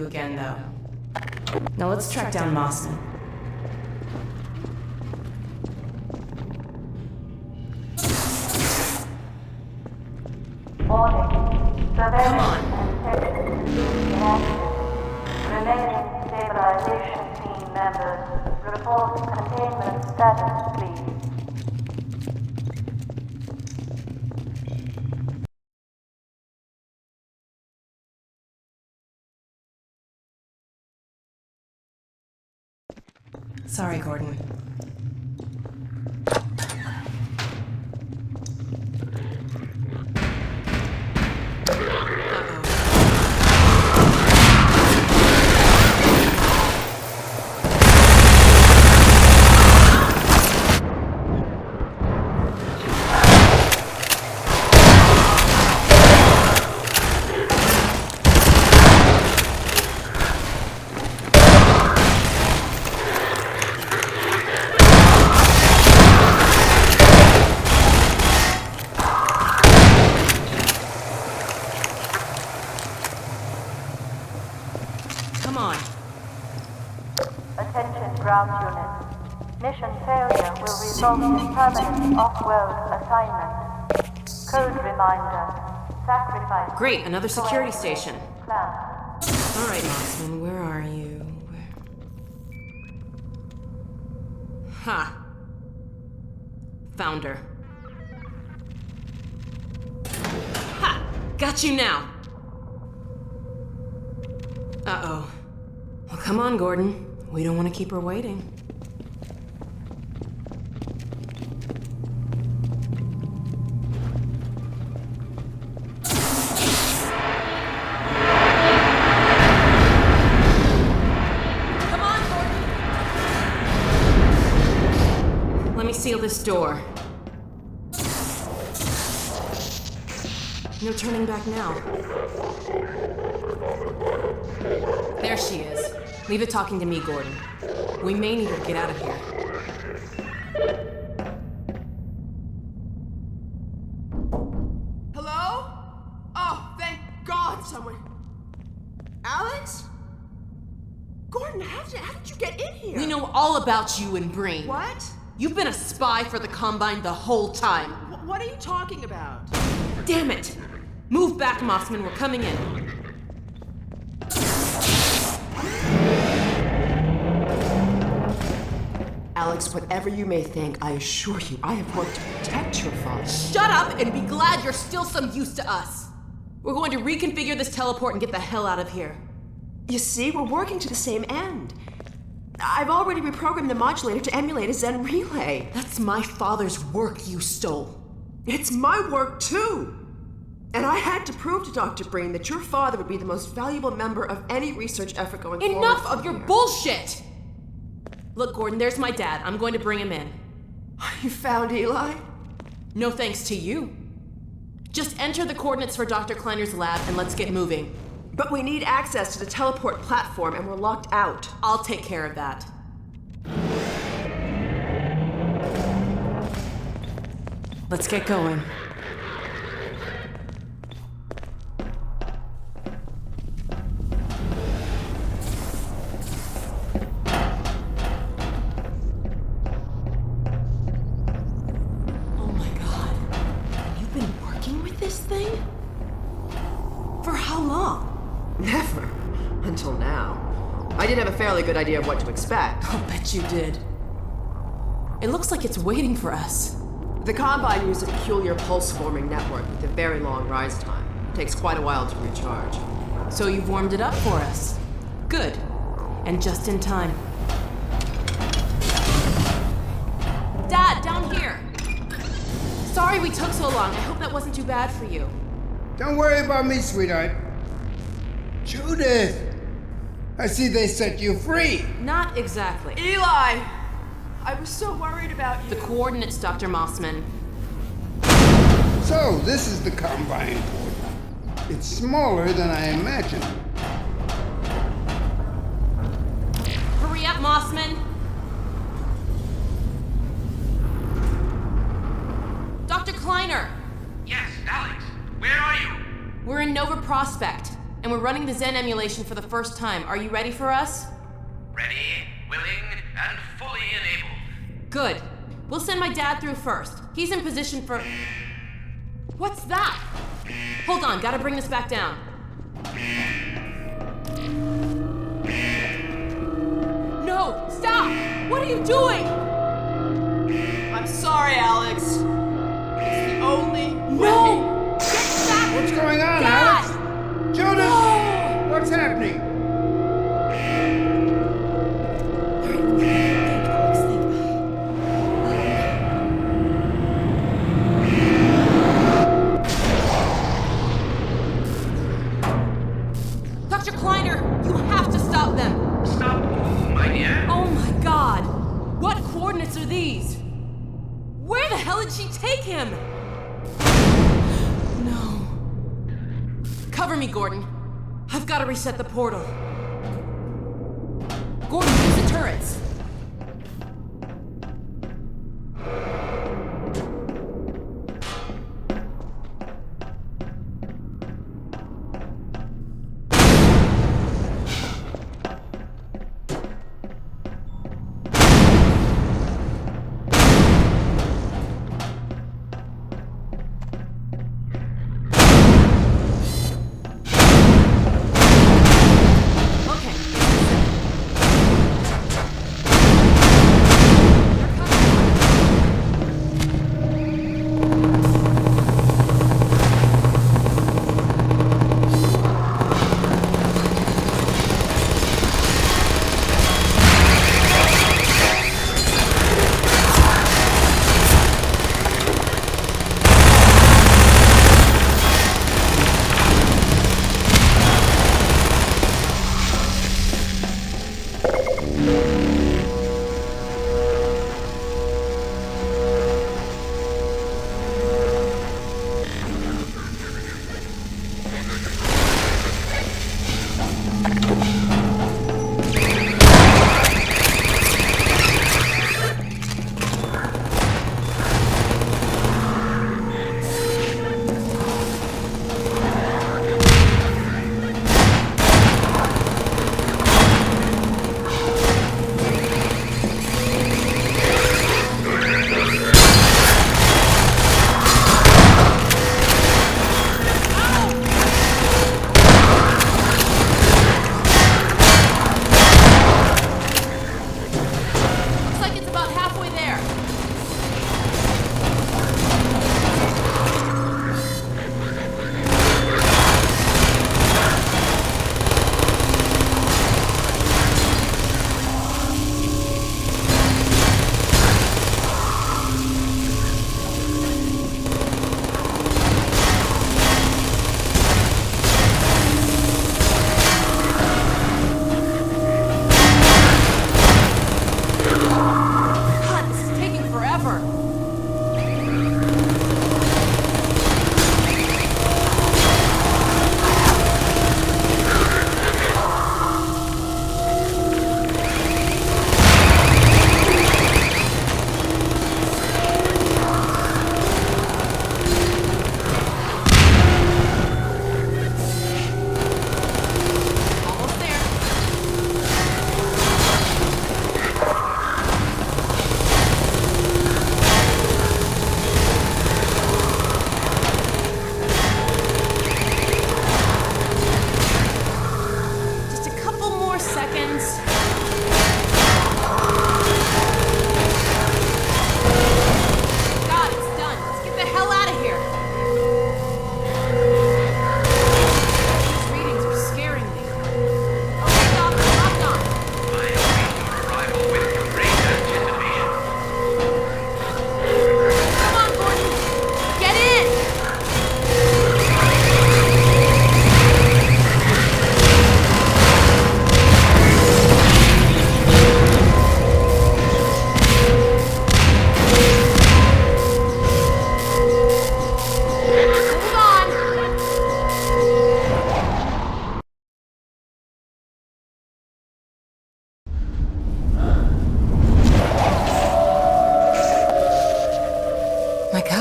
Again, though. Now let's track down Mossman. Come on. Remaining stabilization team members, report containment status, please. Sorry, Gordon. Result in permanent off-world assignment. Code reminder. Sacrifice. Great, another security station. Alright, Mossman, where are you? Ha! Found her. Ha! Got you now! Uh-oh. Well, come on, Gordon. We don't want to keep her waiting. Seal this door. No turning back now. There she is. Leave it talking to me, Gordon. We may need her to get out of here. Hello? Oh, thank God someone... Alex? Gordon, how did you get in here? We know all about you and Breen. What? You've been a spy for the Combine the whole time. What are you talking about? Damn it! Move back, Mossman. We're coming in. Alex, whatever you may think, I assure you, I have worked to protect your father. Shut up and be glad you're still some use to us. We're going to reconfigure this teleport and get the hell out of here. You see, we're working to the same end. I've already reprogrammed the modulator to emulate a Zen relay. That's my father's work you stole. It's my work, too. And I had to prove to Dr. Breen that your father would be the most valuable member of any research effort going forward. Enough of your bullshit! Look, Gordon, there's my dad. I'm going to bring him in. You found Eli? No thanks to you. Just enter the coordinates for Dr. Kleiner's lab and let's get moving. But we need access to the teleport platform and we're locked out. I'll take care of that. Let's get going. Oh my God. You've been working with this thing? For how long? Never. Until now. I did have a fairly good idea of what to expect. I'll bet you did. It looks like it's waiting for us. The Combine uses a peculiar pulse-forming network with a very long rise time. It takes quite a while to recharge. So you've warmed it up for us. Good. And just in time. Dad, down here! Sorry we took so long. I hope that wasn't too bad for you. Don't worry about me, sweetheart. Judith! I see they set you free. Not exactly. Eli! I was so worried about you. The coordinates, Dr. Mossman. So, this is the Combine portal. It's smaller than I imagined. Hurry up, Mossman! Dr. Kleiner! Yes, Alex. Where are you? We're in Nova Prospekt, and we're running the Zen emulation for the first time. Are you ready for us? Ready, willing, and fully enabled. Good. We'll send my dad through first. He's in position for... What's that? Hold on, gotta bring this back down. No! Stop! What are you doing? I'm sorry, Alex. It's the only way. No! Get back! What's going on, Dad! Alex? Judith! No! What's happening? Dr. Kleiner, you have to stop them! Stop who, my dear? Oh my god! What coordinates are these? Where the hell did she take him? No. Cover me, Gordon. I've got to reset the portal. Gordon, use the turrets.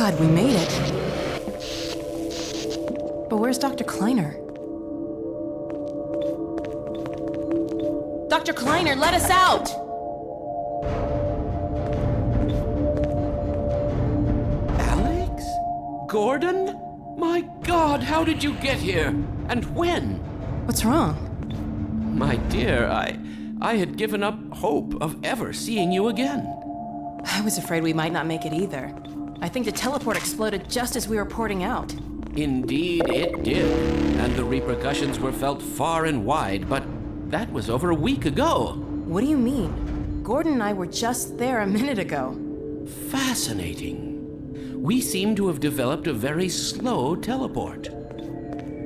God, we made it. But where's Dr. Kleiner? Dr. Kleiner, let us out! Alex? Gordon? My God, how did you get here? And when? What's wrong? My dear, I had given up hope of ever seeing you again. I was afraid we might not make it either. I think the teleport exploded just as we were porting out. Indeed it did, and the repercussions were felt far and wide, but that was over a week ago. What do you mean? Gordon and I were just there a minute ago. Fascinating. We seem to have developed a very slow teleport.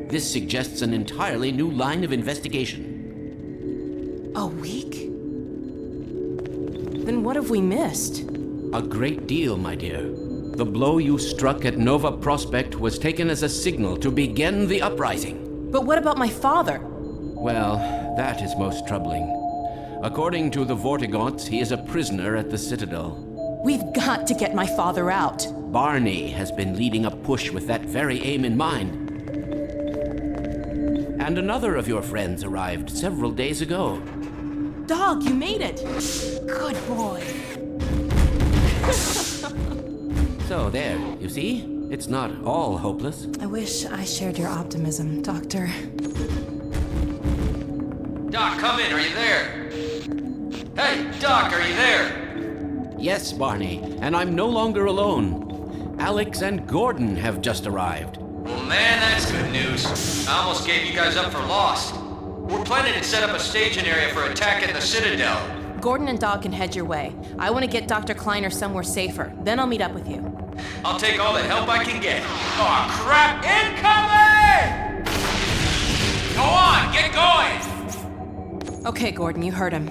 This suggests an entirely new line of investigation. A week? Then what have we missed? A great deal, my dear. The blow you struck at Nova Prospekt was taken as a signal to begin the uprising. But what about my father? Well, that is most troubling. According to the Vortigaunts, he is a prisoner at the Citadel. We've got to get my father out. Barney has been leading a push with that very aim in mind. And another of your friends arrived several days ago. Dog, you made it! Good boy. So there, you see? It's not all hopeless. I wish I shared your optimism, Doctor. Doc, come in. Are you there? Hey, Doc, are you there? Yes, Barney, and I'm no longer alone. Alex and Gordon have just arrived. Well, man, that's good news. I almost gave you guys up for lost. We're planning to set up a staging area for attacking the Citadel. Gordon and Doc can head your way. I want to get Dr. Kleiner somewhere safer. Then I'll meet up with you. I'll take all the help I can get. Aw, crap! Incoming! Go on, get going! Okay, Gordon, you heard him.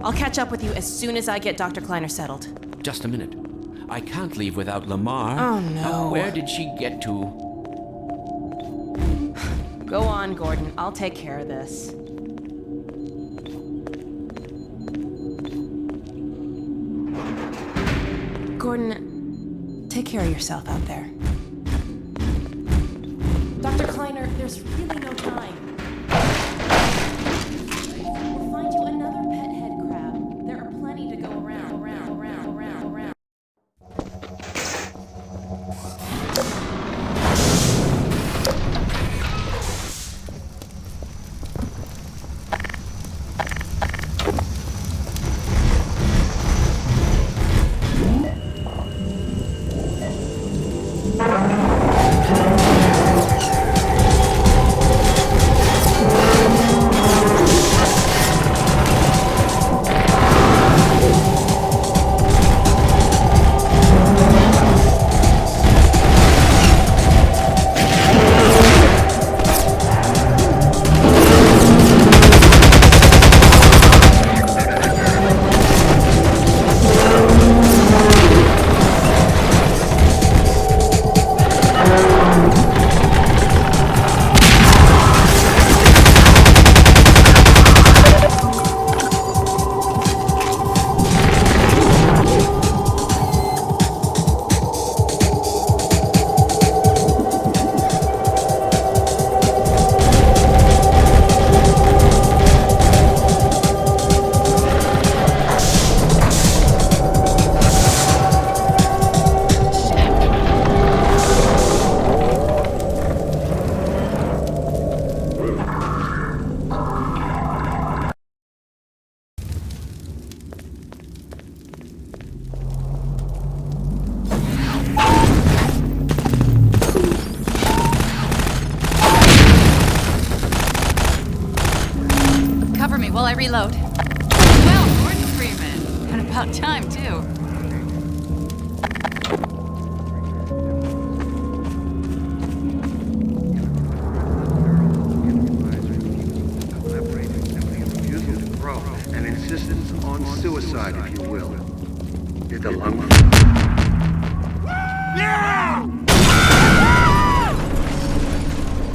I'll catch up with you as soon as I get Dr. Kleiner settled. Just a minute. I can't leave without Lamar. Oh, no. Where did she get to? Go on, Gordon. I'll take care of this. Gordon, take care of yourself out there. Dr. Kleiner, there's really no time. We'll find you another pet head crab. There are plenty to go around. While I reload. Well, Gordon Freeman. And about time, too. An insistence on suicide, if you will. Did the lung... Yeah!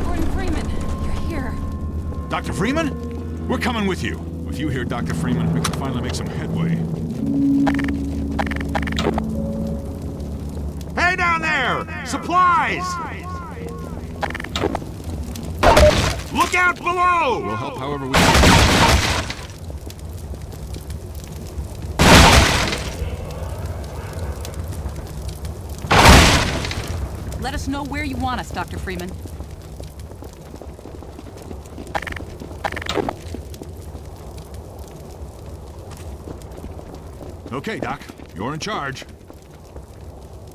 Gordon Freeman, you're here. Dr. Freeman? We're coming with you. With you here, Dr. Freeman, we can finally make some headway. Hey, there! Supplies! Look out below! We'll help however we can. Let us know where you want us, Dr. Freeman. Okay, Doc. You're in charge.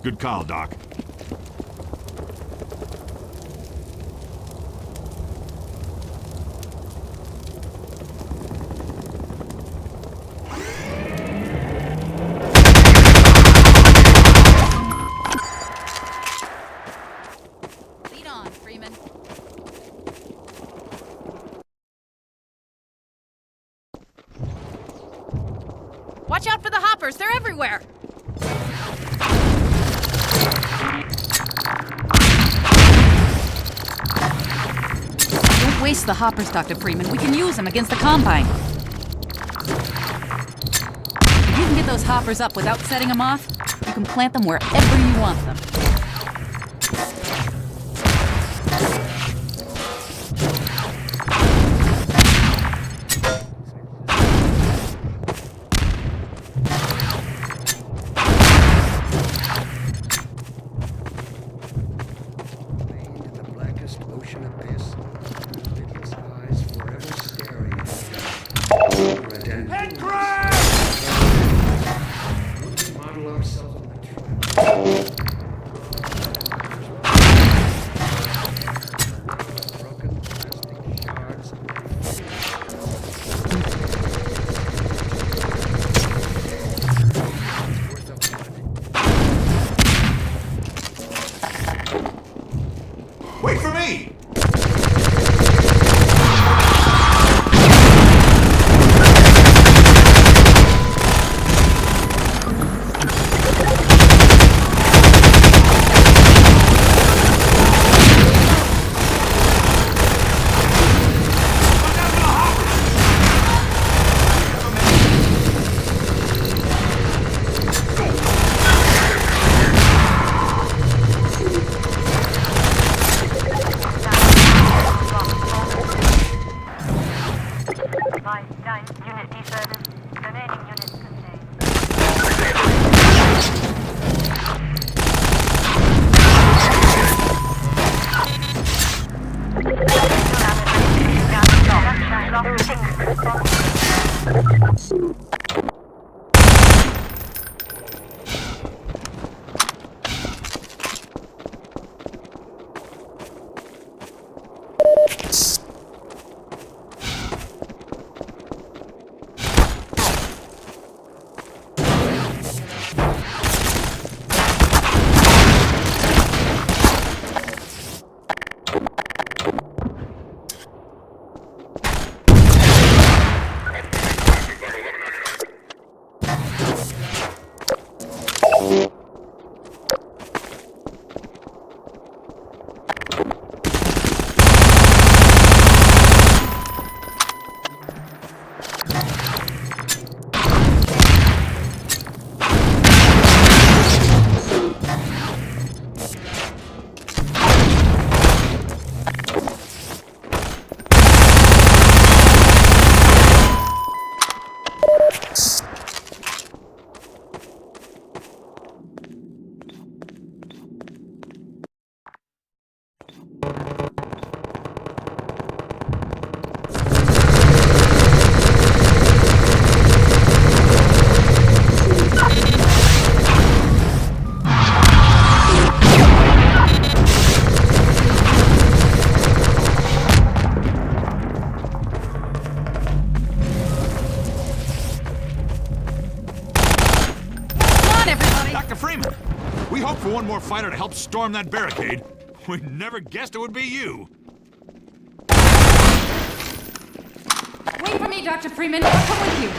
Good call, Doc. Lead on, Freeman. Watch out for the hoppers! They're everywhere! Don't waste the hoppers, Dr. Freeman. We can use them against the Combine. If you can get those hoppers up without setting them off, you can plant them wherever you want them. Wait for me! Unit deserted. Remaining units contained. Dr. Freeman, we hoped for one more fighter to help storm that barricade. We never guessed it would be you. Wait for me, Dr. Freeman. I'll come with you.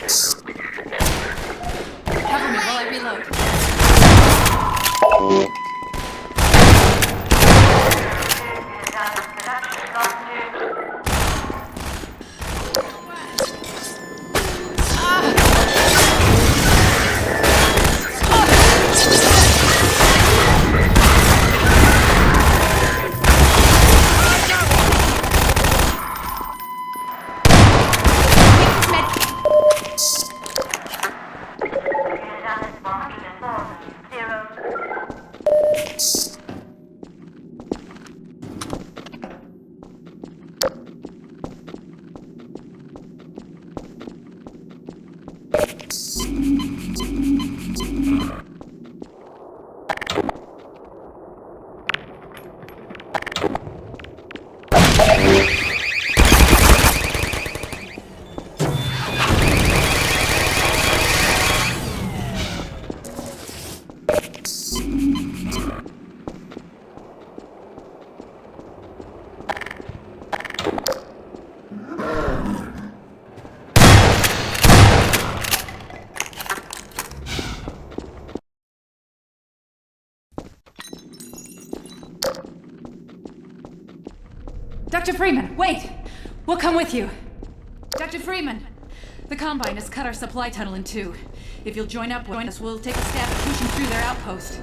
Cover me while I reload. Dr. Freeman, wait! We'll come with you. Dr. Freeman! The Combine has cut our supply tunnel in two. If you'll join us, we'll take a stab at pushing through their outpost.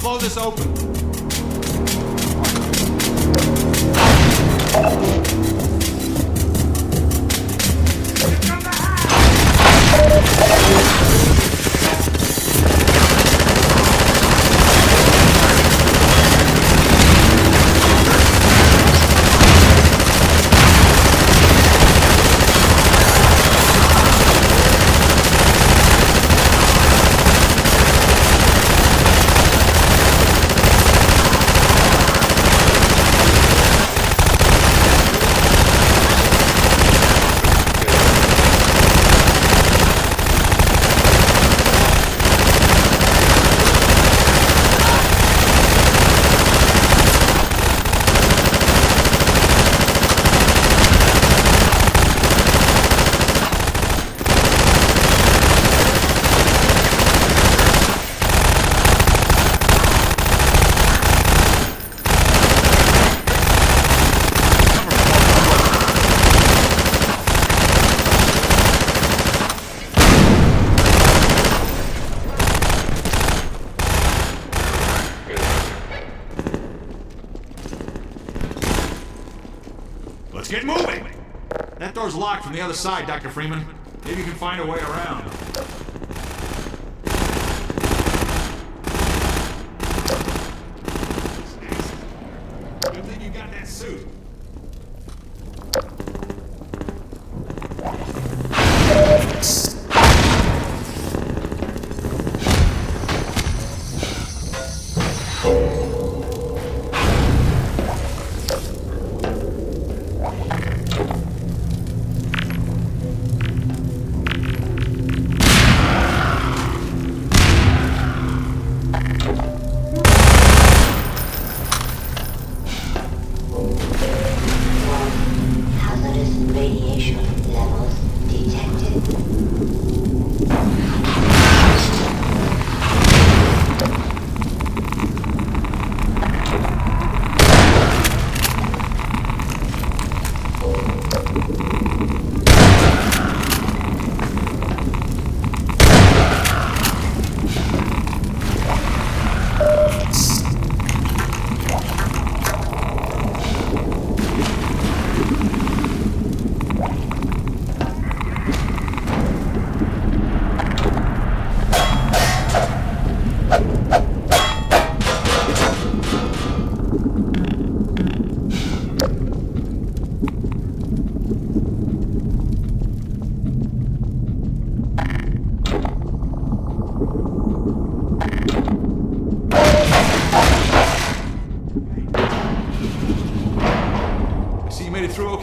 Blow this open. Let's get moving! That door's locked from the other side, Dr. Freeman. Maybe you can find a way around.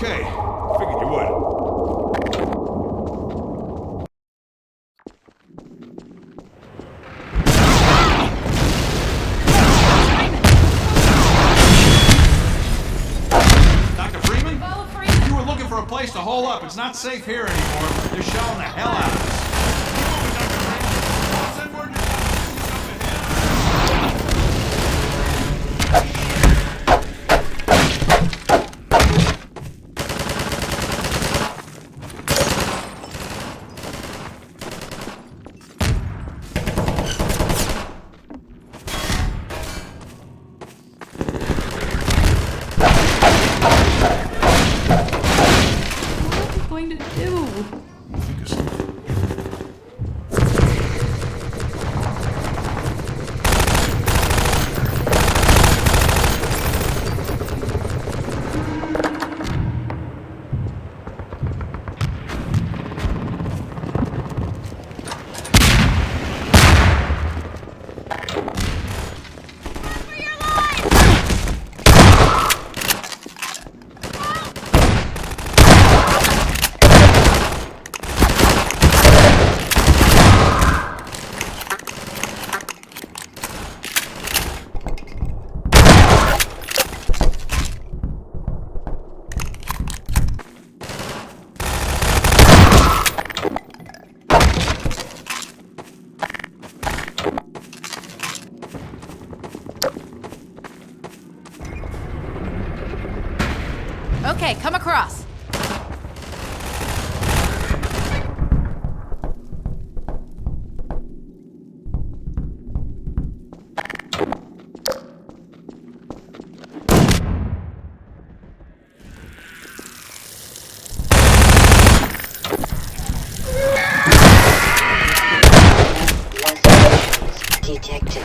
Okay, figured you would. Dr. Freeman? You were looking for a place to hole up. It's not safe here anymore. They're shelling the hell out of us. Going to do? Okay, come across. Detected.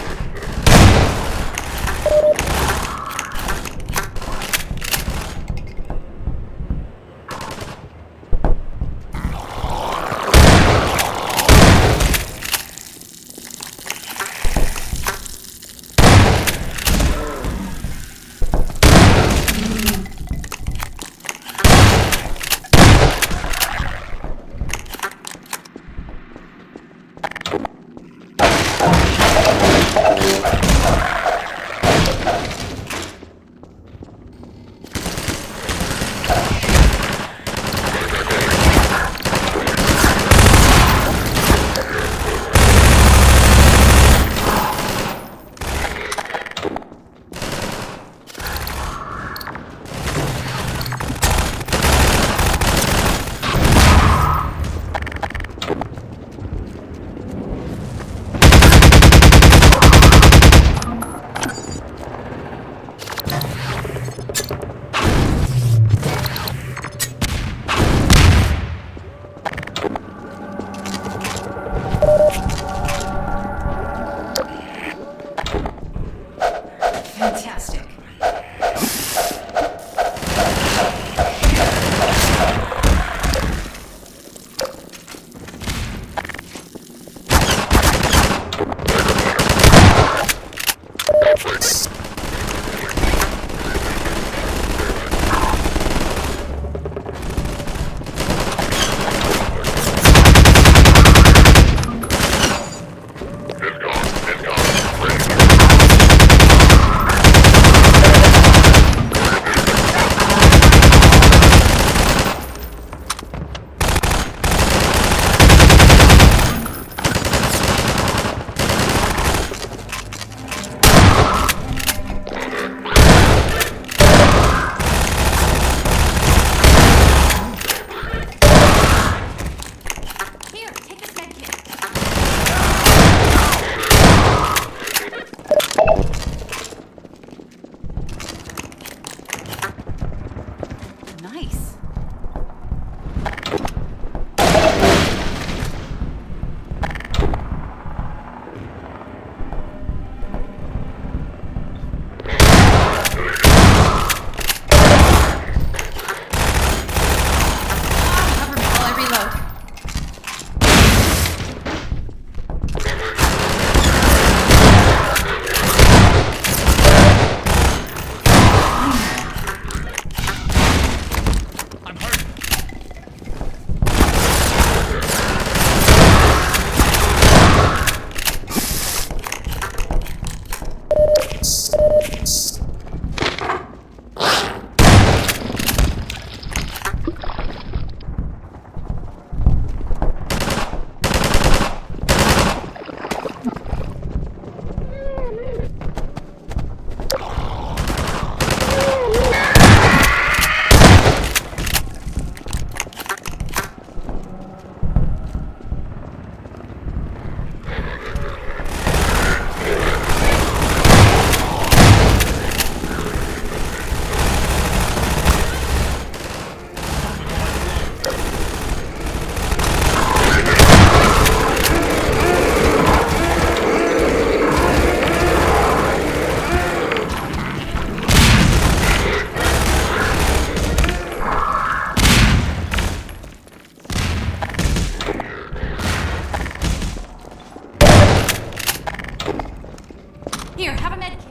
Here, have a med kit.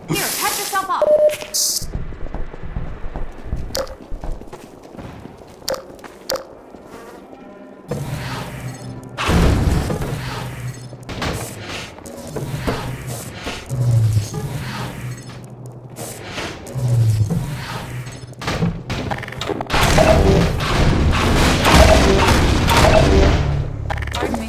Here, patch yourself up. Pardon me.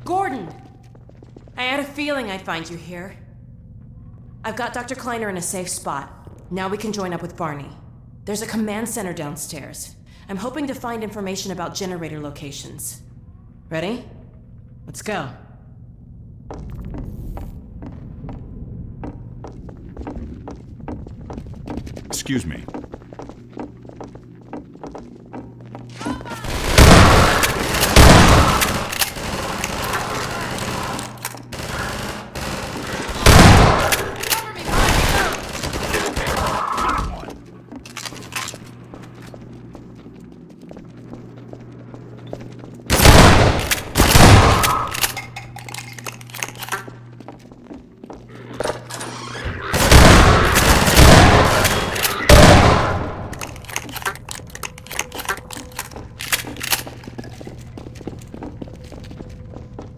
Gordon! I had a feeling I'd find you here. I've got Dr. Kleiner in a safe spot. Now we can join up with Barney. There's a command center downstairs. I'm hoping to find information about generator locations. Ready? Let's go. Excuse me.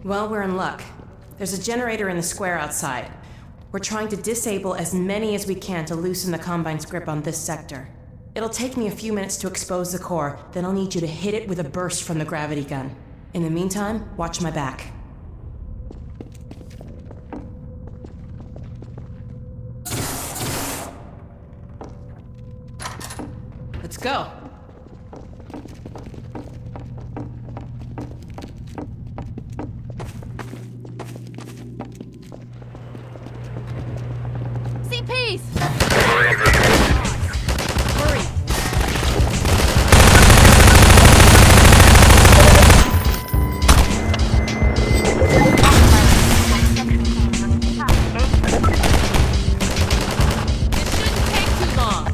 Well, we're in luck. There's a generator in the square outside. We're trying to disable as many as we can to loosen the Combine's grip on this sector. It'll take me a few minutes to expose the core, then I'll need you to hit it with a burst from the gravity gun. In the meantime, watch my back. Let's go. CPs! Hurry! It shouldn't take too long.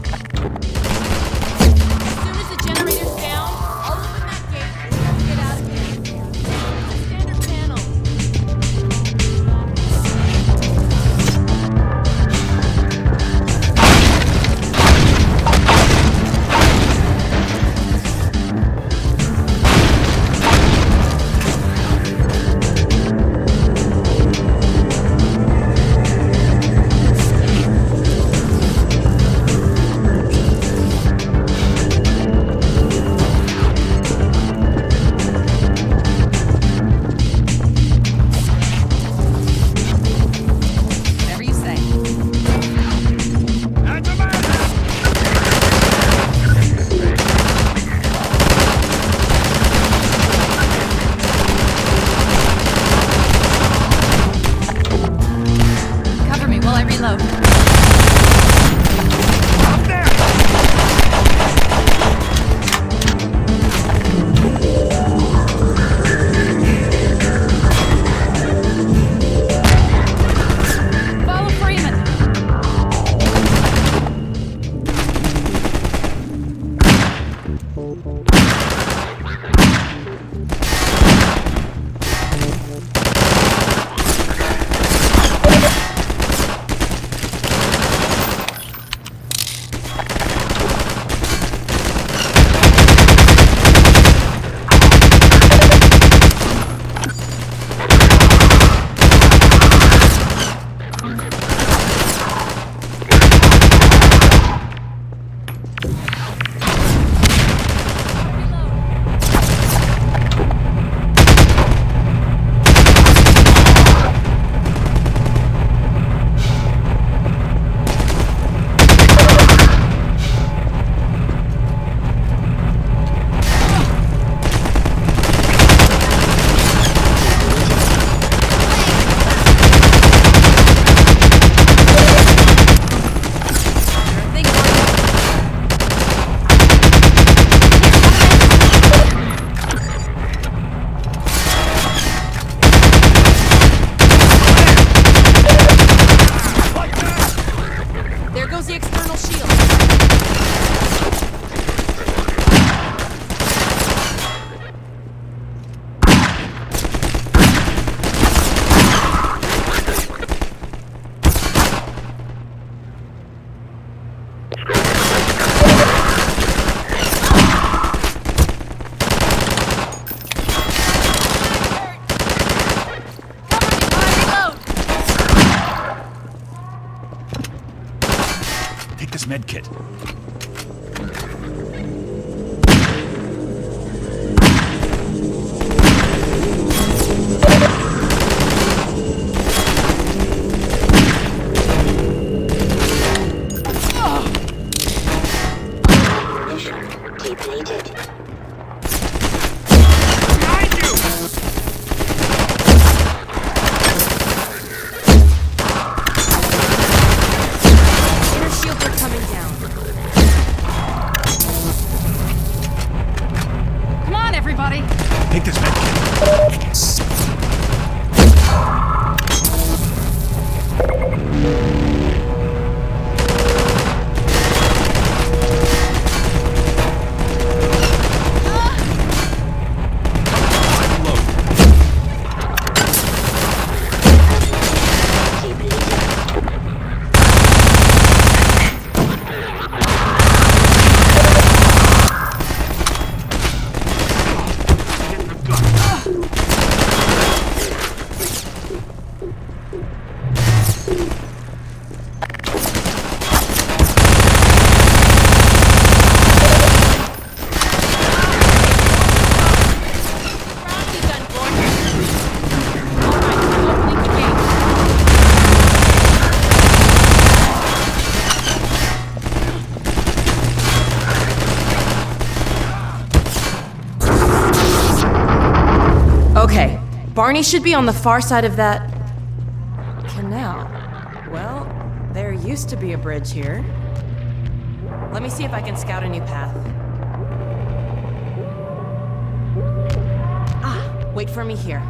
this medkit. Depleted. Take this medkit. Okay, Barney should be on the far side of that canal. Well, there used to be a bridge here. Let me see if I can scout a new path. Ah, wait for me here.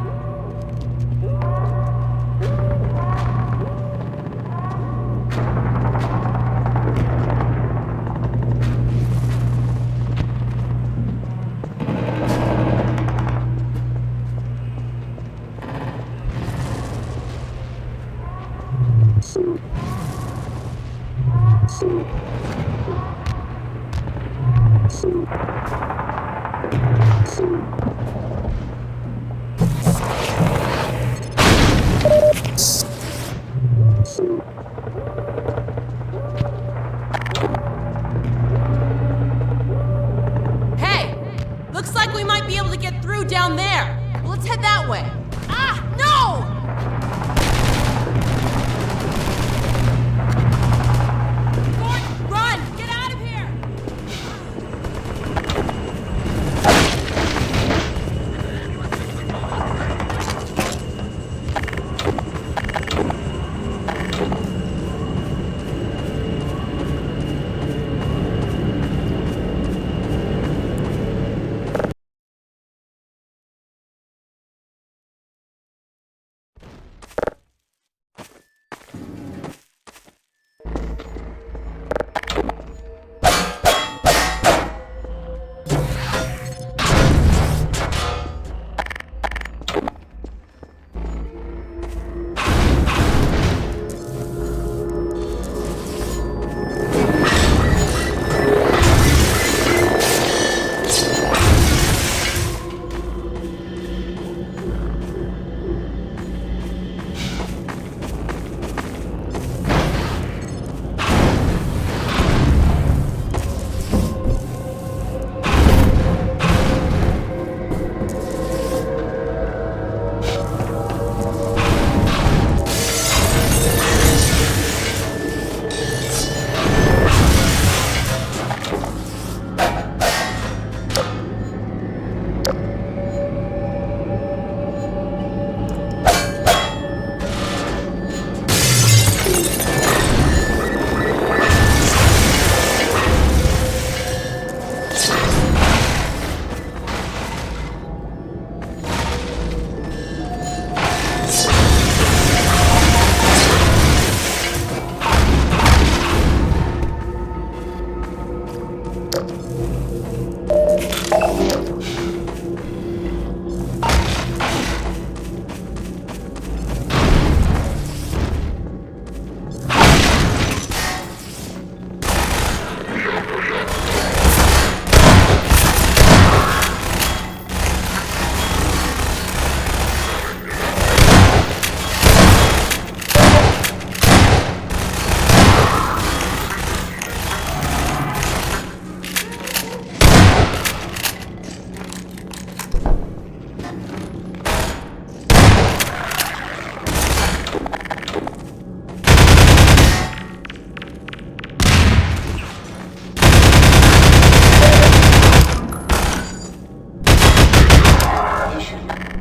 Hey! Looks like we might be able to get through down there. Well, let's head that way. Ah, no! Run! Get out of here!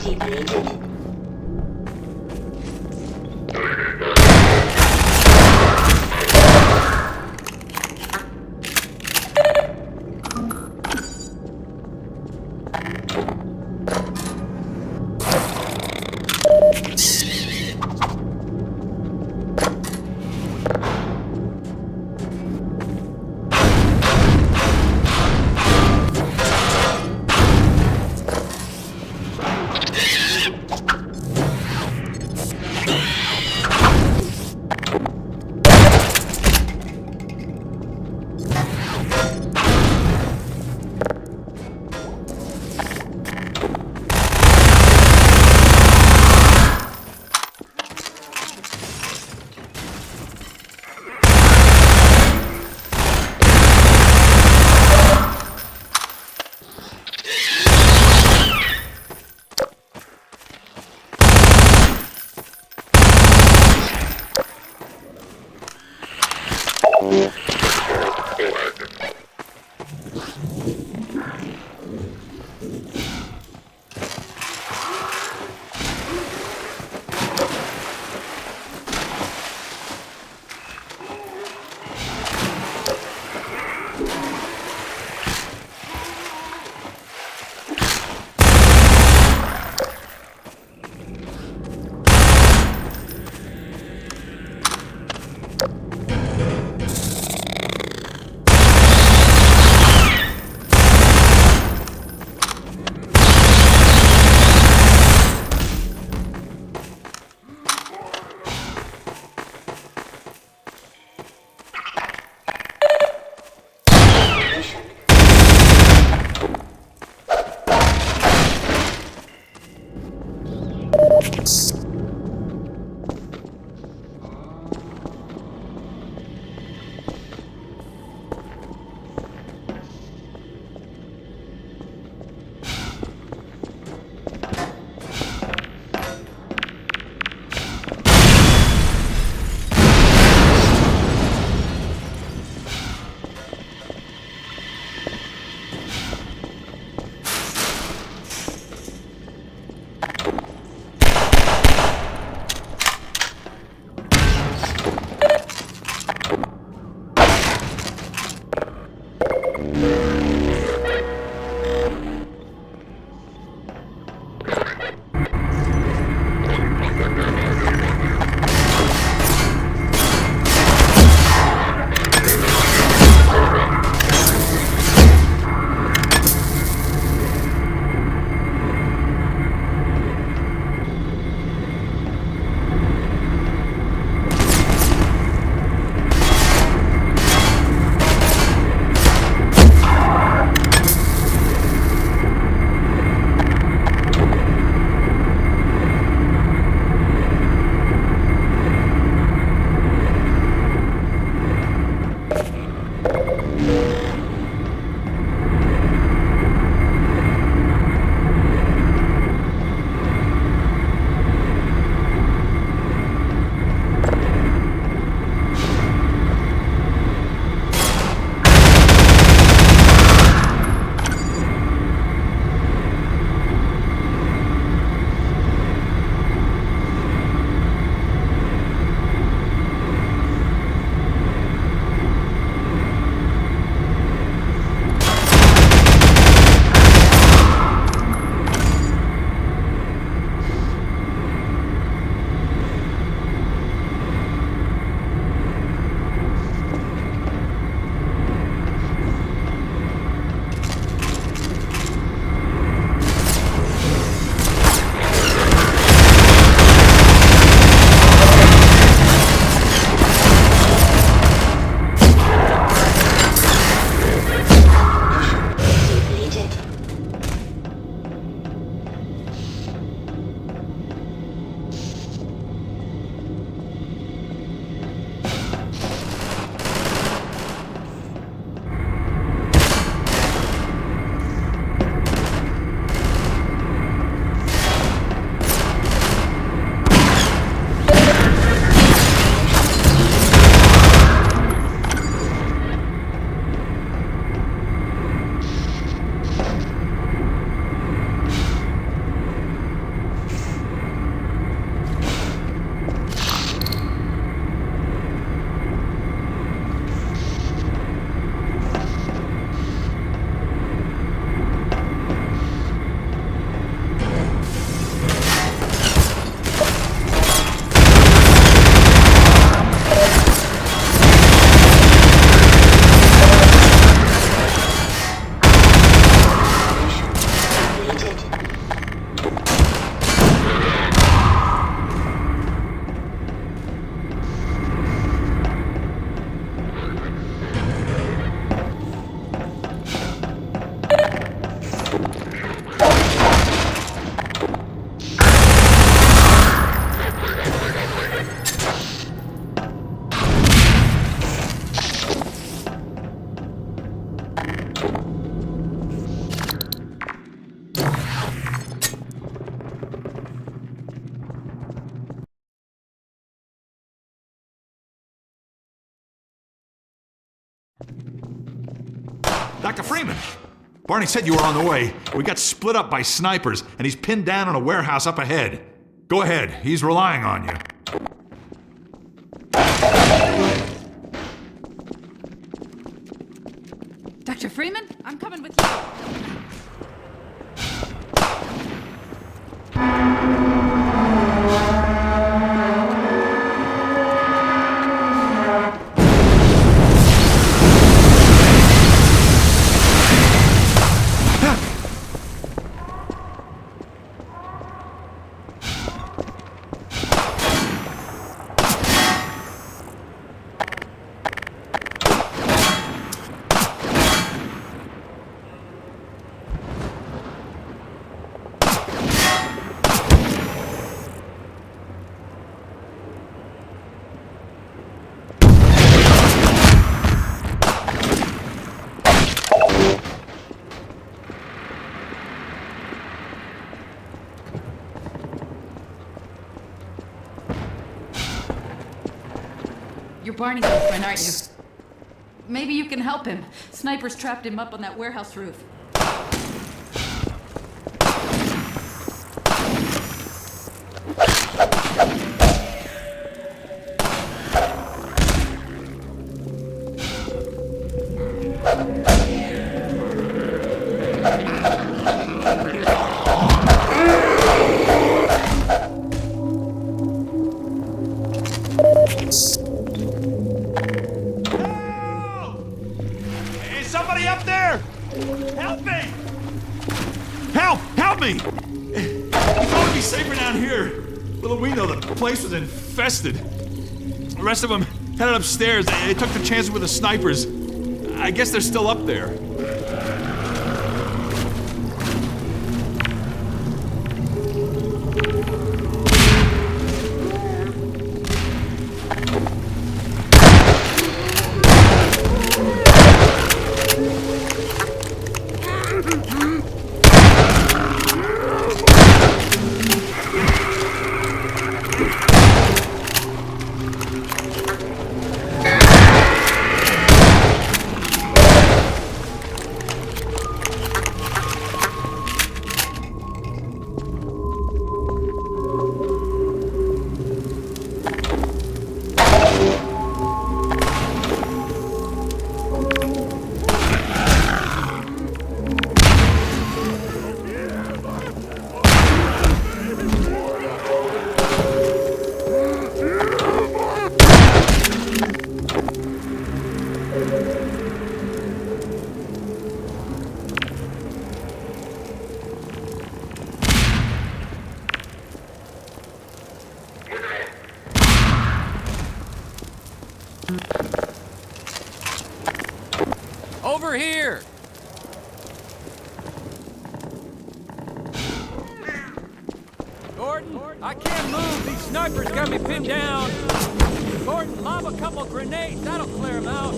Depleted. Dr. Freeman! Barney said you were on the way. We got split up by snipers, and he's pinned down in a warehouse up ahead. Go ahead, he's relying on you. Dr. Freeman, I'm coming with you. You're Barney's girlfriend, aren't you? Maybe you can help him. Snipers trapped him up on that warehouse roof. The place was infested. The rest of them headed upstairs. They took the chances with the snipers. I guess they're still up there. Over here! Gordon, I can't move. These snipers got me pinned down. Gordon, lob a couple grenades. That'll clear them out.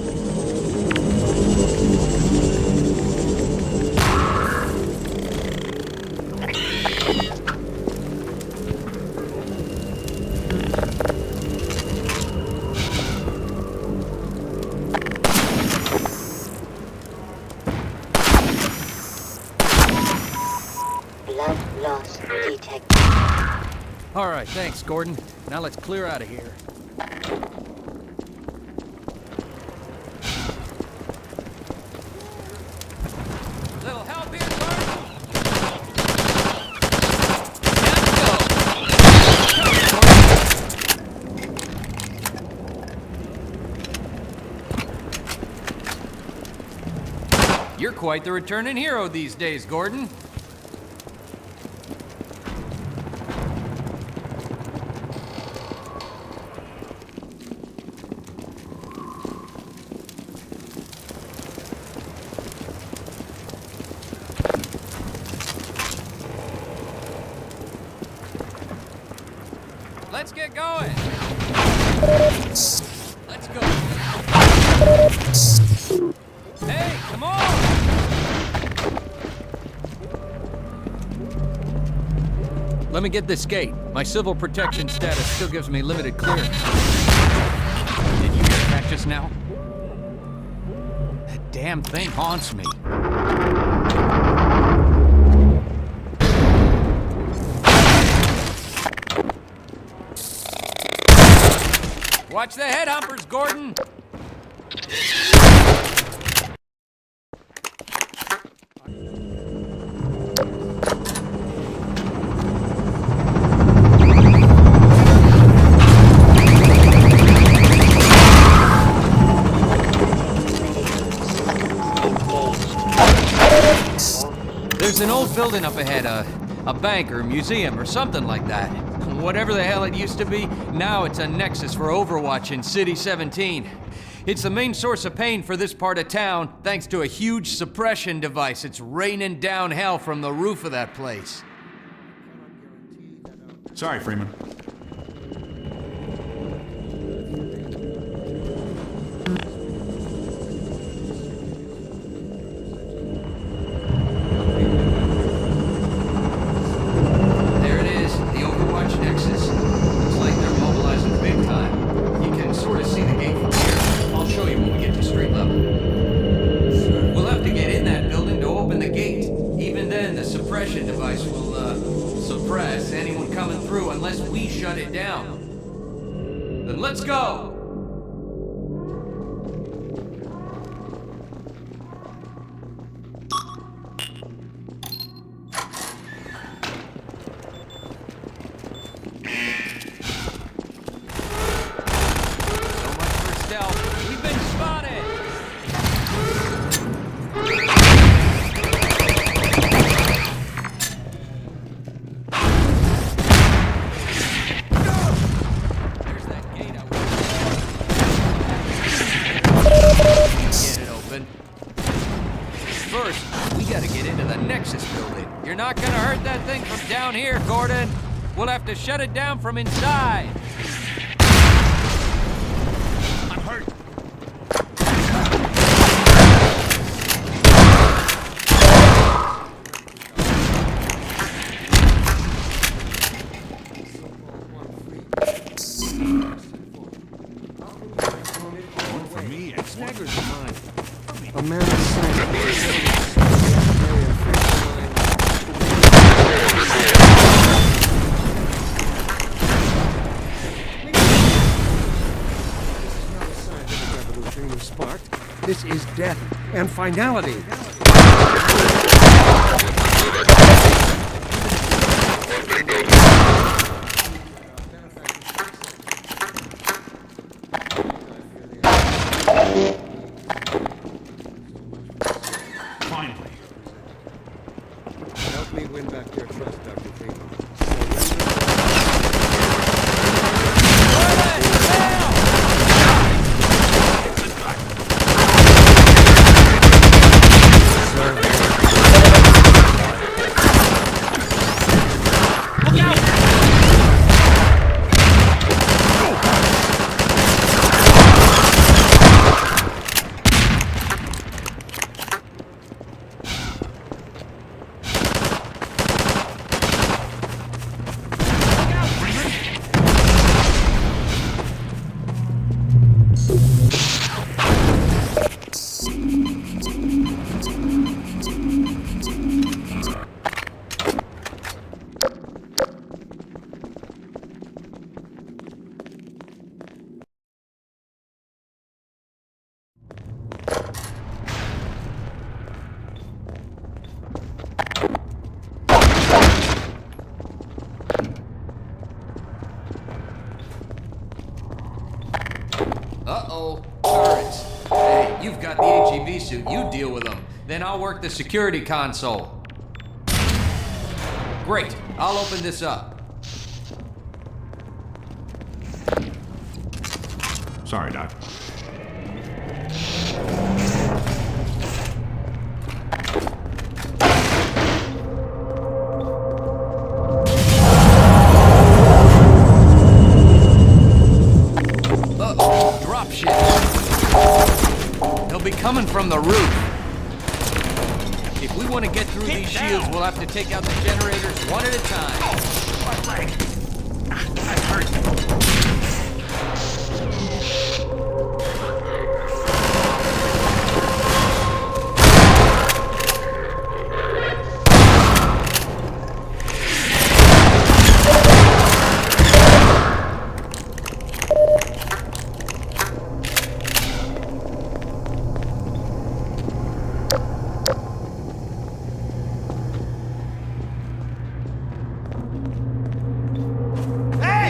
All right, thanks, Gordon. Now let's clear out of here. Little help here, Gordon. You're quite the returning hero these days, Gordon. Let's get going. Let's go. Hey, come on. Let me get this gate. My civil protection status still gives me limited clearance. Did you hear that just now? damn thing haunts me. Watch the head humpers, Gordon! There's an old building up ahead, a bank or a museum or something like that. Whatever the hell it used to be, now it's a nexus for Overwatch in City 17. It's the main source of pain for this part of town, thanks to a huge suppression device. It's raining down hell from the roof of that place. Sorry, Freeman. Let's go! So much for stealth. We've been spotted! You're not gonna hurt that thing from down here, Gordon. We'll have to shut it down from inside. I'm hurt. One for me and Snaggers are mine. A man of science. This is death and finality. Finally. Help me win back their trust, Dr. Freeman. Uh-oh, turrets. Hey, you've got the HEV suit. You deal with them. Then I'll work the security console. Great. I'll open this up. Sorry, Doc. They'll be coming from the roof. If we want to get through these shields, we'll have to take out the generators one at a time. My leg. I'm hurt.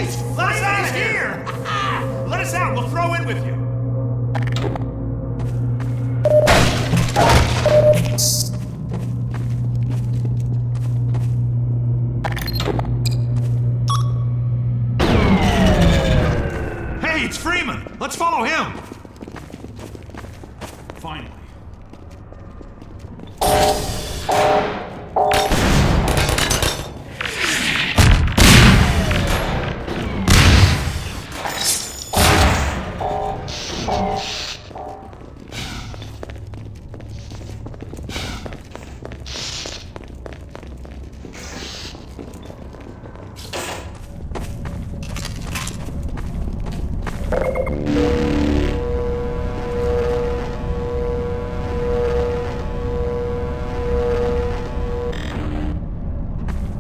Please, let us out of here! Let us out, we'll throw in with you. Hey, it's Freeman! Let's follow him! Finally.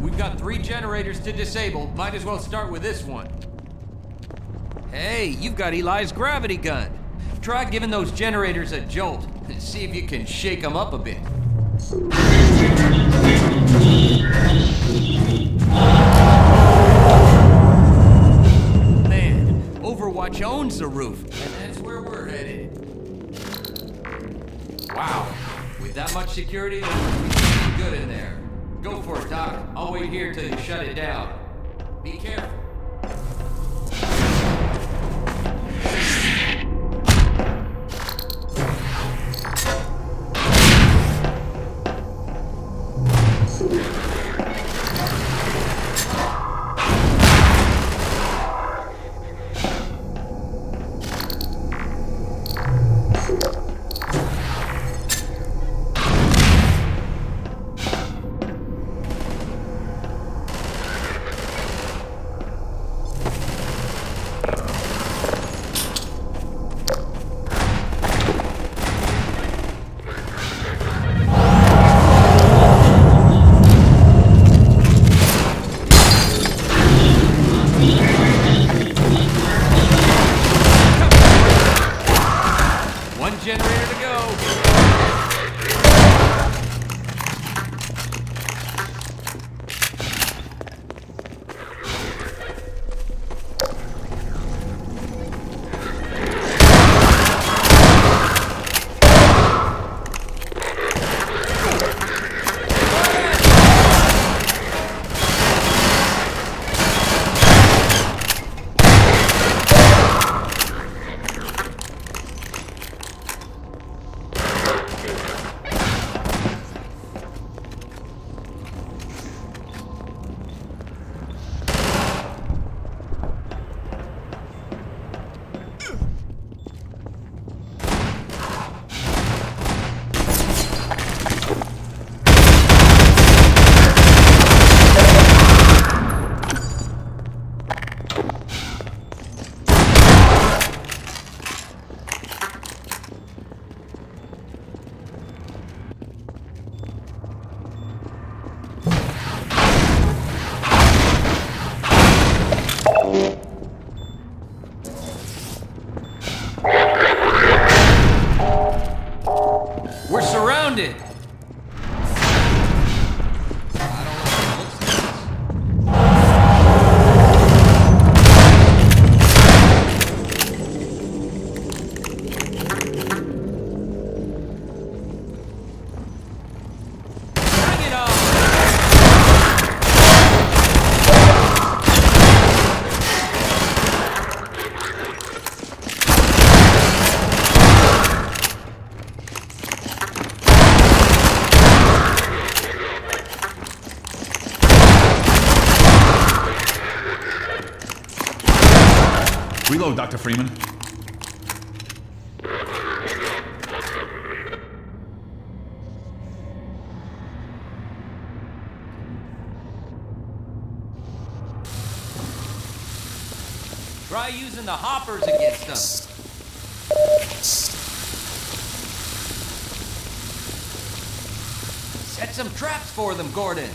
We've got 3 generators to disable. Might as well start with this one. Hey, you've got Eli's gravity gun. Try giving those generators a jolt and see if you can shake them up a bit. Man, Overwatch owns the roof, and that's where we're headed. Wow, with that much security, there must be something good in there. Go for it, Doc. I'll wait here till you shut it down. Be careful. We're surrounded! Reload, Dr. Freeman. Try using the hoppers against them. Set some traps for them, Gordon.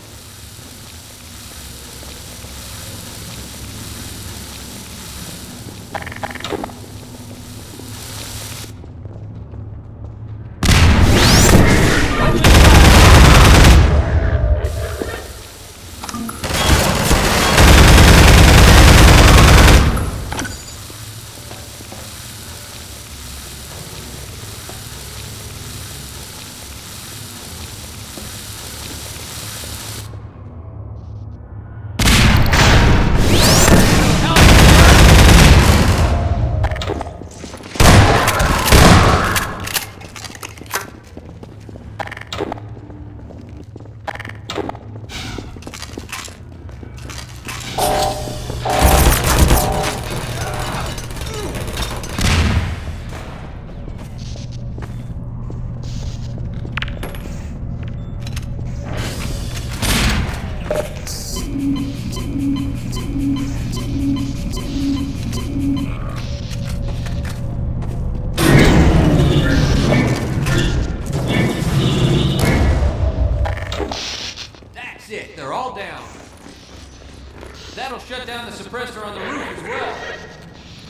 That'll shut down the suppressor on the roof as well.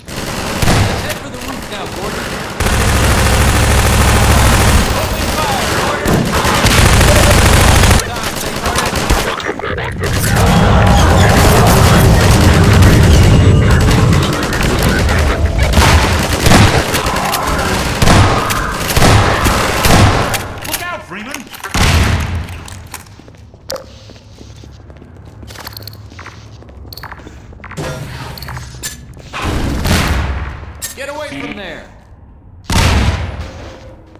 Let's head for the roof now, Gordon. Open fire, Gordon! Look out, Freeman! Get away from there!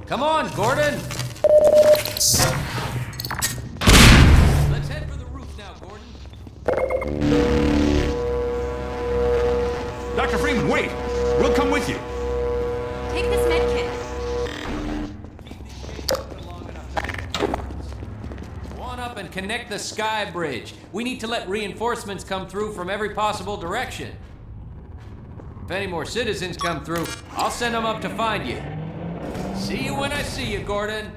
Come on, Gordon! Let's head for the roof now, Gordon. Dr. Freeman, wait! We'll come with you. Take this med kit. Go on up and connect the sky bridge. We need to let reinforcements come through from every possible direction. If any more citizens come through, I'll send them up to find you. See you when I see you, Gordon.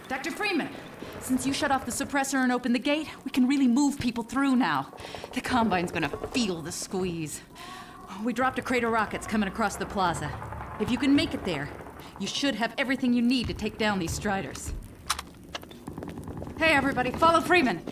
Dr. Freeman, since you shut off the suppressor and opened the gate, we can really move people through now. The Combine's gonna feel the squeeze. We dropped a crate of rockets coming across the plaza. If you can make it there, you should have everything you need to take down these Striders. Hey everybody, follow Freeman!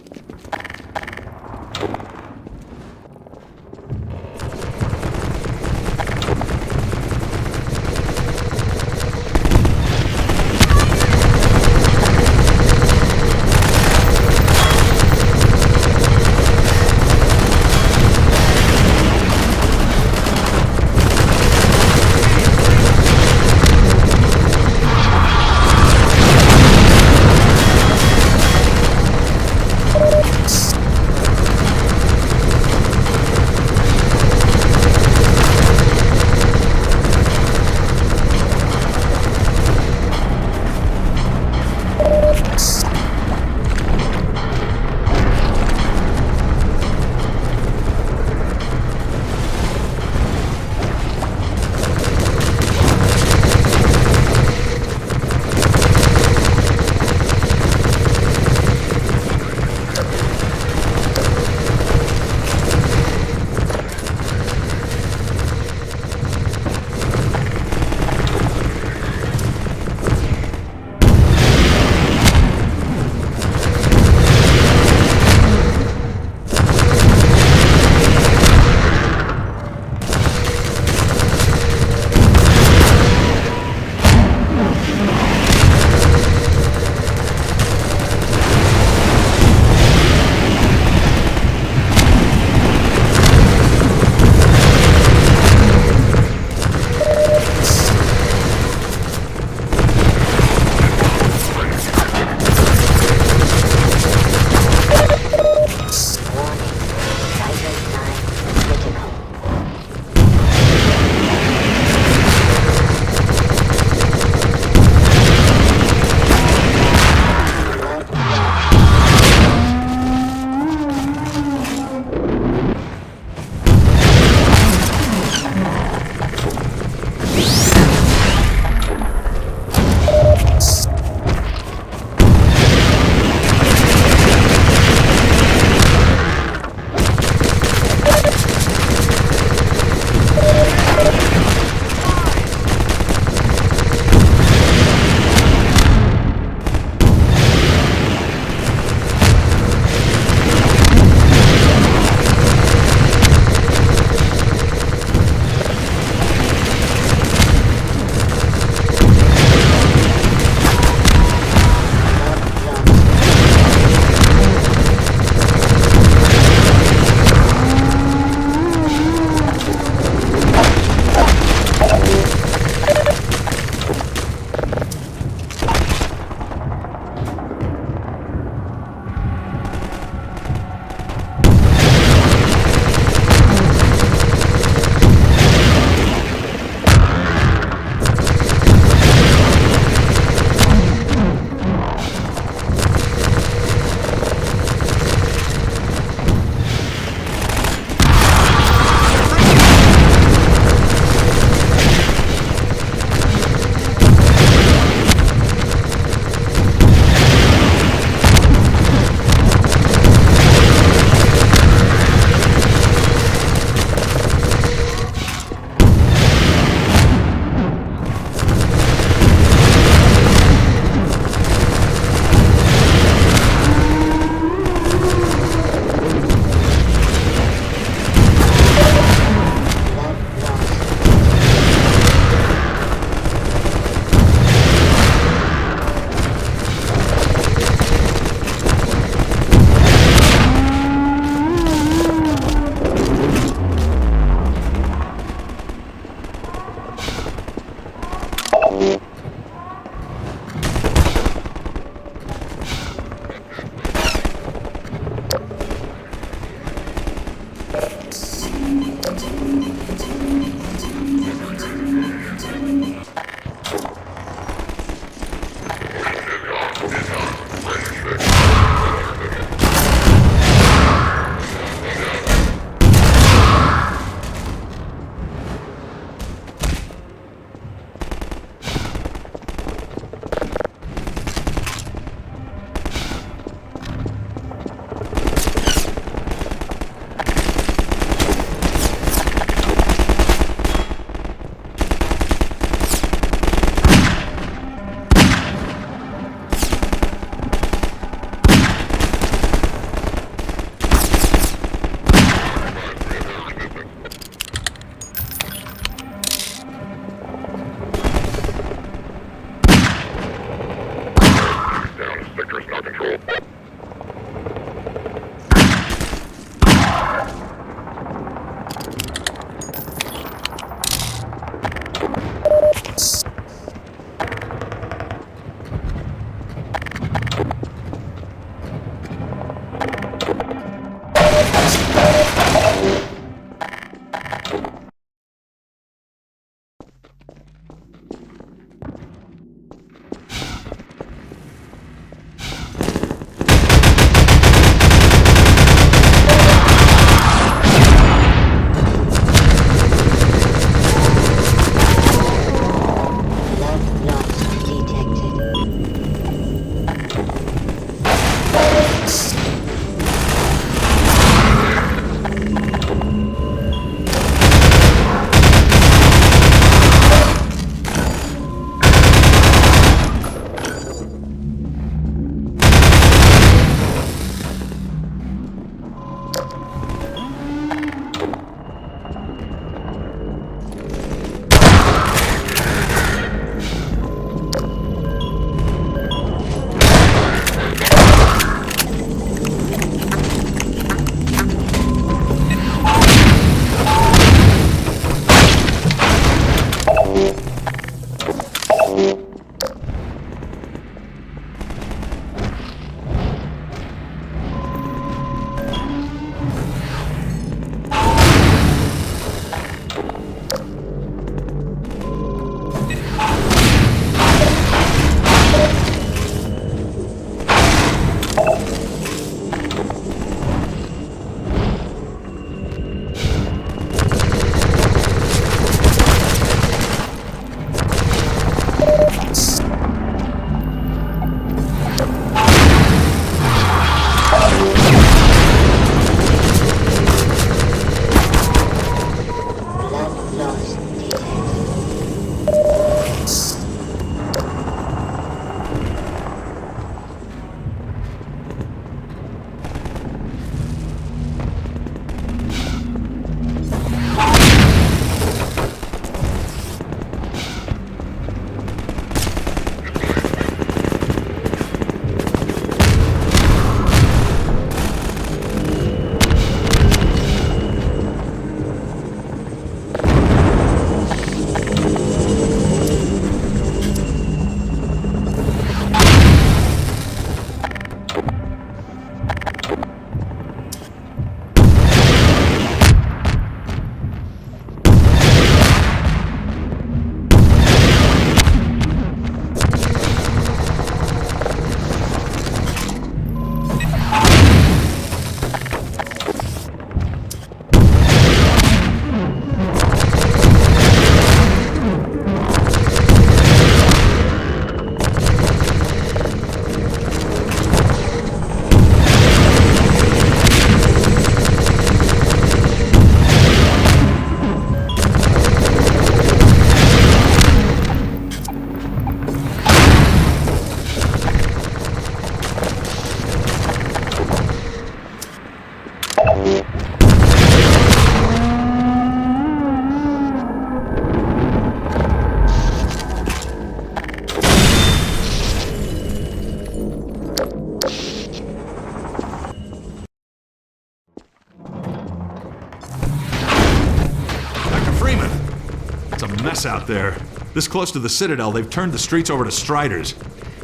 a mess out there. This close to the Citadel, they've turned the streets over to Striders.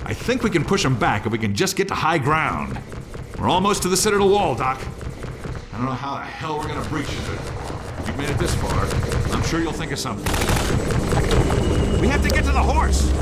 I think we can push them back if we can just get to high ground. We're almost to the Citadel wall, Doc. I don't know how the hell we're gonna breach it, but you've made it this far. I'm sure you'll think of something. We have to get to the horse!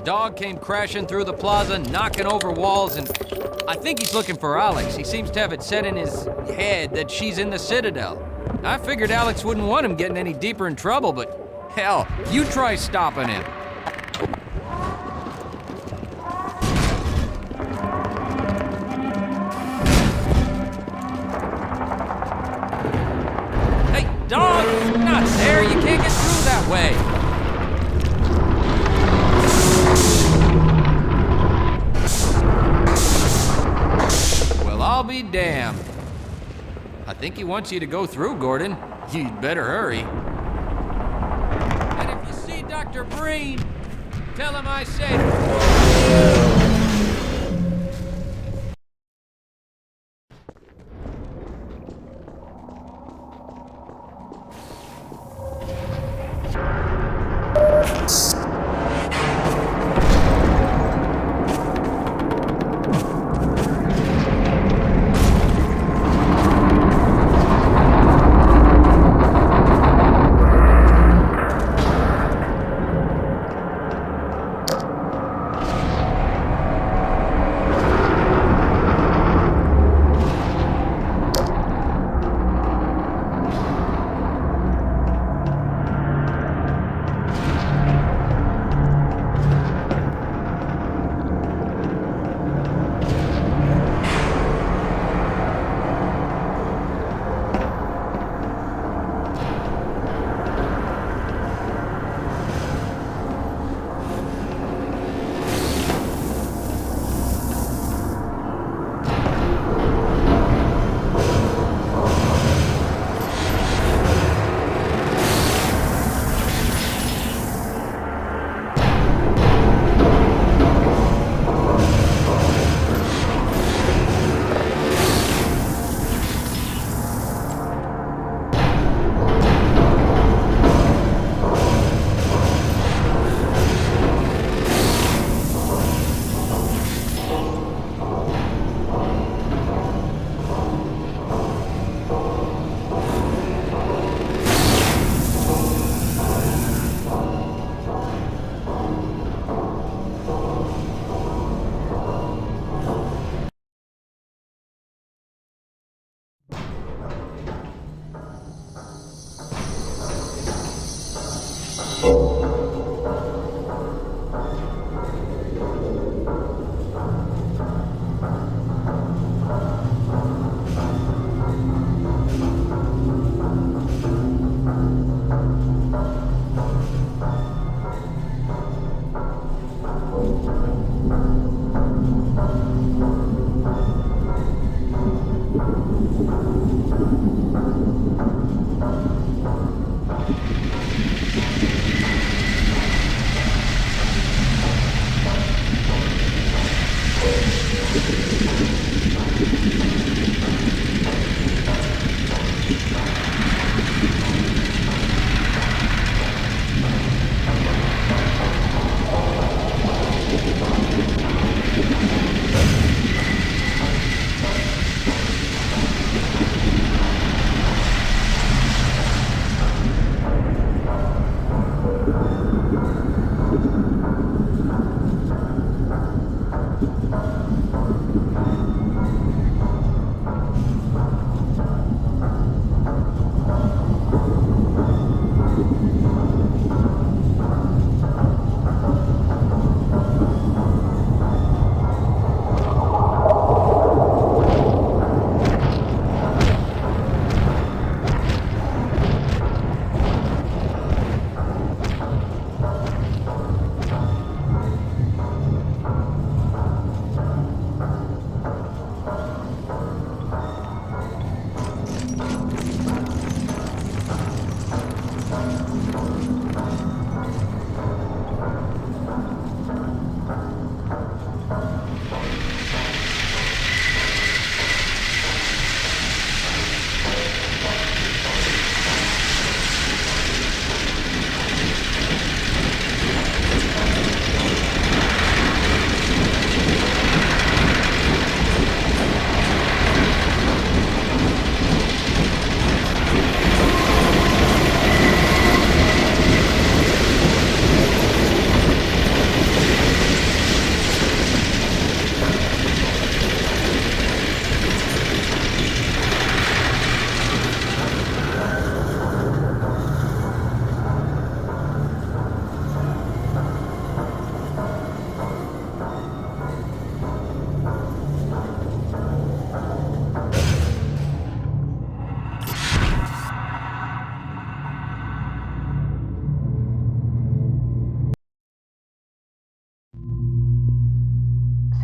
Dog came crashing through the plaza, knocking over walls, and I think he's looking for Alex. He seems to have it set in his head that she's in the Citadel. I figured Alex wouldn't want him getting any deeper in trouble, but hell, you try stopping him. Hey, dog! Not there! You can't get through that way! I'll be damned. I think he wants you to go through, Gordon. You'd better hurry. And if you see Dr. Breen, tell him I said...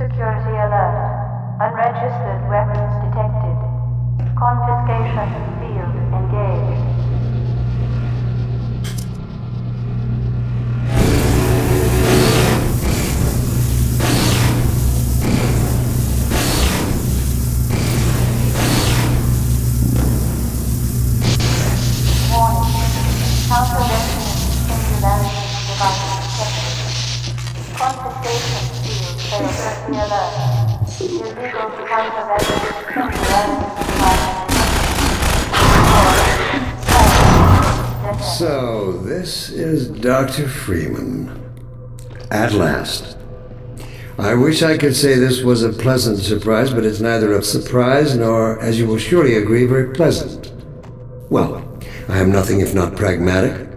Security alert. Unregistered weapons detected. Confiscation field engaged. Warning. Counter-resonance singularity device detected. Confiscation field security alert. Illegal counter-resonance singularity device. So, this is Dr. Freeman. At last. I wish I could say this was a pleasant surprise, but it's neither a surprise nor, as you will surely agree, very pleasant. Well, I am nothing if not pragmatic.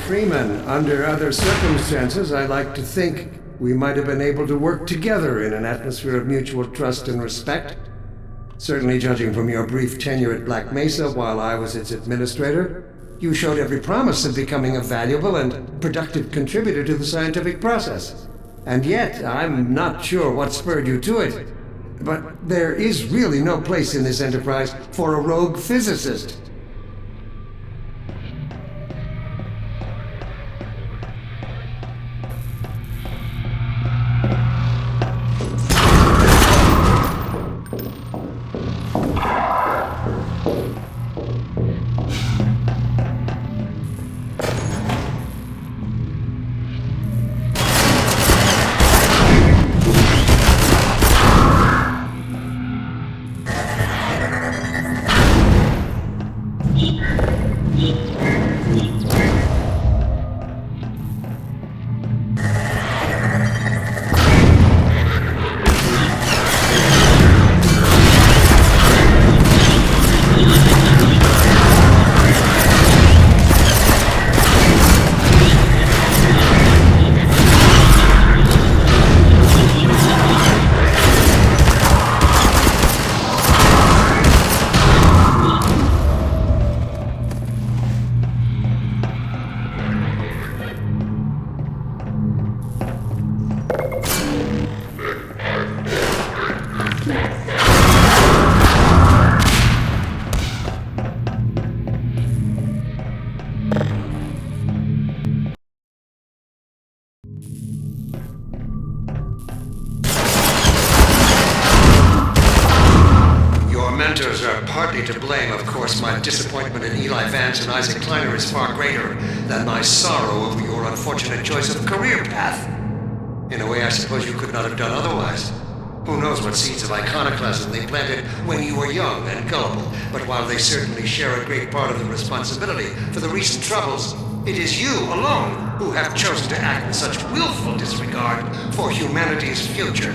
Freeman, under other circumstances, I like to think we might have been able to work together in an atmosphere of mutual trust and respect. Certainly, judging from your brief tenure at Black Mesa while I was its administrator, you showed every promise of becoming a valuable and productive contributor to the scientific process. And yet, I'm not sure what spurred you to it. But there is really no place in this enterprise for a rogue physicist. mentors are partly to blame, of course. My disappointment in Eli Vance and Isaac Kleiner is far greater than my sorrow over your unfortunate choice of career path. In a way, I suppose you could not have done otherwise. Who knows what seeds of iconoclasm they planted when you were young and gullible, but while they certainly share a great part of the responsibility for the recent troubles, it is you alone who have chosen to act with such willful disregard for humanity's future.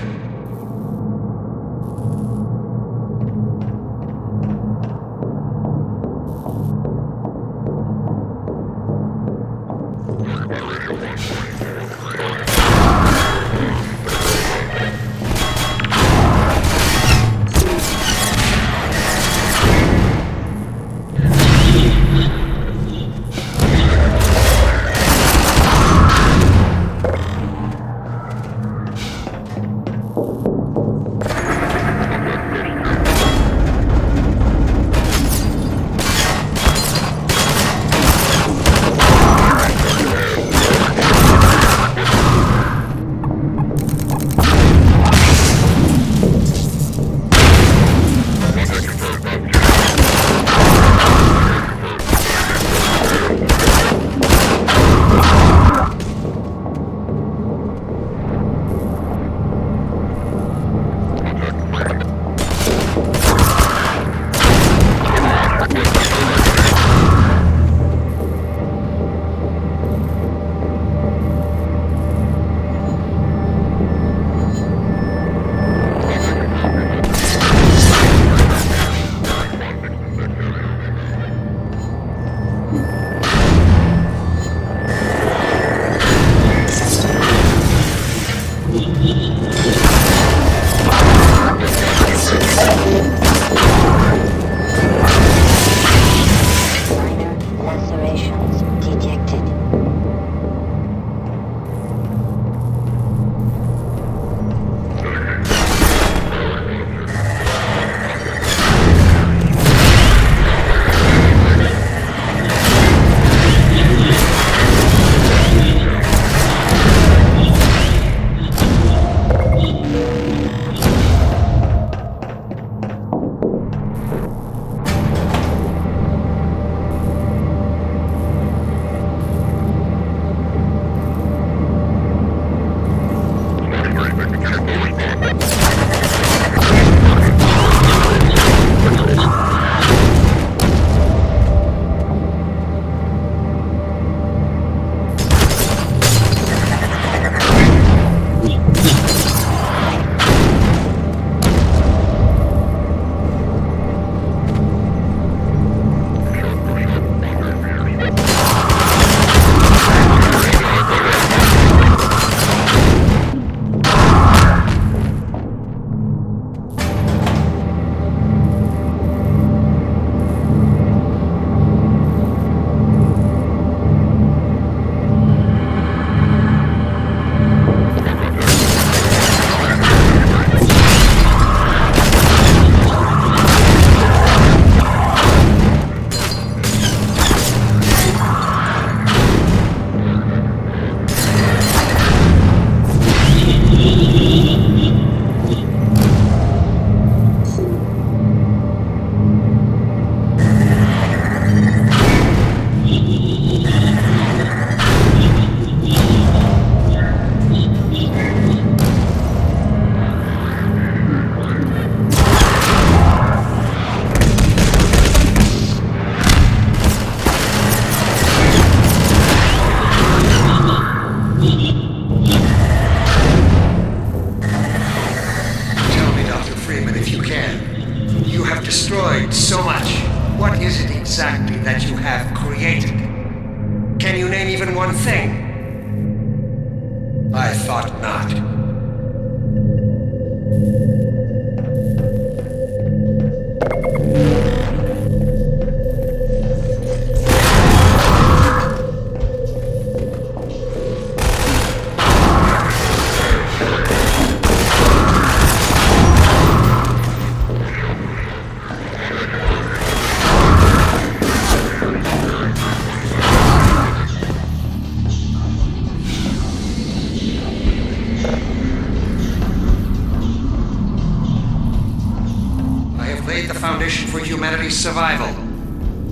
mission for humanity's survival.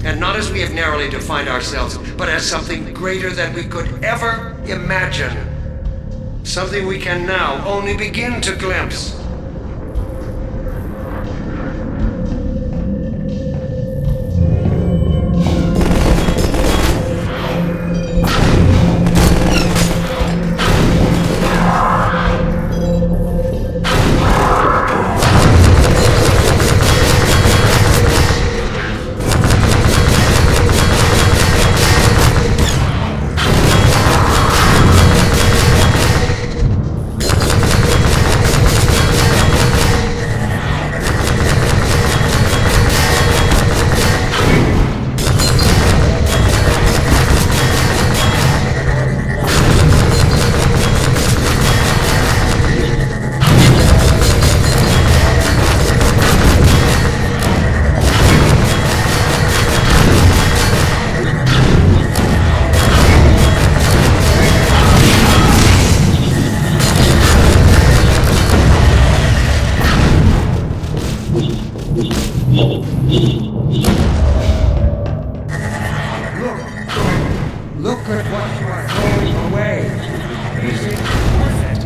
And not as we have narrowly defined ourselves, but as something greater than we could ever imagine. Something we can now only begin to glimpse. Look at what you are throwing away. Amazing. Perfect.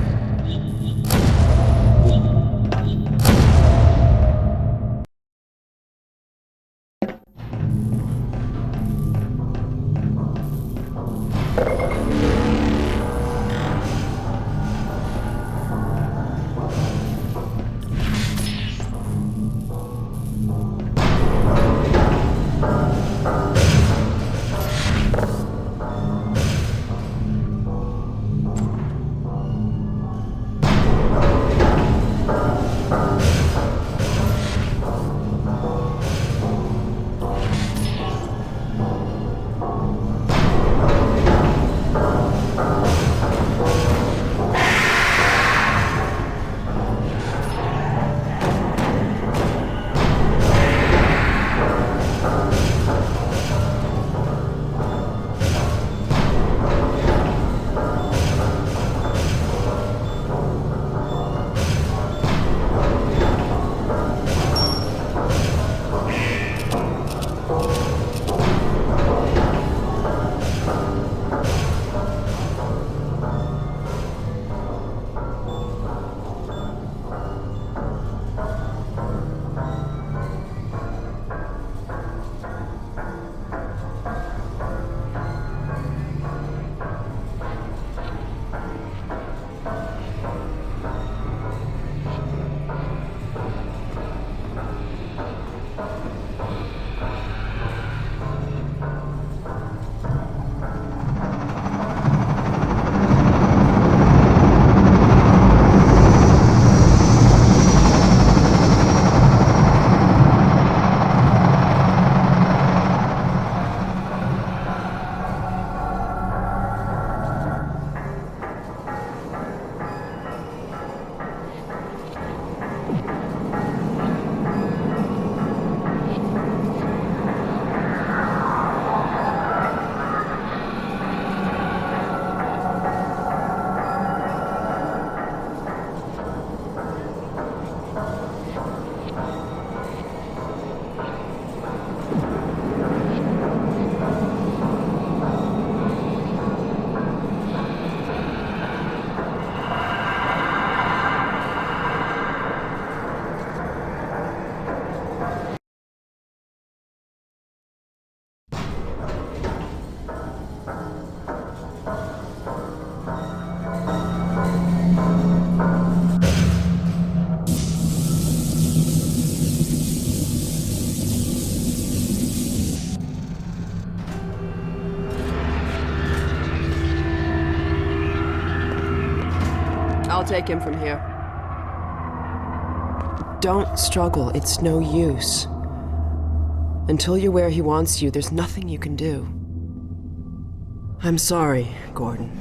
I'll take him from here. Don't struggle. It's no use. Until you're where he wants you, there's nothing you can do. I'm sorry, Gordon.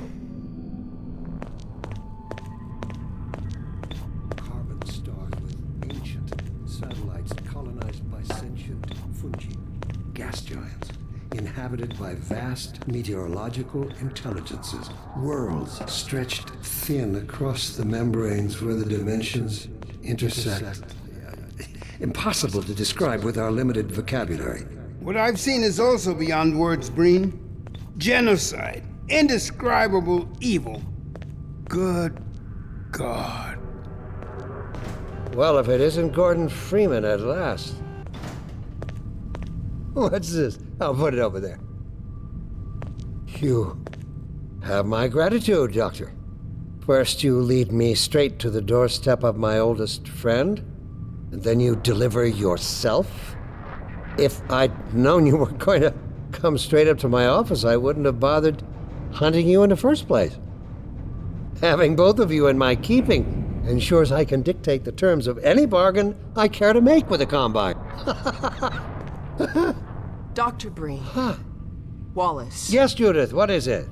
Carbon stars with ancient satellites colonized by sentient fungi, gas giants, inhabited by vast meteorological intelligences, worlds stretched thin across the membranes where the dimensions intersect. impossible to describe with our limited vocabulary. What I've seen is also beyond words, Breen. Genocide. Indescribable evil. Good God. Well, if it isn't Gordon Freeman at last. What's this? I'll put it over there. You have my gratitude, Doctor. First, you lead me straight to the doorstep of my oldest friend, and then you deliver yourself? If I'd known you were going to come straight up to my office, I wouldn't have bothered hunting you in the first place. Having both of you in my keeping ensures I can dictate the terms of any bargain I care to make with the Combine. Dr. Breen. Wallace. Yes, Judith, what is it?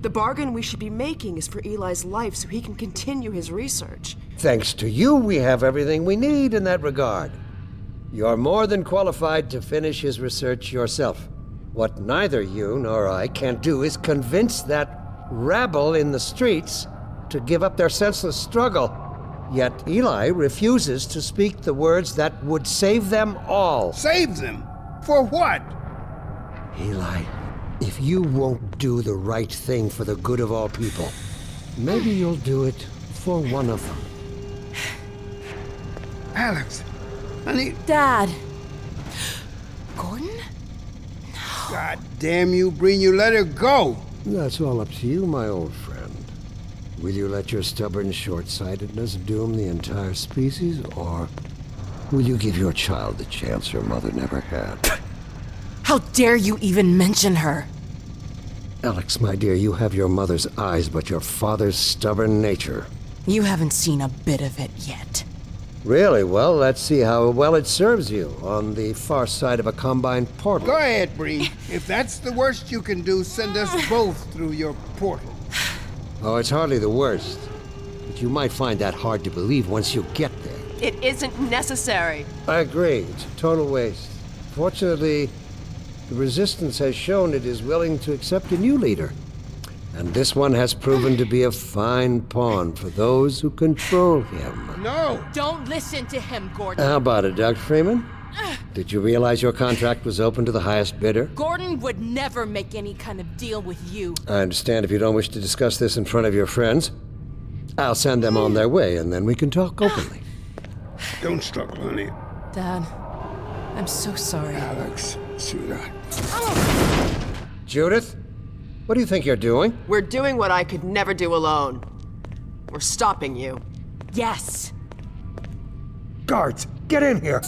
The bargain we should be making is for Eli's life so he can continue his research. Thanks to you, we have everything we need in that regard. You're more than qualified to finish his research yourself. What neither you nor I can do is convince that rabble in the streets to give up their senseless struggle. Yet Eli refuses to speak the words that would save them all. Save them? For what? Eli, if you won't do the right thing for the good of all people, maybe you'll do it for one of them. Alex, honey. Dad. Gordon? God damn you, Breen, you let her go. That's all up to you, my old friend. Will you let your stubborn short-sightedness doom the entire species, or will you give your child the chance her mother never had? How dare you even mention her? Alex, my dear, you have your mother's eyes, but your father's stubborn nature. You haven't seen a bit of it yet. Really? Well, let's see how well it serves you on the far side of a Combine portal. Go ahead, Breen. If that's the worst you can do, send us both through your portal. Oh, it's hardly the worst. But you might find that hard to believe once you get there. It isn't necessary. I agree. It's a total waste. Fortunately, the Resistance has shown it is willing to accept a new leader. And this one has proven to be a fine pawn for those who control him. No! Don't listen to him, Gordon. How about it, Dr. Freeman? Did you realize your contract was open to the highest bidder? Gordon would never make any kind of deal with you. I understand if you don't wish to discuss this in front of your friends. I'll send them on their way, and then we can talk openly. Don't struggle, honey. Dad, I'm so sorry. Alex, sweetheart. Judith, what do you think you're doing? We're doing what I could never do alone. We're stopping you. Yes. Guards, get in here!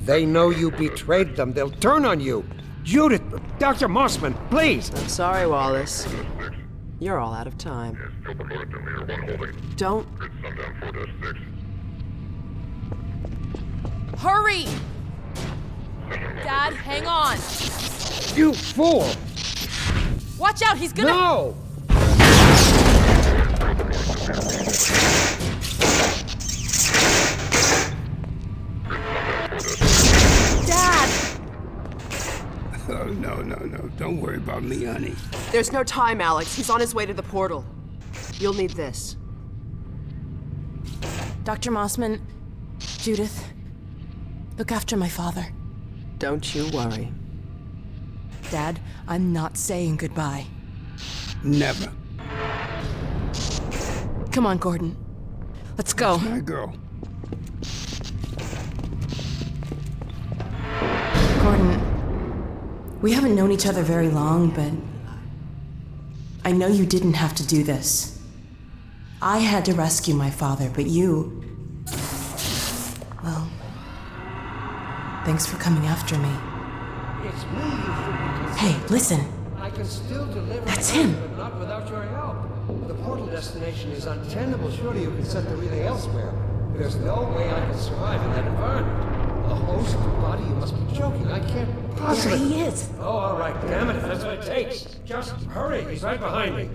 They know you betrayed them. They'll turn on you. Judith, Dr. Mossman, please! I'm sorry, Wallace. You're all out of time. Don't... Hurry! Dad, hang on! You fool! Watch out, he's gonna... No! Dad! Oh, no. Don't worry about me, honey. There's no time, Alex. He's on his way to the portal. You'll need this. Dr. Mossman, Judith, look after my father. Don't you worry. Dad, I'm not saying goodbye. Never. Come on, Gordon. Let's go. My girl. Gordon, we haven't known each other very long, but I know you didn't have to do this. I had to rescue my father, but you... Well, thanks for coming after me. It's me. Hey, listen. I can still deliver. That's him. But not without your help. The portal destination is untenable. Surely you can set the relay elsewhere. There's no way I can survive in that environment. A host body? You must be joking. I can't possibly... There he is. Oh, all right. Damn it, if that's what it takes. Just hurry. He's right behind me.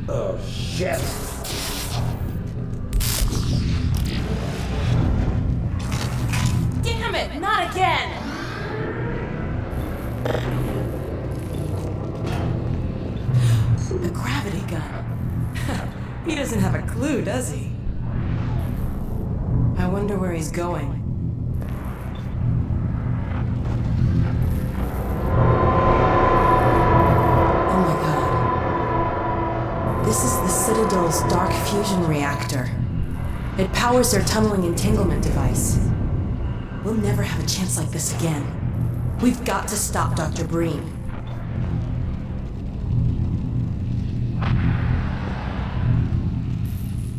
Oh, shit. Damn it, not again! A gravity gun. He doesn't have a clue, does he? I wonder where he's going. Oh my god. This is the Citadel's dark fusion reactor. It powers their tunneling entanglement device. We'll never have a chance like this again. We've got to stop Dr. Breen.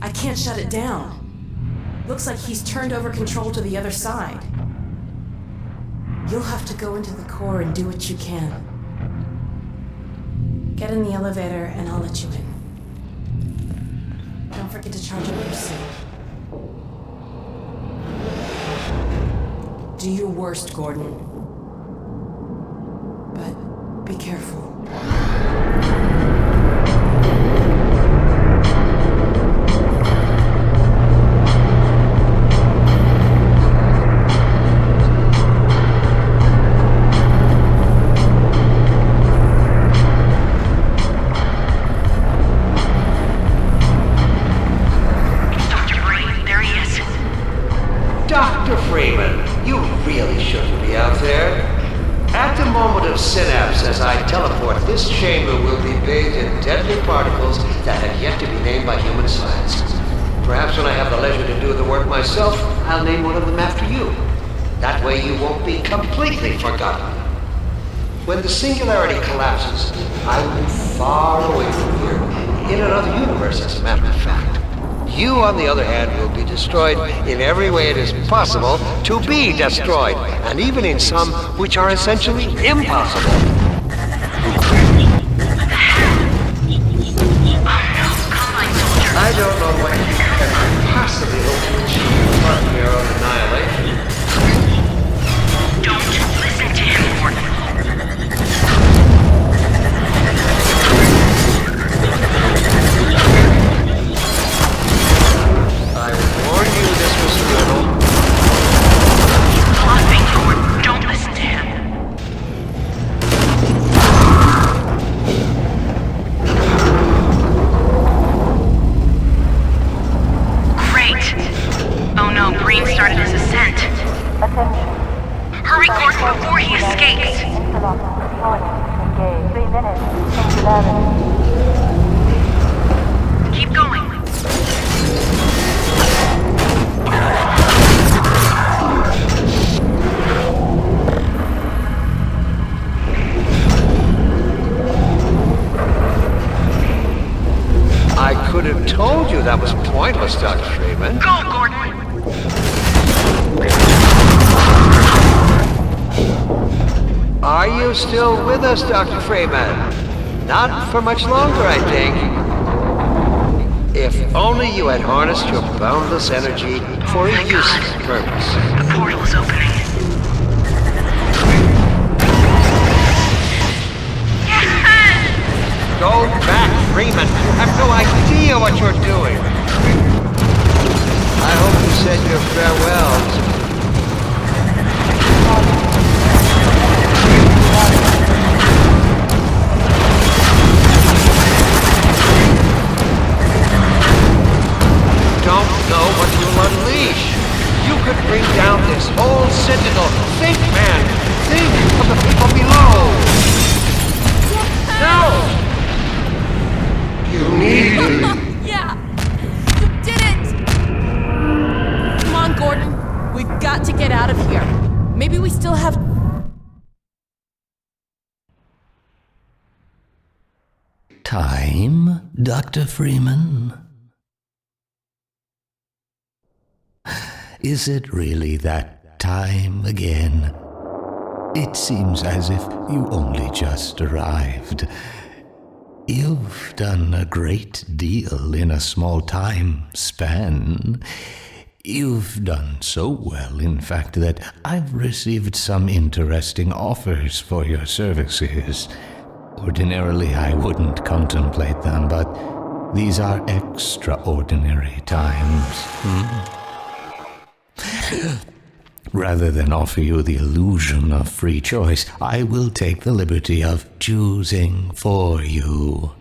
I can't shut it down. Looks like he's turned over control to the other side. You'll have to go into the core and do what you can. Get in the elevator and I'll let you in. Don't forget to charge up your suit. Do your worst, Gordon. But be careful. Dr. Freeman, you really shouldn't be out there. At the moment of synapse, as I teleport, this chamber will be bathed in deadly particles that have yet to be named by human science. Perhaps when I have the leisure to do the work myself, I'll name one of them after you. That way you won't be completely forgotten. When the singularity collapses, I will be far away from here, in another universe, as a matter of fact. You, on the other hand, will be destroyed in every way it is possible to be destroyed, and even in some which are essentially impossible. I don't know what you can possibly hope to achieve apart from your own annihilation. Don't listen to him, Gordon. I warned you this was futile. Bluffing, Gordon. Don't listen to him. Great. Oh no, Breen started his ascent. Hurry, Gordon, before he escapes. 3 minutes. Singularity. Keep going. I could have told you that was pointless, Dr. Freeman. Go, Gordon. Are you still with us, Dr. Freeman? Not for much longer, I think. If only you had harnessed your boundless energy for a useful purpose. The portal is opening. Go back, Freeman. You have no idea what you're doing. I hope you said your farewells. Don't know what you'll unleash. You could bring down this whole citadel. Think, man. Think of the people below. No! You need me. Yeah! You did it! Come on, Gordon. We've got to get out of here. Maybe we still have... Time, Dr. Freeman? Is it really that time again? It seems as if you only just arrived. You've done a great deal in a small time span. You've done so well, in fact, that I've received some interesting offers for your services. Ordinarily, I wouldn't contemplate them, but these are extraordinary times. Rather than offer you the illusion of free choice, I will take the liberty of choosing for you.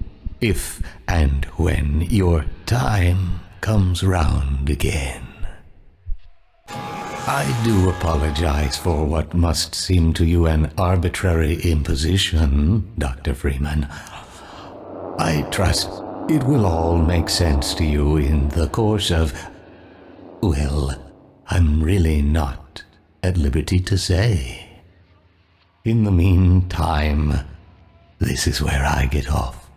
if and when your time comes round again. I do apologize for what must seem to you an arbitrary imposition, Dr. Freeman. I trust it will all make sense to you in the course of... well, I'm really not at liberty to say. In the meantime, this is where I get off.